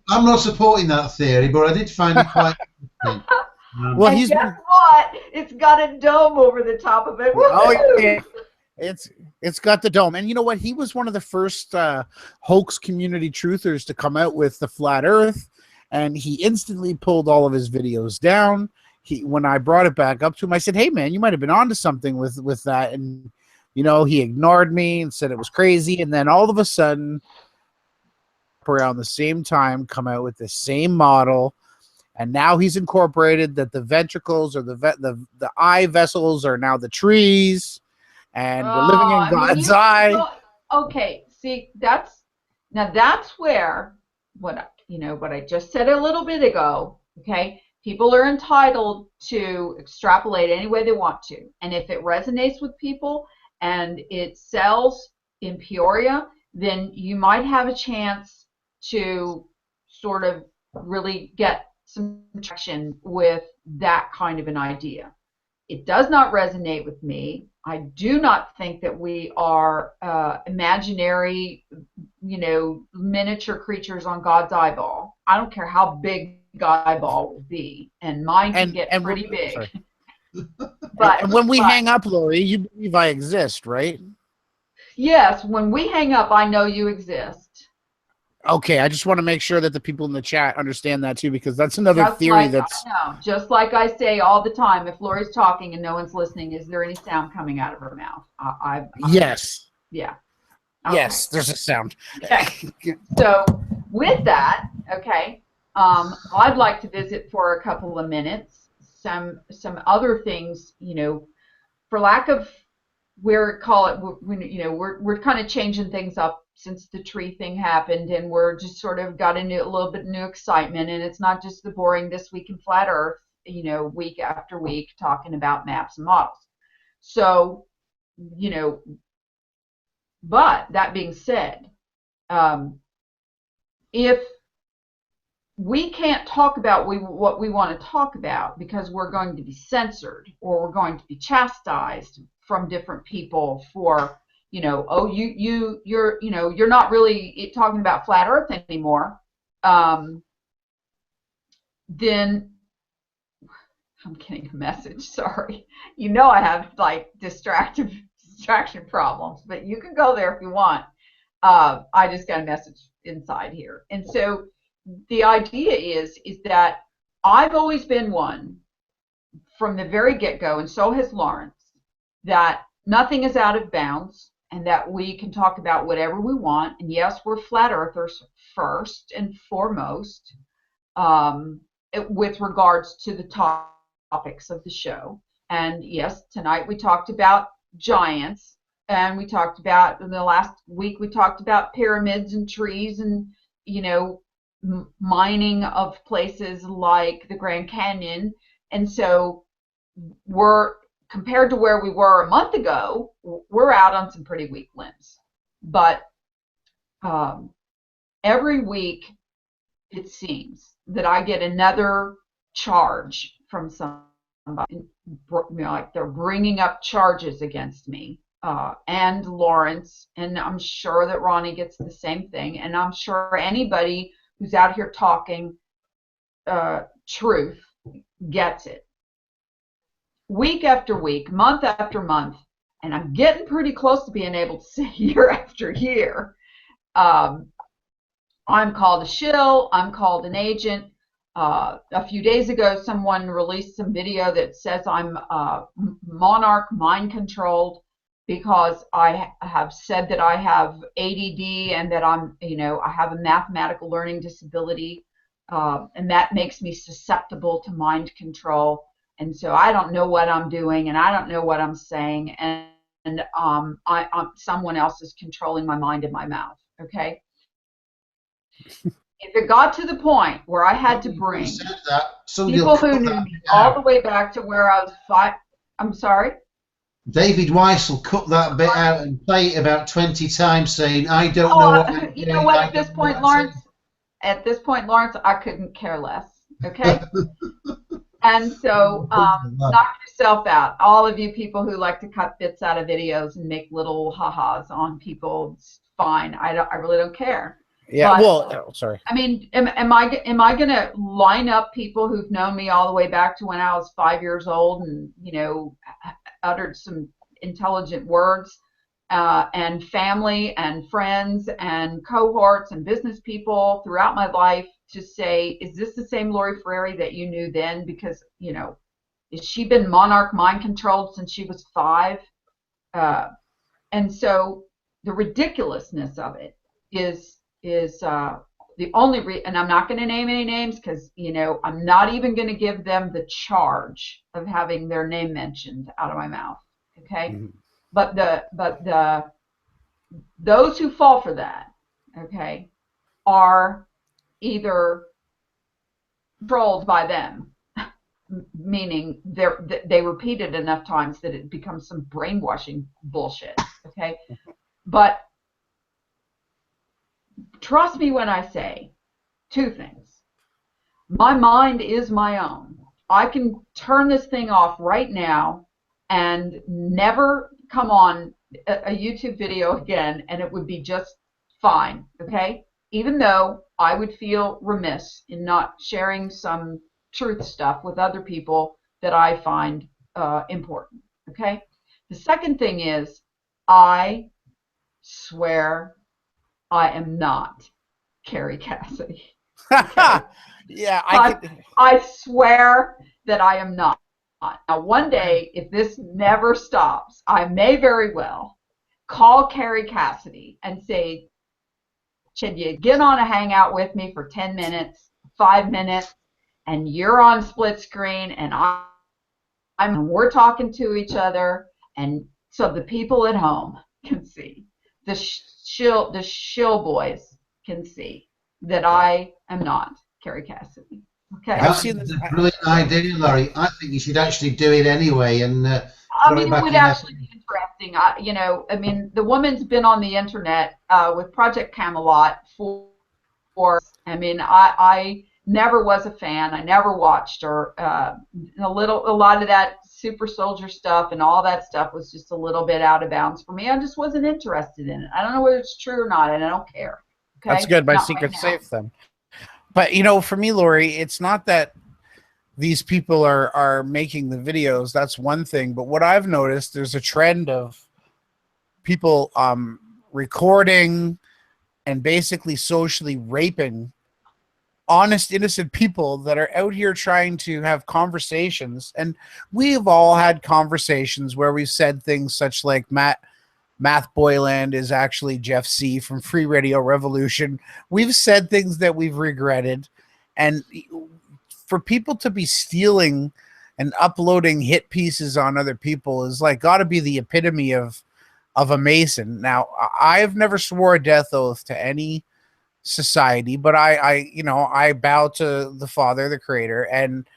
I'm not supporting that theory, but I did find it quite interesting. Well, and guess what? It's got a dome over the top of it. Oh, yeah. It's got the dome. And you know what? He was one of the first hoax community truthers to come out with the flat Earth, and he instantly pulled all of his videos down. When I brought it back up to him, I said, "Hey, man, you might have been onto something with that." And you know, he ignored me and said it was crazy. And then all of a sudden, around the same time, come out with the same model. And now he's incorporated that the ventricles or the eye vessels are now the trees, and we're living in God's eye. Okay, see, that's where what I just said a little bit ago. Okay. People are entitled to extrapolate any way they want to. And if it resonates with people and it sells in Peoria, then you might have a chance to sort of really get some traction with that kind of an idea. It does not resonate with me. I do not think that we are imaginary, miniature creatures on God's eyeball. I don't care how big God's eyeball will be, and mine can get pretty big. But when we hang up, Lori, you believe I exist, right? Yes, when we hang up, I know you exist. Okay, I just want to make sure that the people in the chat understand that too, because that's another theory that's... Just like I say all the time, if Lori's talking and no one's listening, is there any sound coming out of her mouth? Yes. Yeah. Okay. Yes, there's a sound. Okay. So with that, okay, I'd like to visit for a couple of minutes some other things, for lack of we're kind of changing things up since the tree thing happened, and we're just sort of got a little bit new excitement, and it's not just the boring This Week in Flat Earth, week after week talking about maps and models. So, but that being said, if we can't talk about what we want to talk about because we're going to be censored or we're going to be chastised from different people for, you're not really talking about flat Earth anymore, then I'm getting a message. Sorry, I have like distraction problems, but you can go there if you want. I just got a message inside here, and so the idea is that I've always been one from the very get-go, and so has Lawrence, that nothing is out of bounds and that we can talk about whatever we want. And yes, we're flat earthers first and foremost with regards to the topics of the show. And yes, tonight we talked about giants, and we talked about, in the last week, we talked about pyramids and trees and, you know, mining of places like the Grand Canyon. And so we're, compared to where we were a month ago, we're out on some pretty weak limbs. But every week, it seems that I get another charge from somebody, like they're bringing up charges against me, and Lawrence, and I'm sure that Ronnie gets the same thing, and I'm sure anybody who's out here talking truth gets it. Week after week, month after month, and I'm getting pretty close to being able to say year after year, I'm called a shill, I'm called an agent. A few days ago, someone released some video that says I'm monarch mind controlled because I have said that I have ADD and that I'm, you know, I have a mathematical learning disability, and that makes me susceptible to mind control. And so I don't know what I'm doing, and I don't know what I'm saying, and someone else is controlling my mind and my mouth. Okay. If it got to the point where I had to bring people who knew me all the way back to where I was 5, I'm sorry? David Weiss will cut that bit out and play it about 20 times saying, I don't know what I'm you know what, at this point, Lawrence, I couldn't care less, okay? And so knock yourself out. All of you people who like to cut bits out of videos and make little ha-has on people, it's fine. I really don't care. Yeah, but, well, sorry. I mean, am I going to line up people who've known me all the way back to when I was 5 years old and, you know, uttered some intelligent words, and family and friends and cohorts and business people throughout my life to say, is this the same Lori Ferrari that you knew then? Because, you know, has she been monarch mind controlled since she was 5? And so the ridiculousness of it is the only and I'm not going to name any names because, you know, I'm not even going to give them the charge of having their name mentioned out of my mouth. Okay. Mm-hmm. But those who fall for that, okay, are either controlled by them, meaning they repeat it enough times that it becomes some brainwashing bullshit. Okay. But trust me when I say 2 things. My mind is my own. I can turn this thing off right now and never come on a YouTube video again, and it would be just fine, okay? Even though I would feel remiss in not sharing some truth stuff with other people that I find important, okay? The second thing is, I swear I am not Carrie Cassidy. Okay? Yeah, I swear that I am not. Now, one day, if this never stops, I may very well call Carrie Cassidy and say, should you get on a hangout with me for 10 minutes, 5 minutes, and you're on split screen, and we're talking to each other, and so the people at home can see, the shill boys can see that I am not Carrie Cassidy. Okay. I've seen this. That's a brilliant idea, Laurie. I think you should actually do it anway. And I mean, it would actually be interesting. You know, I mean, the woman's been on the internet with Project Camelot for. I mean, I never was a fan. I never watched her. A lot of that super soldier stuff and all that stuff was just a little bit out of bounds for me. I just wasn't interested in it. I don't know whether it's true or not, and I don't care. Okay? That's good. My secret's safe then. But, you know, for me, Lori, it's not that these people are making the videos. That's one thing. But what I've noticed, there's a trend of people recording and basically socially raping honest, innocent people that are out here trying to have conversations. And we've all had conversations where we've said things such like Math Boyland is actually Jeff C. from Free Radio Revolution. We've said things that we've regretted. And for people to be stealing and uploading hit pieces on other people is like got to be the epitome of a Mason. Now, I've never swore a death oath to any society, but I bow to the Father, the Creator, and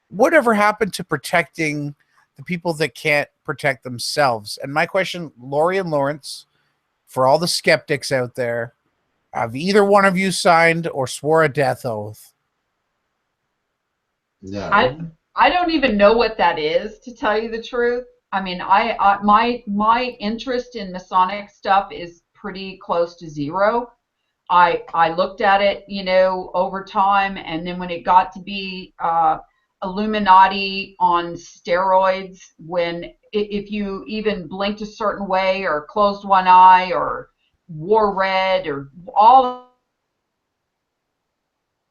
whatever happened to protecting the people that can't protect themselves? And my question, Lori and Lawrence, for all the skeptics out there, have either one of you signed or swore a death oath? No. I don't even know what that is, to tell you the truth. I mean, my interest in Masonic stuff is pretty close to zero. I looked at it, over time, and then when it got to be Illuminati on steroids, when if you even blinked a certain way or closed one eye or wore red or all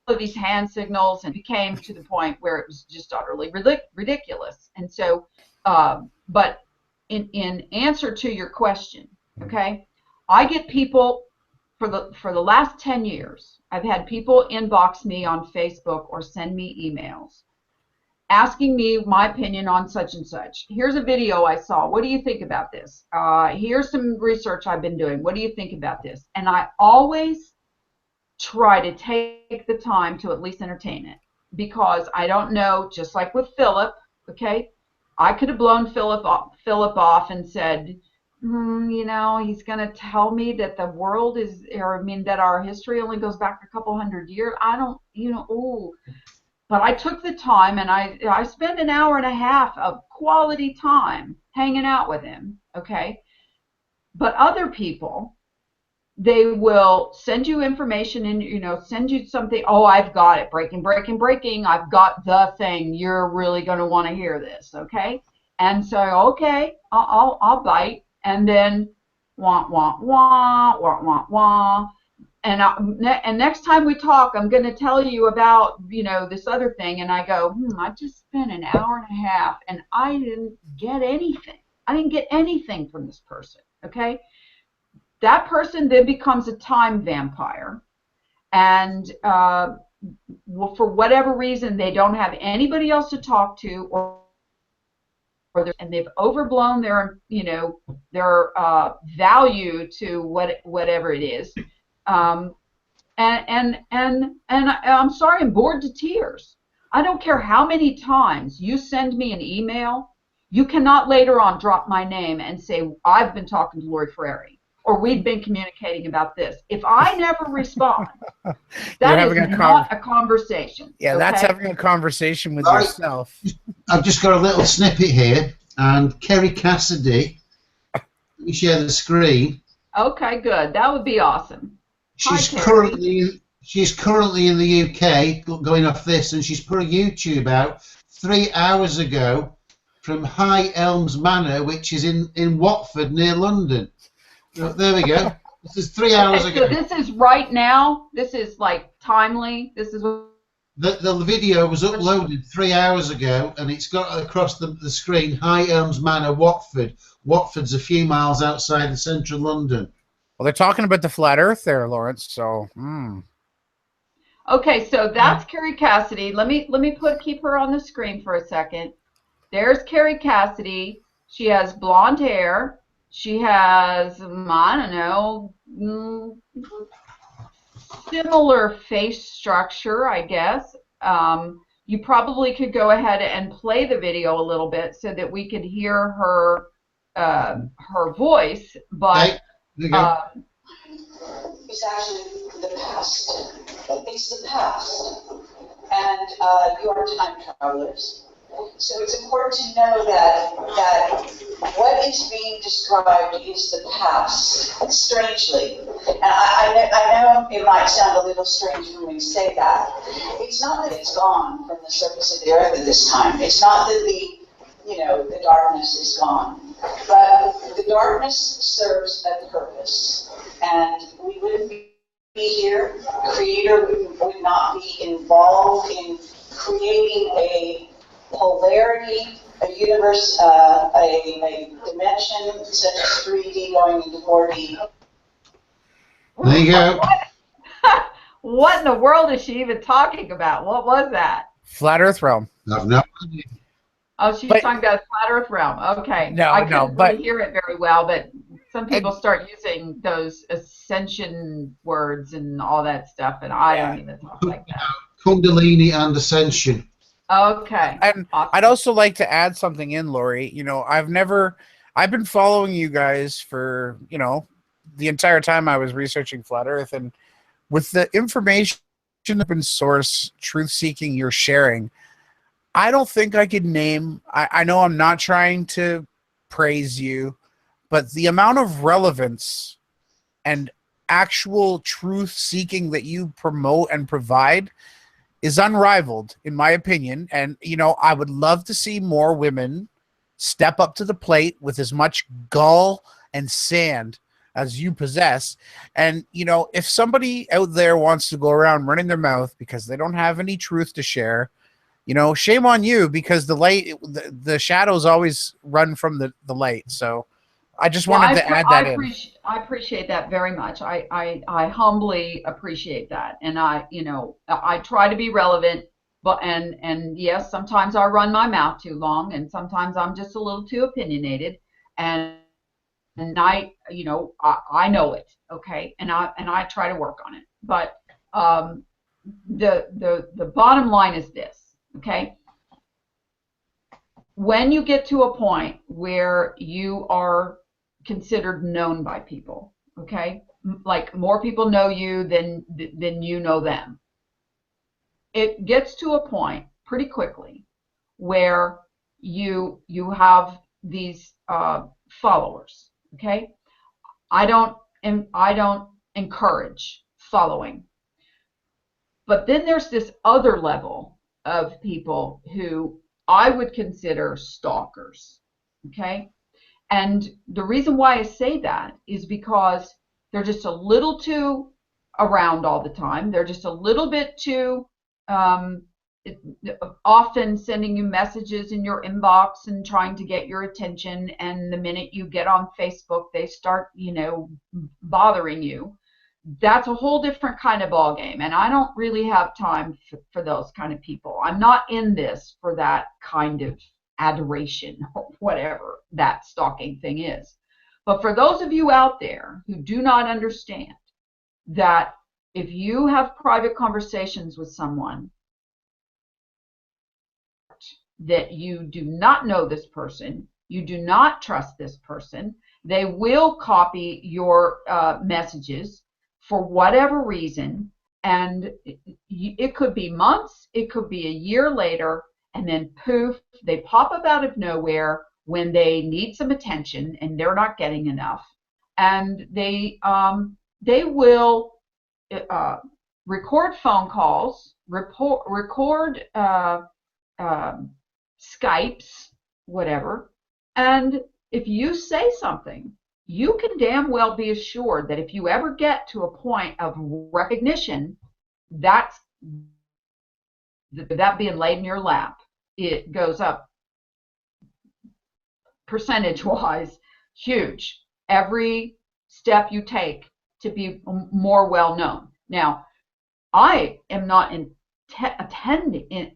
of these hand signals, and became to the point where it was just utterly ridiculous. And so, but in answer to your question, okay, I get people for the last 10 years, I've had people inbox me on Facebook or send me emails asking me my opinion on such and such. Here's a video I saw. What do you think about this? Here's some research I've been doing. What do you think about this? And I always try to take the time to at least entertain it, because I don't know, just like with Philip, okay, I could have blown Philip off and said, he's going to tell me that the world is, that our history only goes back a couple hundred years. I don't, But I took the time, and I spent an hour and a half of quality time hanging out with him, okay? But other people, they will send you information and, send you something. Oh, I've got it. Breaking. I've got the thing. You're really going to want to hear this, okay? And so, okay, I'll bite. And then, wah, wah, wah, wah, wah, wah. And next time we talk, I'm going to tell you about, this other thing. And I go, I just spent an hour and a half, and I didn't get anything. I didn't get anything from this person, okay? That person then becomes a time vampire. And for whatever reason, they don't have anybody else to talk to, and they've overblown their, their value to whatever it is. And I'm sorry, I'm bored to tears. I don't care how many times you send me an email, you cannot later on drop my name and say, I've been talking to Lori Ferrari, or we've been communicating about this. If I never respond, that is not a conversation. Yeah, okay? That's having a conversation with yourself. I've just got a little snippet here, and Kerry Cassidy, let me share the screen. Okay, good. That would be awesome. She's currently in the UK, going off this, and she's put a YouTube out 3 hours ago from High Elms Manor, which is in Watford near London. So there we go. This is 3 hours ago. So this is right now. This is like timely. This is the video was uploaded 3 hours ago, and it's got across the screen High Elms Manor, Watford. Watford's a few miles outside the central London. Well, they're talking about the flat Earth there, Lawrence. So. Okay, so that's Kerry Cassidy. Let me keep her on the screen for a second. There's Kerry Cassidy. She has blonde hair. She has, I don't know, similar face structure, I guess. You probably could go ahead and play the video a little bit so that we could hear her voice, but. It's actually the past. It's the past. And you are time travelers. So it's important to know that what is being described is the past, strangely. And I know it might sound a little strange when we say that. It's not that it's gone from the surface of the earth at this time. It's not that the darkness is gone. But the darkness serves a purpose. And we wouldn't be here. The Creator would not be involved in creating a polarity, a universe, a dimension such as 3D going into 4D. There you go. What in the world is she even talking about? What was that? Flat Earth realm. I've no idea. Oh, she's talking about flat Earth realm. Okay. No, I no, couldn't but really hear it very well, but some people and, start using those ascension words and all that stuff, and I yeah, don't even talk like that. Kundalini and ascension. Okay. and I'd Awesome. also like to add something in, Lori. You know, I've been following you guys for, you know, the entire time I was researching flat Earth, and with the information, open source, truth seeking you're sharing, I don't think I could name. I know I'm not trying to praise you, but the amount of relevance and actual truth seeking that you promote and provide is unrivaled, in my opinion. And, you know, I would love to see more women step up to the plate with as much gall and sand as you possess. And, you know, if somebody out there wants to go around running their mouth because they don't have any truth to share, you know, shame on you, because the shadows always run from the light. So I just Well, wanted to add that in. I appreciate that very much. I humbly appreciate that, and I try to be relevant, but and yes, sometimes I run my mouth too long, and sometimes I'm just a little too opinionated, and I know it, okay, and I try to work on it, but the bottom line is this, okay. When you get to a point where you are considered known by people, okay, like more people know you than you know them, it gets to a point pretty quickly where you have these followers, okay. I don't encourage following, but then there's this other level of people who I would consider stalkers, okay? And the reason why I say that is because they're just a little too around all the time. They're just a little bit too often sending you messages in your inbox and trying to get your attention. And the minute you get on Facebook, they start, bothering you. That's a whole different kind of ball game, and I don't really have time for those kind of people. I'm not in this for that kind of adoration or whatever that stalking thing is. But for those of you out there who do not understand that if you have private conversations with someone that you do not know this person, you do not trust this person, they will copy your messages for whatever reason, and it could be months, it could be a year later, and then poof, they pop up out of nowhere when they need some attention and they're not getting enough, and they will record phone calls, record Skypes, whatever, and if you say something, you can damn well be assured that if you ever get to a point of recognition, that being laid in your lap, it goes up percentage-wise huge every step you take to be more well-known. Now, I am not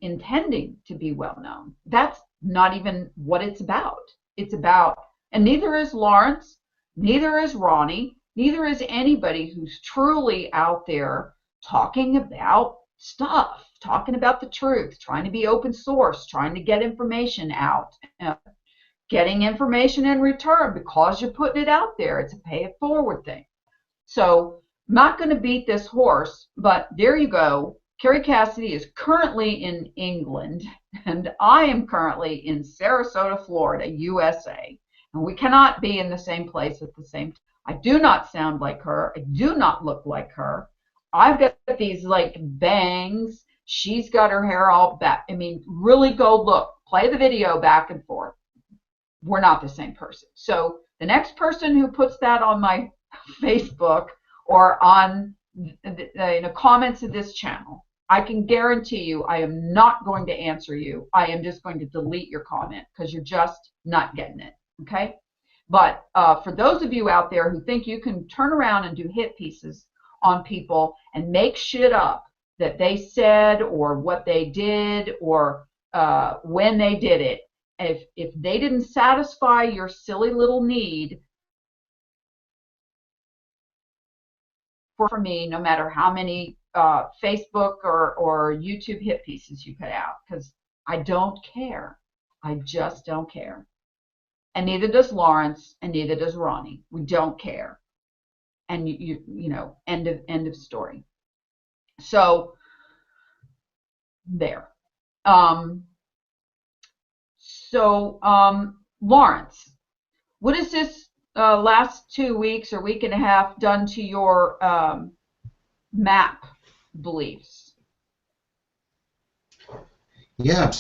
intending to be well-known. That's not even what it's about. It's about, and neither is Lawrence, neither is Ronnie, neither is anybody who's truly out there talking about stuff, talking about the truth, trying to be open source, trying to get information out, getting information in return because you're putting it out there. It's a pay it forward thing. So I'm not going to beat this horse, but there you go. Carrie Cassidy is currently in England, and I am currently in Sarasota, Florida, USA. And we cannot be in the same place at the same time. I do not sound like her. I do not look like her. I've got these like bangs. She's got her hair all back. I mean, really go look. Play the video back and forth. We're not the same person. So the next person who puts that on my Facebook or on the comments of this channel, I can guarantee you I am not going to answer you. I am just going to delete your comment because you're just not getting it, okay? But for those of you out there who think you can turn around and do hit pieces on people and make shit up that they said or what they did or when they did it, If they didn't satisfy your silly little need for me, no matter how many Facebook or YouTube hit pieces you put out, because I don't care. I just don't care. And neither does Lawrence, and neither does Ronnie. We don't care. And you know, end of story. So there. Lawrence, what has this last 2 weeks or week and a half done to your map beliefs? Yeah,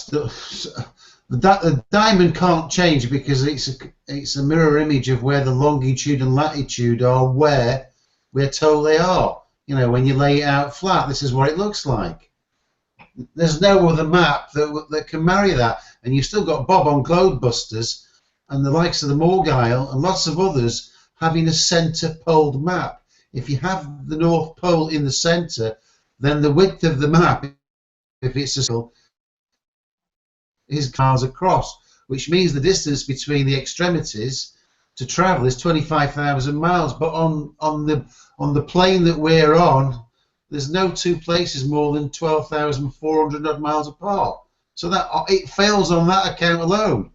the diamond can't change because it's a mirror image of where the longitude and latitude are, where we're told they are. You know, when you lay it out flat, this is what it looks like. There's no other map that can marry that. And you've still got Bob on Globebusters and the likes of the Morgile and lots of others having a centre-poled map. If you have the North Pole in the centre, then the width of the map, if it's a circle, is cars across, which means the distance between the extremities to travel is 25,000 miles. But on the plane that we're on, there's no two places more than 12,400 odd miles apart. So that it fails on that account alone.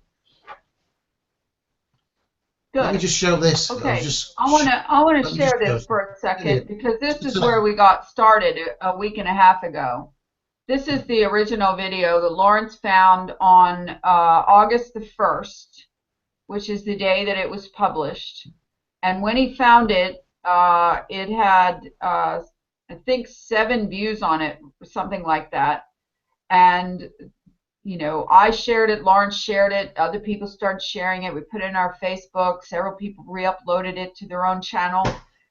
Good. Let me just show this. Okay. I want to share this for a second because this is where we got started a week and a half ago. This is the original video that Lawrence found on August the 1st, which is the day that it was published. And when he found it, it had, I think, 7 views on it, something like that. And, you know, I shared it, Lawrence shared it, other people started sharing it. We put it in our Facebook. Several people re-uploaded it to their own channel.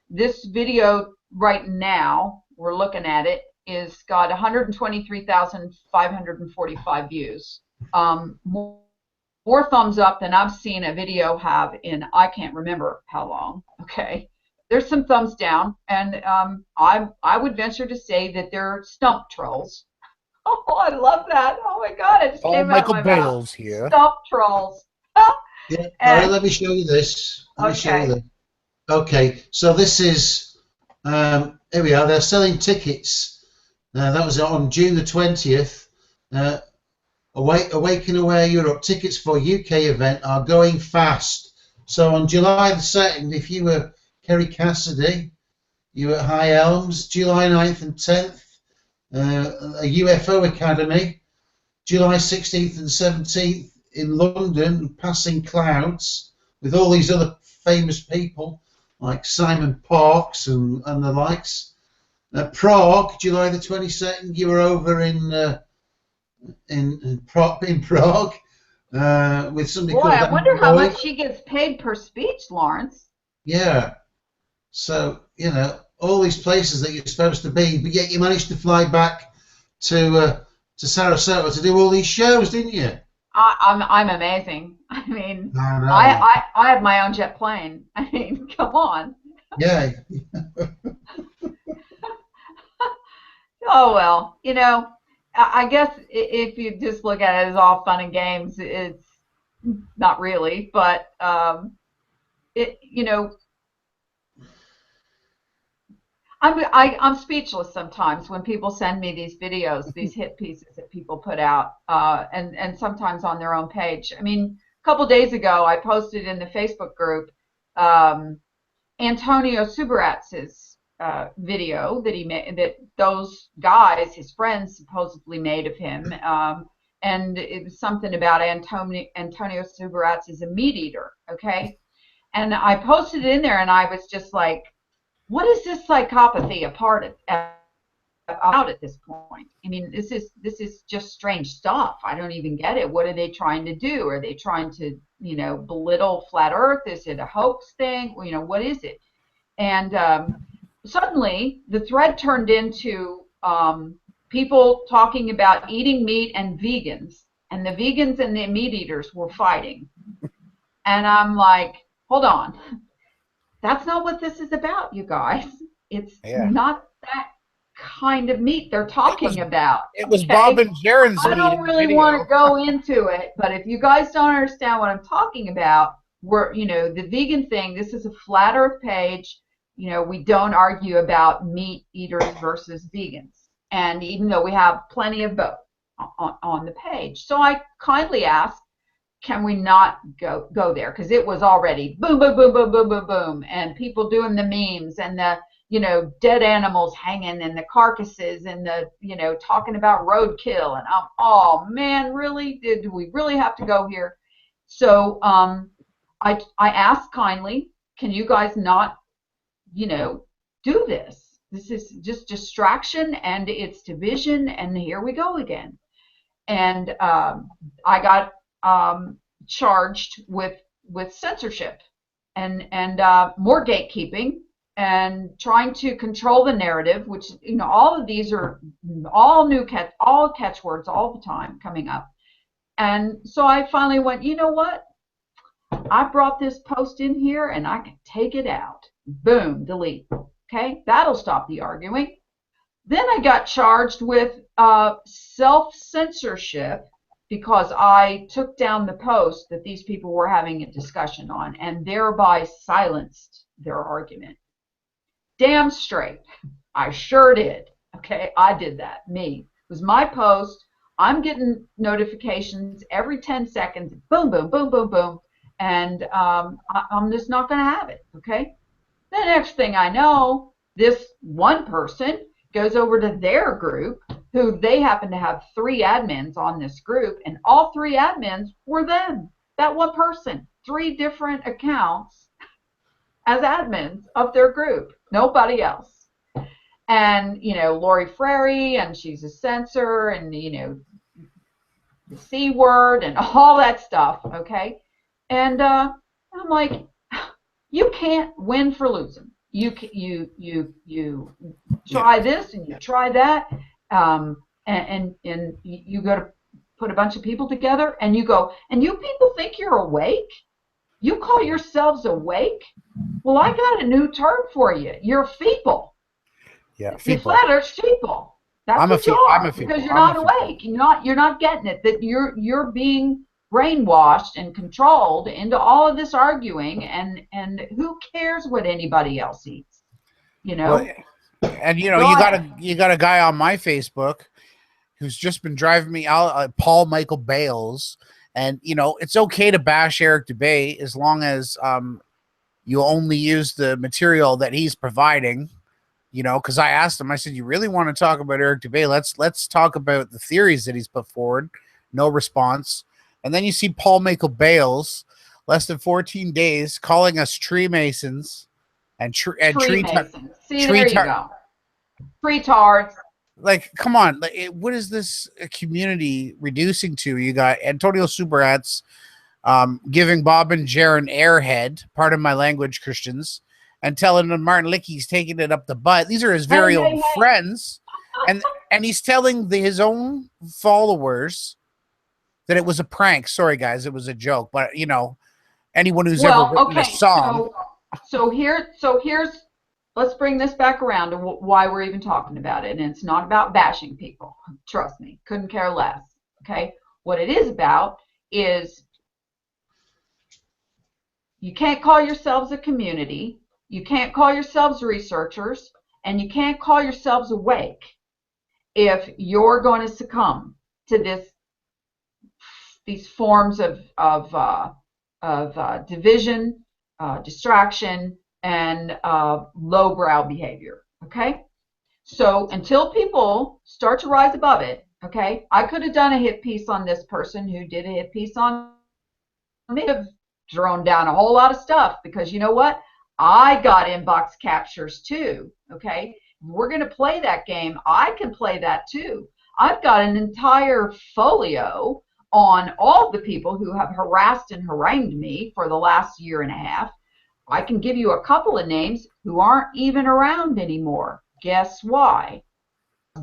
This video right now, we're looking at it, is got 123,545 views. More thumbs up than I've seen a video have in I can't remember how long. Okay, there's some thumbs down, and I would venture to say that they're stump trolls. Oh, I love that. Oh my God, it just came out of my mouth. Here. Stump trolls. Yeah, all right, let me show you this. Okay, so this is, here we are, they're selling tickets. That was on June the 20th. Awaken Aware Europe, tickets for UK event are going fast. So on July the 2nd, if you were Kerry Cassidy, you were at High Elms. July 9th and 10th, a UFO Academy. July 16th and 17th in London, Passing Clouds, with all these other famous people like Simon Parkes and the likes. Prague, July the 22nd, you were over in Prague with somebody called. Boy, I wonder how much she gets paid per speech, Lawrence. Yeah. So, you know, all these places that you're supposed to be, but yet you managed to fly back to Sarasota to do all these shows, didn't you? I'm amazing. I mean, I have my own jet plane. I mean, come on. Yeah. Oh, well, you know, I guess if you just look at it as all fun and games, it's not really, but you know, I'm speechless sometimes when people send me these videos, these hit pieces that people put out, and sometimes on their own page. I mean, a couple days ago, I posted in the Facebook group Antonio Subaratz's video that he made, that those guys, his friends, supposedly made of him, and it was something about Antonio Subaratz is a meat eater, okay? And I posted it in there, and I was just like, what is this psychopathy about at this point? I mean, this is just strange stuff. I don't even get it. What are they trying to do? Are they trying to, you know, belittle flat Earth? Is it a hoax thing? You know, what is it? And suddenly, the thread turned into people talking about eating meat and vegans, and the vegans and the meat eaters were fighting. And I'm like, hold on. That's not what this is about, you guys. It's not that kind of meat they're talking about. It was okay? Bob and Jaron's I meat don't in the really video. want to go into it, but if you guys don't understand what I'm talking about, we're, the vegan thing, this is a flat earth page. We don't argue about meat eaters versus vegans. And even though we have plenty of both on the page. So I kindly asked, can we not go there? Because it was already boom, boom, boom, boom, boom, boom, boom. And people doing the memes and the, dead animals hanging and the carcasses and the, talking about roadkill. And I'm, oh man, really? Do we really have to go here? So I asked kindly, can you guys not, do this? This is just distraction and it's division, and here we go again. And I got charged with censorship and more gatekeeping and trying to control the narrative, which all of these are all catchwords all the time coming up. And so I finally went, you know what? I brought this post in here and I can take it out. Boom, delete. Okay, that'll stop the arguing. Then I got charged with self-censorship because I took down the post that these people were having a discussion on and thereby silenced their argument. Damn straight. I sure did. Okay, I did that. Me. It was my post. I'm getting notifications every 10 seconds. Boom, boom, boom, boom, boom. And I'm just not going to have it. Okay? The next thing I know, this one person goes over to their group, who they happen to have 3 admins on this group, and all 3 admins were them. That one person, 3 different accounts as admins of their group, nobody else. And, Lori Frary, and she's a censor, and, the C word, and all that stuff, okay? And I'm like, you can't win for losing. You try this and you try that, and you go to put a bunch of people together and you go, and you people think you're awake? You call yourselves awake? Well, I got a new term for you. You're feeble. Yeah, You're feeble. flat earth feeble. That's what you are, because you're not awake. You're not getting it. That you're being brainwashed and controlled into all of this arguing, and who cares what anybody else eats, Well, and you got a guy on my Facebook who's just been driving me out, Paul Michael Bales, and it's okay to bash Eric Dubay as long as you only use the material that he's providing. Because I asked him, I said, you really want to talk about Eric Dubay? Let's talk about the theories that he's put forward. No response. And then you see Paul Michael Bales, less than 14 days, calling us tree masons and tree masons. See, there you go. Retards. Like, come on. What is this community reducing to? You got Antonio Superats giving Bob and Jaron airhead, pardon my language, Christians, and telling them Martin Licky's taking it up the butt. These are his very own friends. And he's telling his own followers that it was a prank. Sorry, guys, it was a joke. But anyone who's ever written a song. So here's let's bring this back around to why we're even talking about it. And it's not about bashing people. Trust me, couldn't care less. Okay, what it is about is you can't call yourselves a community. You can't call yourselves researchers, and you can't call yourselves awake if you're going to succumb to these forms of division, distraction, and lowbrow behavior. Okay, so until people start to rise above it, okay, I could have done a hit piece on this person who did a hit piece on me. Have thrown down a whole lot of stuff, because you know what? I got inbox captures too. Okay, we're going to play that game. I can play that too. I've got an entire folio on all the people who have harassed and harangued me for the last year and a half. I can give you a couple of names who aren't even around anymore. Guess why?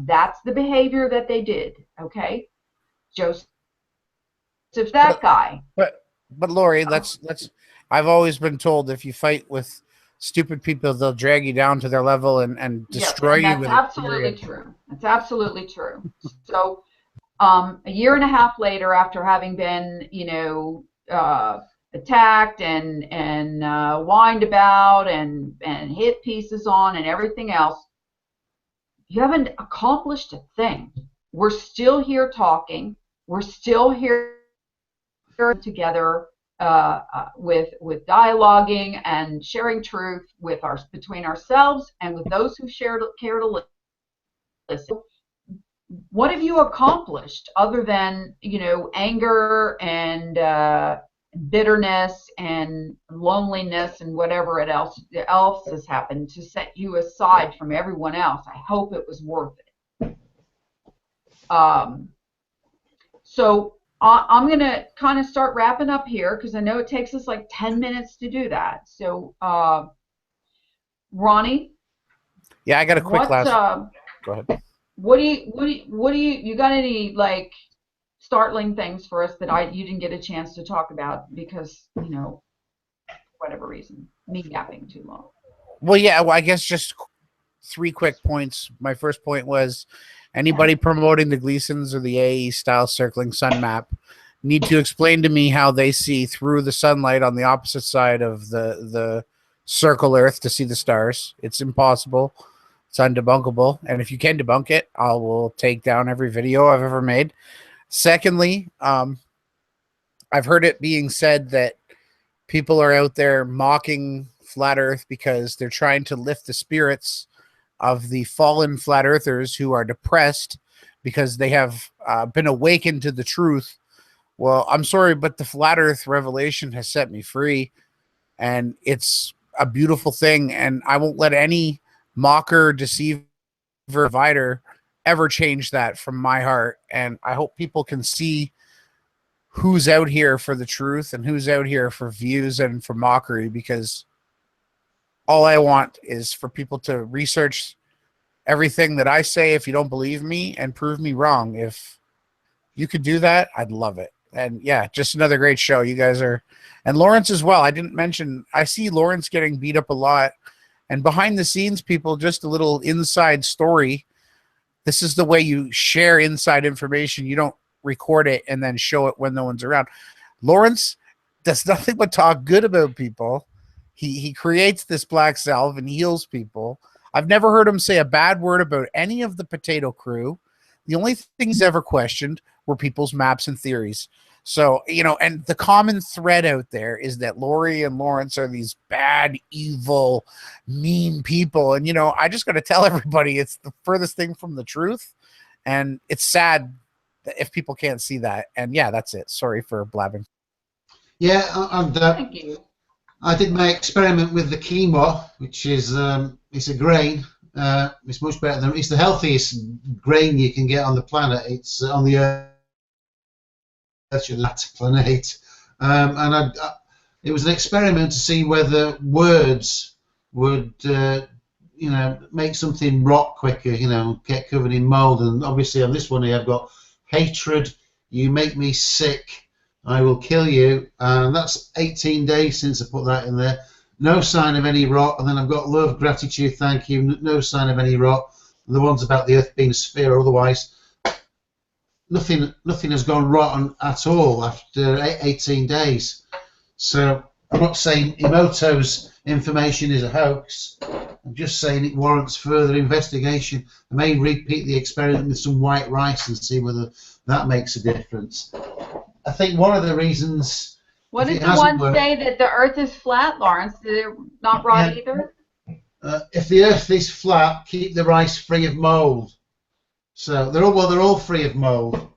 That's the behavior that they did. Okay, Joseph, that guy. But Lori, let's. I've always been told if you fight with stupid people, they'll drag you down to their level and destroy yes, and you that's with absolutely experience. true. That's absolutely true. So, a year and a half later, after having been, attacked and whined about and hit pieces on and everything else, you haven't accomplished a thing. We're still here talking. We're still here together with dialoguing and sharing truth between ourselves and with those who care to listen. What have you accomplished other than anger and bitterness and loneliness and whatever else has happened to set you aside from everyone else? I hope it was worth it. So I'm going to kind of start wrapping up here because I know it takes us like 10 minutes to do that. So, Ronnie? Yeah, I got a quick last. Go ahead. What do you got any like startling things for us that you didn't get a chance to talk about because, whatever reason, me yapping too long? Well, yeah, I guess just 3 quick points. My first point was anybody promoting the Gleasons or the AE style circling sun map need to explain to me how they see through the sunlight on the opposite side of the circle Earth to see the stars. It's impossible. It's undebunkable. And if you can debunk it, I will take down every video I've ever made. Secondly, I've heard it being said that people are out there mocking flat Earth because they're trying to lift the spirits of the fallen flat earthers who are depressed because they have been awakened to the truth. Well, I'm sorry, but the flat Earth revelation has set me free, and it's a beautiful thing, and I won't let any mocker, deceiver, divider ever change that from my heart. And I hope people can see who's out here for the truth and who's out here for views and for mockery, because all I want is for people to research everything that I say if you don't believe me and prove me wrong. If you could do that, I'd love it. And yeah, just another great show. You guys are, and Lawrence as well. I didn't mention, I see Lawrence getting beat up a lot. And behind the scenes, people, just a little inside story. This is the way you share inside information. You don't record it and then show it when no one's around. Lawrence does nothing but talk good about people. He creates this black salve and heals people. I've never heard him say a bad word about any of the Potato Crew. The only things ever questioned were people's maps and theories. So, and the common thread out there is that Lori and Lawrence are these bad, evil, mean people. And, I just got to tell everybody it's the furthest thing from the truth. And it's sad if people can't see that. And yeah, that's it. Sorry for blabbing. Yeah, Thank you. I did my experiment with the quinoa, which is it's a grain. It's much better than, it's the healthiest grain you can get on the planet. It's on the Earth, that planet, and it was an experiment to see whether words would, make something rot quicker, get covered in mold. And obviously on this one here, I've got hatred. You make me sick. I will kill you. And that's 18 days since I put that in there. No sign of any rot. And then I've got love, gratitude, thank you. No sign of any rot. And the ones about the Earth being a sphere, otherwise, nothing has gone rotten at all after 18 days. So I'm not saying Emoto's information is a hoax. I'm just saying it warrants further investigation. I may repeat the experiment with some white rice and see whether that makes a difference. I think one of the reasons... What did the one say that the Earth is flat, Lawrence? Did it not rot either? If the Earth is flat, keep the rice free of mold. So they're all free of mold.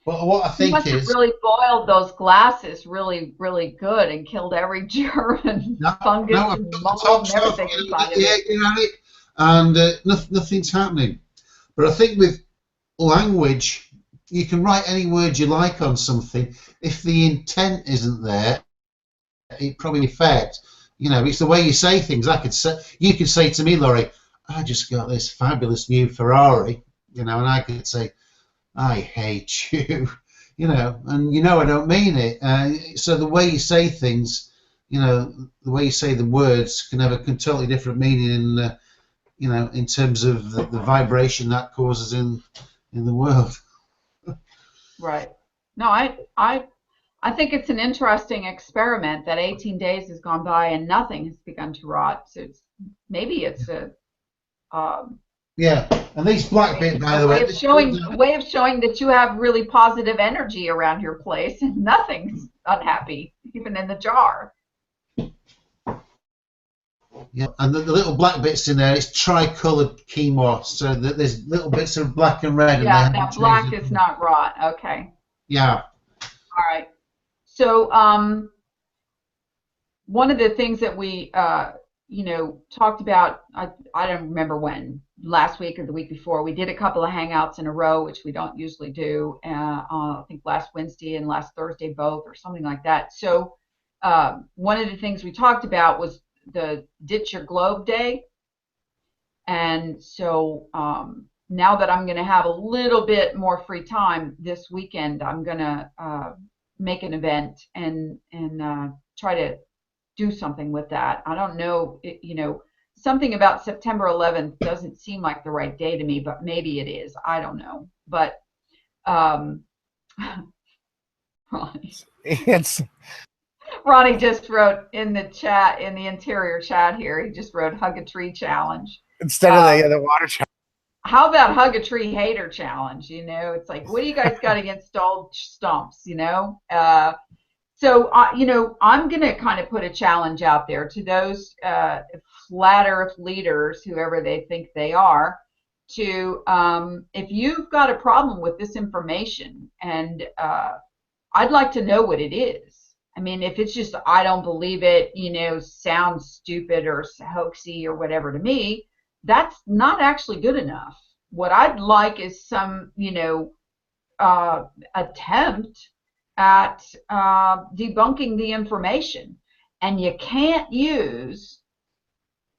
But what I think must have really boiled those glasses really, really good and killed every germ and fungus and mold and everything inside of it. And nothing's happening. But I think with language, you can write any word you like on something. If the intent isn't there, it probably affects. It's the way you say things. You could say to me, Laurie, I just got this fabulous new Ferrari, and I could say, I hate you, and I don't mean it. So the way you say things, the way you say the words can have a totally different meaning in terms of the vibration that causes in the world. Right. No, I think it's an interesting experiment that 18 days has gone by and nothing has begun to rot. So maybe it's a yeah. And these black bits, by the way, a way of showing that you have really positive energy around your place and nothing's unhappy, even in the jar. Yeah, and the little black bits in there, it's tri-coloured quinoa, so that there's little bits of black and red. Yeah, and that black is not rot. Okay. Yeah. All right. So one of the things that we talked about, I don't remember when, last week or the week before, we did a couple of hangouts in a row, which we don't usually do. I think last Wednesday and last Thursday both, or something like that. So one of the things we talked about was the Ditch Your Globe Day. And so now that I'm going to have a little bit more free time this weekend, I'm going to make an event and try to do something with that. I don't know, something about September 11th doesn't seem like the right day to me, but maybe it is. I don't know. But Ronnie just wrote in the chat, in the interior chat here, he just wrote hug a tree challenge. Instead of the water challenge. How about hug a tree hater challenge? It's like, what do you guys got against old stumps, So, I'm going to kind of put a challenge out there to those flat earth leaders, whoever they think they are, to, if you've got a problem with this information, and I'd like to know what it is. I mean, if it's just, I don't believe it, sounds stupid or hoaxy or whatever to me, that's not actually good enough. What I'd like is some, attempt at debunking the information. And you can't use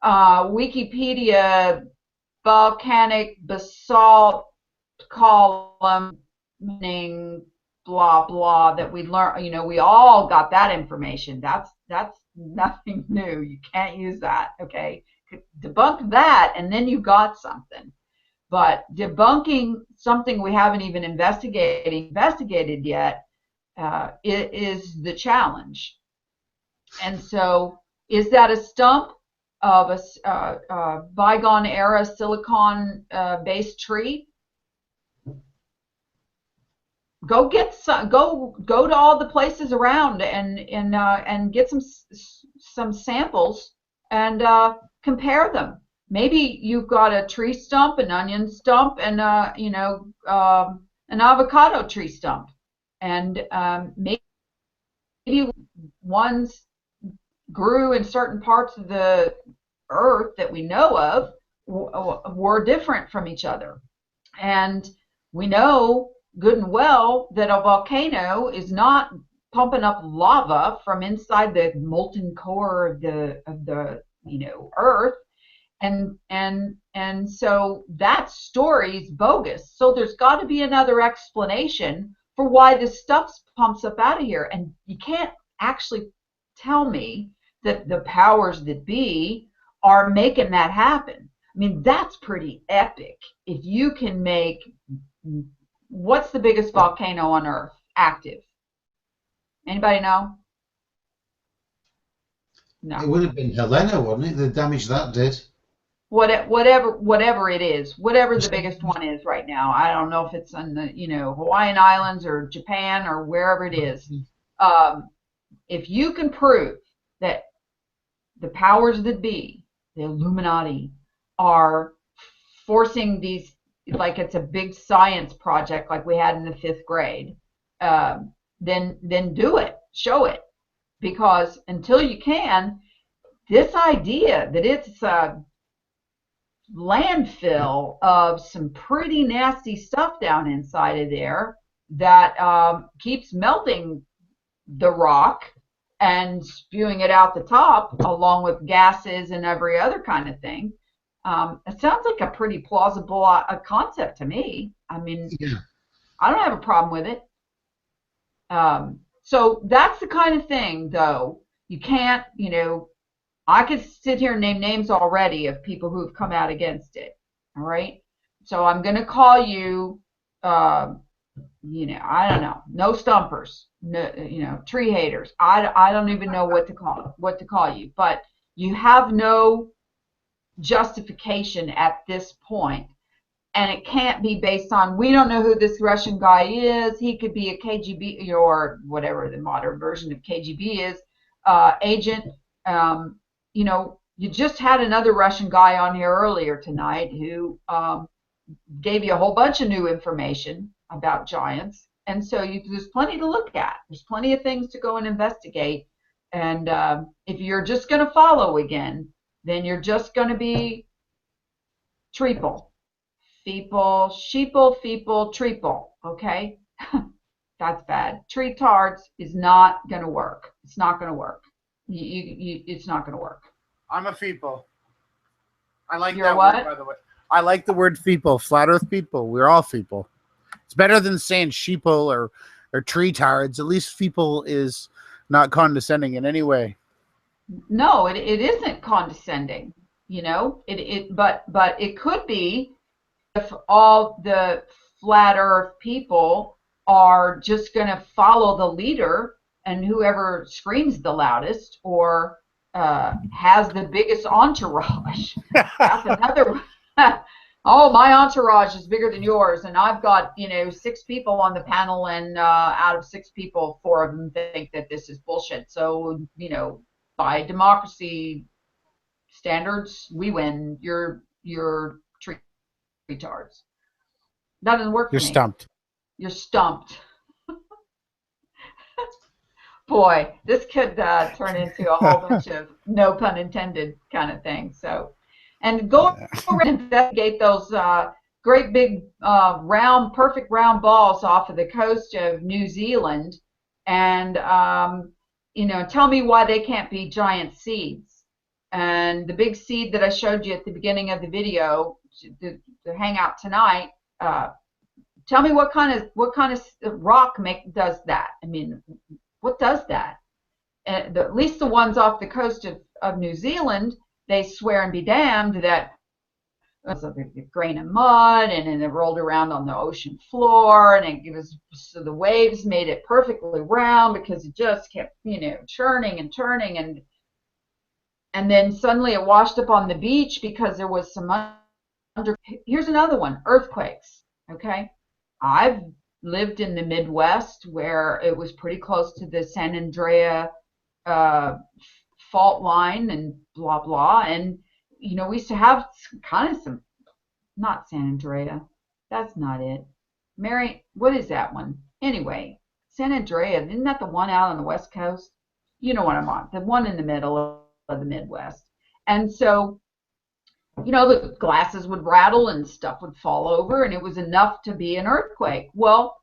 Wikipedia volcanic basalt column blah blah that we learn. We all got that information. That's nothing new. You can't use that. Okay, debunk that, and then you got something. But debunking something we haven't even investigated yet is the challenge. And so, is that a stump of a bygone era silicon based tree? Go get some. Go to all the places around and get some samples and compare them. Maybe you've got a tree stump, an onion stump, and an avocado tree stump, and maybe ones grew in certain parts of the earth that we know of were different from each other, and we know good and well that a volcano is not pumping up lava from inside the molten core of the earth, and so that story is bogus. So there's got to be another explanation for why this stuff pumps up out of here, and you can't actually tell me that the powers that be are making that happen. I mean, that's pretty epic. If you can make, what's the biggest volcano on Earth active? Anybody know? No. It would have been Helena, wouldn't it? The damage that did. Whatever it is, whatever the biggest one is right now. I don't know if it's on the Hawaiian Islands or Japan or wherever it is. If you can prove that the powers that be, the Illuminati, are forcing these, like it's a big science project like we had in the 5th grade, then do it, show it, because until you can, this idea that it's a landfill of some pretty nasty stuff down inside of there that keeps melting the rock and spewing it out the top along with gases and every other kind of thing. It sounds like a pretty plausible concept to me. I mean, yeah. I don't have a problem with it. So that's the kind of thing, though, You can't, I could sit here and name names already of people who've come out against it. All right. So I'm going to call you, I don't know, no stumpers, no, tree haters. I don't even know what to call you, but you have no justification at this point. And it can't be based on, we don't know who this Russian guy is. He could be a KGB or whatever the modern version of KGB is, agent. You just had another Russian guy on here earlier tonight who gave you a whole bunch of new information about giants. And so there's plenty to look at. There's plenty of things to go and investigate. And if you're just going to follow again, then you're just going to be treeple. Feeple, sheeple, feeple, treeple, okay? That's bad. Treetards is not going to work. It's not going to work. It's not going to work. I'm a feeple. I like You're that what? word, by the way. I like the word feeple. Flat Earth people. We're all feeple. It's better than saying sheeple or treetards. At least feeple is not condescending in any way. No, it isn't condescending. But it could be if all the flat Earth people are just going to follow the leader and whoever screams the loudest or has the biggest entourage. That's another one. Oh, my entourage is bigger than yours, and I've got 6 people on the panel, and out of 6 people, 4 of them think that this is bullshit. So by democracy standards, we win. You're retards. That doesn't work for me. You're stumped. You're stumped. Boy, this could turn into a whole bunch of no pun intended kind of thing. So, and go around and investigate those great big perfect round balls off of the coast of New Zealand, and tell me why they can't be giant seeds. And the big seed that I showed you at the beginning of the video, the hangout tonight, tell me what kind of rock does that. I mean, what does that? At least the ones off the coast of New Zealand, they swear and be damned that it was a grain of mud, and then it rolled around on the ocean floor, and so the waves made it perfectly round because it just kept churning and turning, and then suddenly it washed up on the beach because there was some Here's another one: earthquakes. Okay, I've lived in the Midwest where it was pretty close to the San Andrea fault line and blah blah, and we used to have some not San Andrea, that's not it. Mary, what is that one? Anyway, San Andrea, isn't that the one out on the West Coast? You know what I'm on, the one in the middle of the Midwest. And so the glasses would rattle and stuff would fall over, and it was enough to be an earthquake. Well,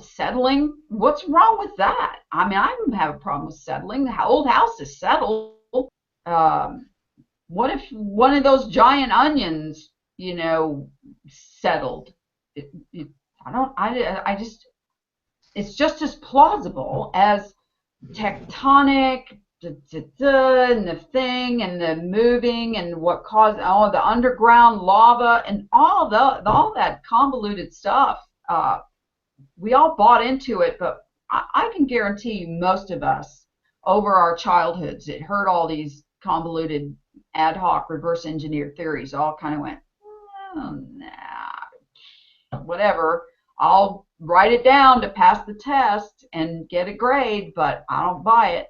settling, what's wrong with that? I mean, I don't have a problem with settling. The old house is settled. What if one of those giant onions, settled? It's just as plausible as tectonic, and the thing, and the moving, and what caused the underground lava, and all that convoluted stuff. We all bought into it, but I can guarantee you most of us, over our childhoods, it heard all these convoluted ad hoc reverse engineered theories, all kind of went, oh, nah, whatever. I'll write it down to pass the test and get a grade, but I don't buy it.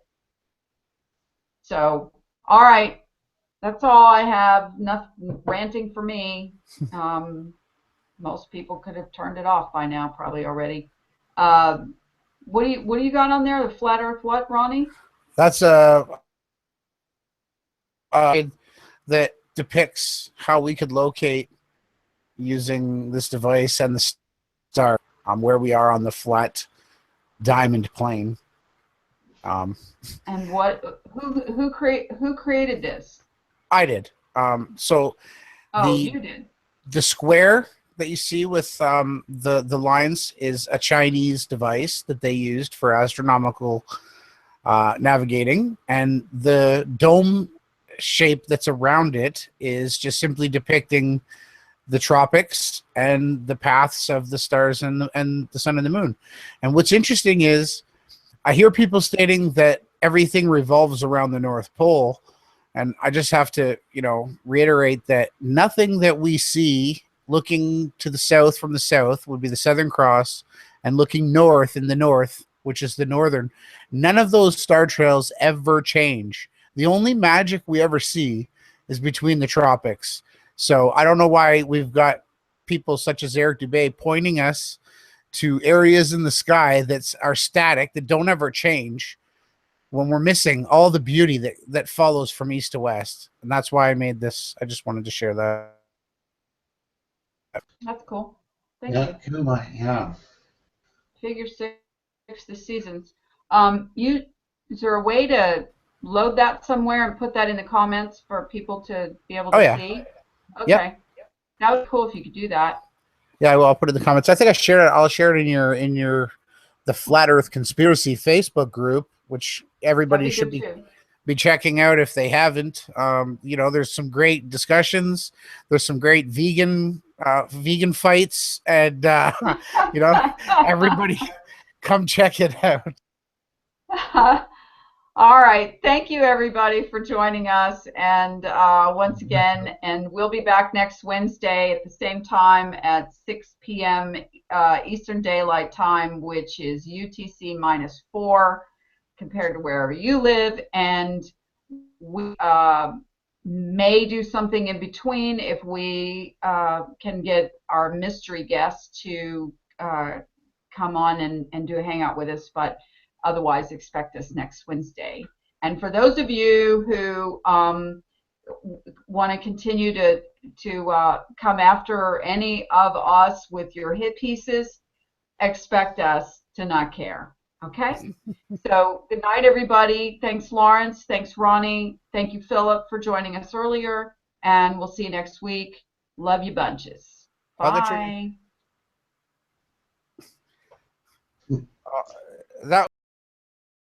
So, all right, that's all I have. Nothing ranting for me. Most people could have turned it off by now, probably already. What do you got on there? The flat Earth what, Ronnie? That's that depicts how we could locate using this device and the star where we are on the flat diamond plane. And who created this? I did. So you did. The square that you see with the lines is a Chinese device that they used for astronomical navigating, and the dome shape that's around it is just simply depicting the tropics and the paths of the stars and the sun and the moon. And what's interesting is I hear people stating that everything revolves around the North Pole, and I just have to, reiterate that nothing that we see looking to the south from the south would be the Southern Cross, and looking north in the north, which is the northern, none of those star trails ever change. The only magic we ever see is between the tropics. So I don't know why we've got people such as Eric Dubé pointing us to areas in the sky that are static, that don't ever change, when we're missing all the beauty that follows from east to west. And that's why I made this. I just wanted to share that. That's cool. Thank Yeah, you. cool, mate. Yeah. Figure six, the seasons. Is there a way to load that somewhere and put that in the comments for people to be able to see? Okay. Yep. That would be cool if you could do that. Yeah, well, I'll put it in the comments. I think I shared it. I'll share it in the Flat Earth Conspiracy Facebook group, which everybody should be checking out if they haven't. There's some great discussions. There's some great vegan fights, and everybody come check it out. All right. Thank you, everybody, for joining us. And once again, and we'll be back next Wednesday at the same time at 6 p.m. Eastern Daylight Time, which is UTC -4 compared to wherever you live. And we may do something in between if we can get our mystery guests to come on and do a hangout with us. But otherwise, expect us next Wednesday. And for those of you who want to continue to come after any of us with your hit pieces, expect us to not care. Okay? So good night, everybody. Thanks, Lawrence. Thanks, Ronnie. Thank you, Philip, for joining us earlier. And we'll see you next week. Love you bunches. Bye. That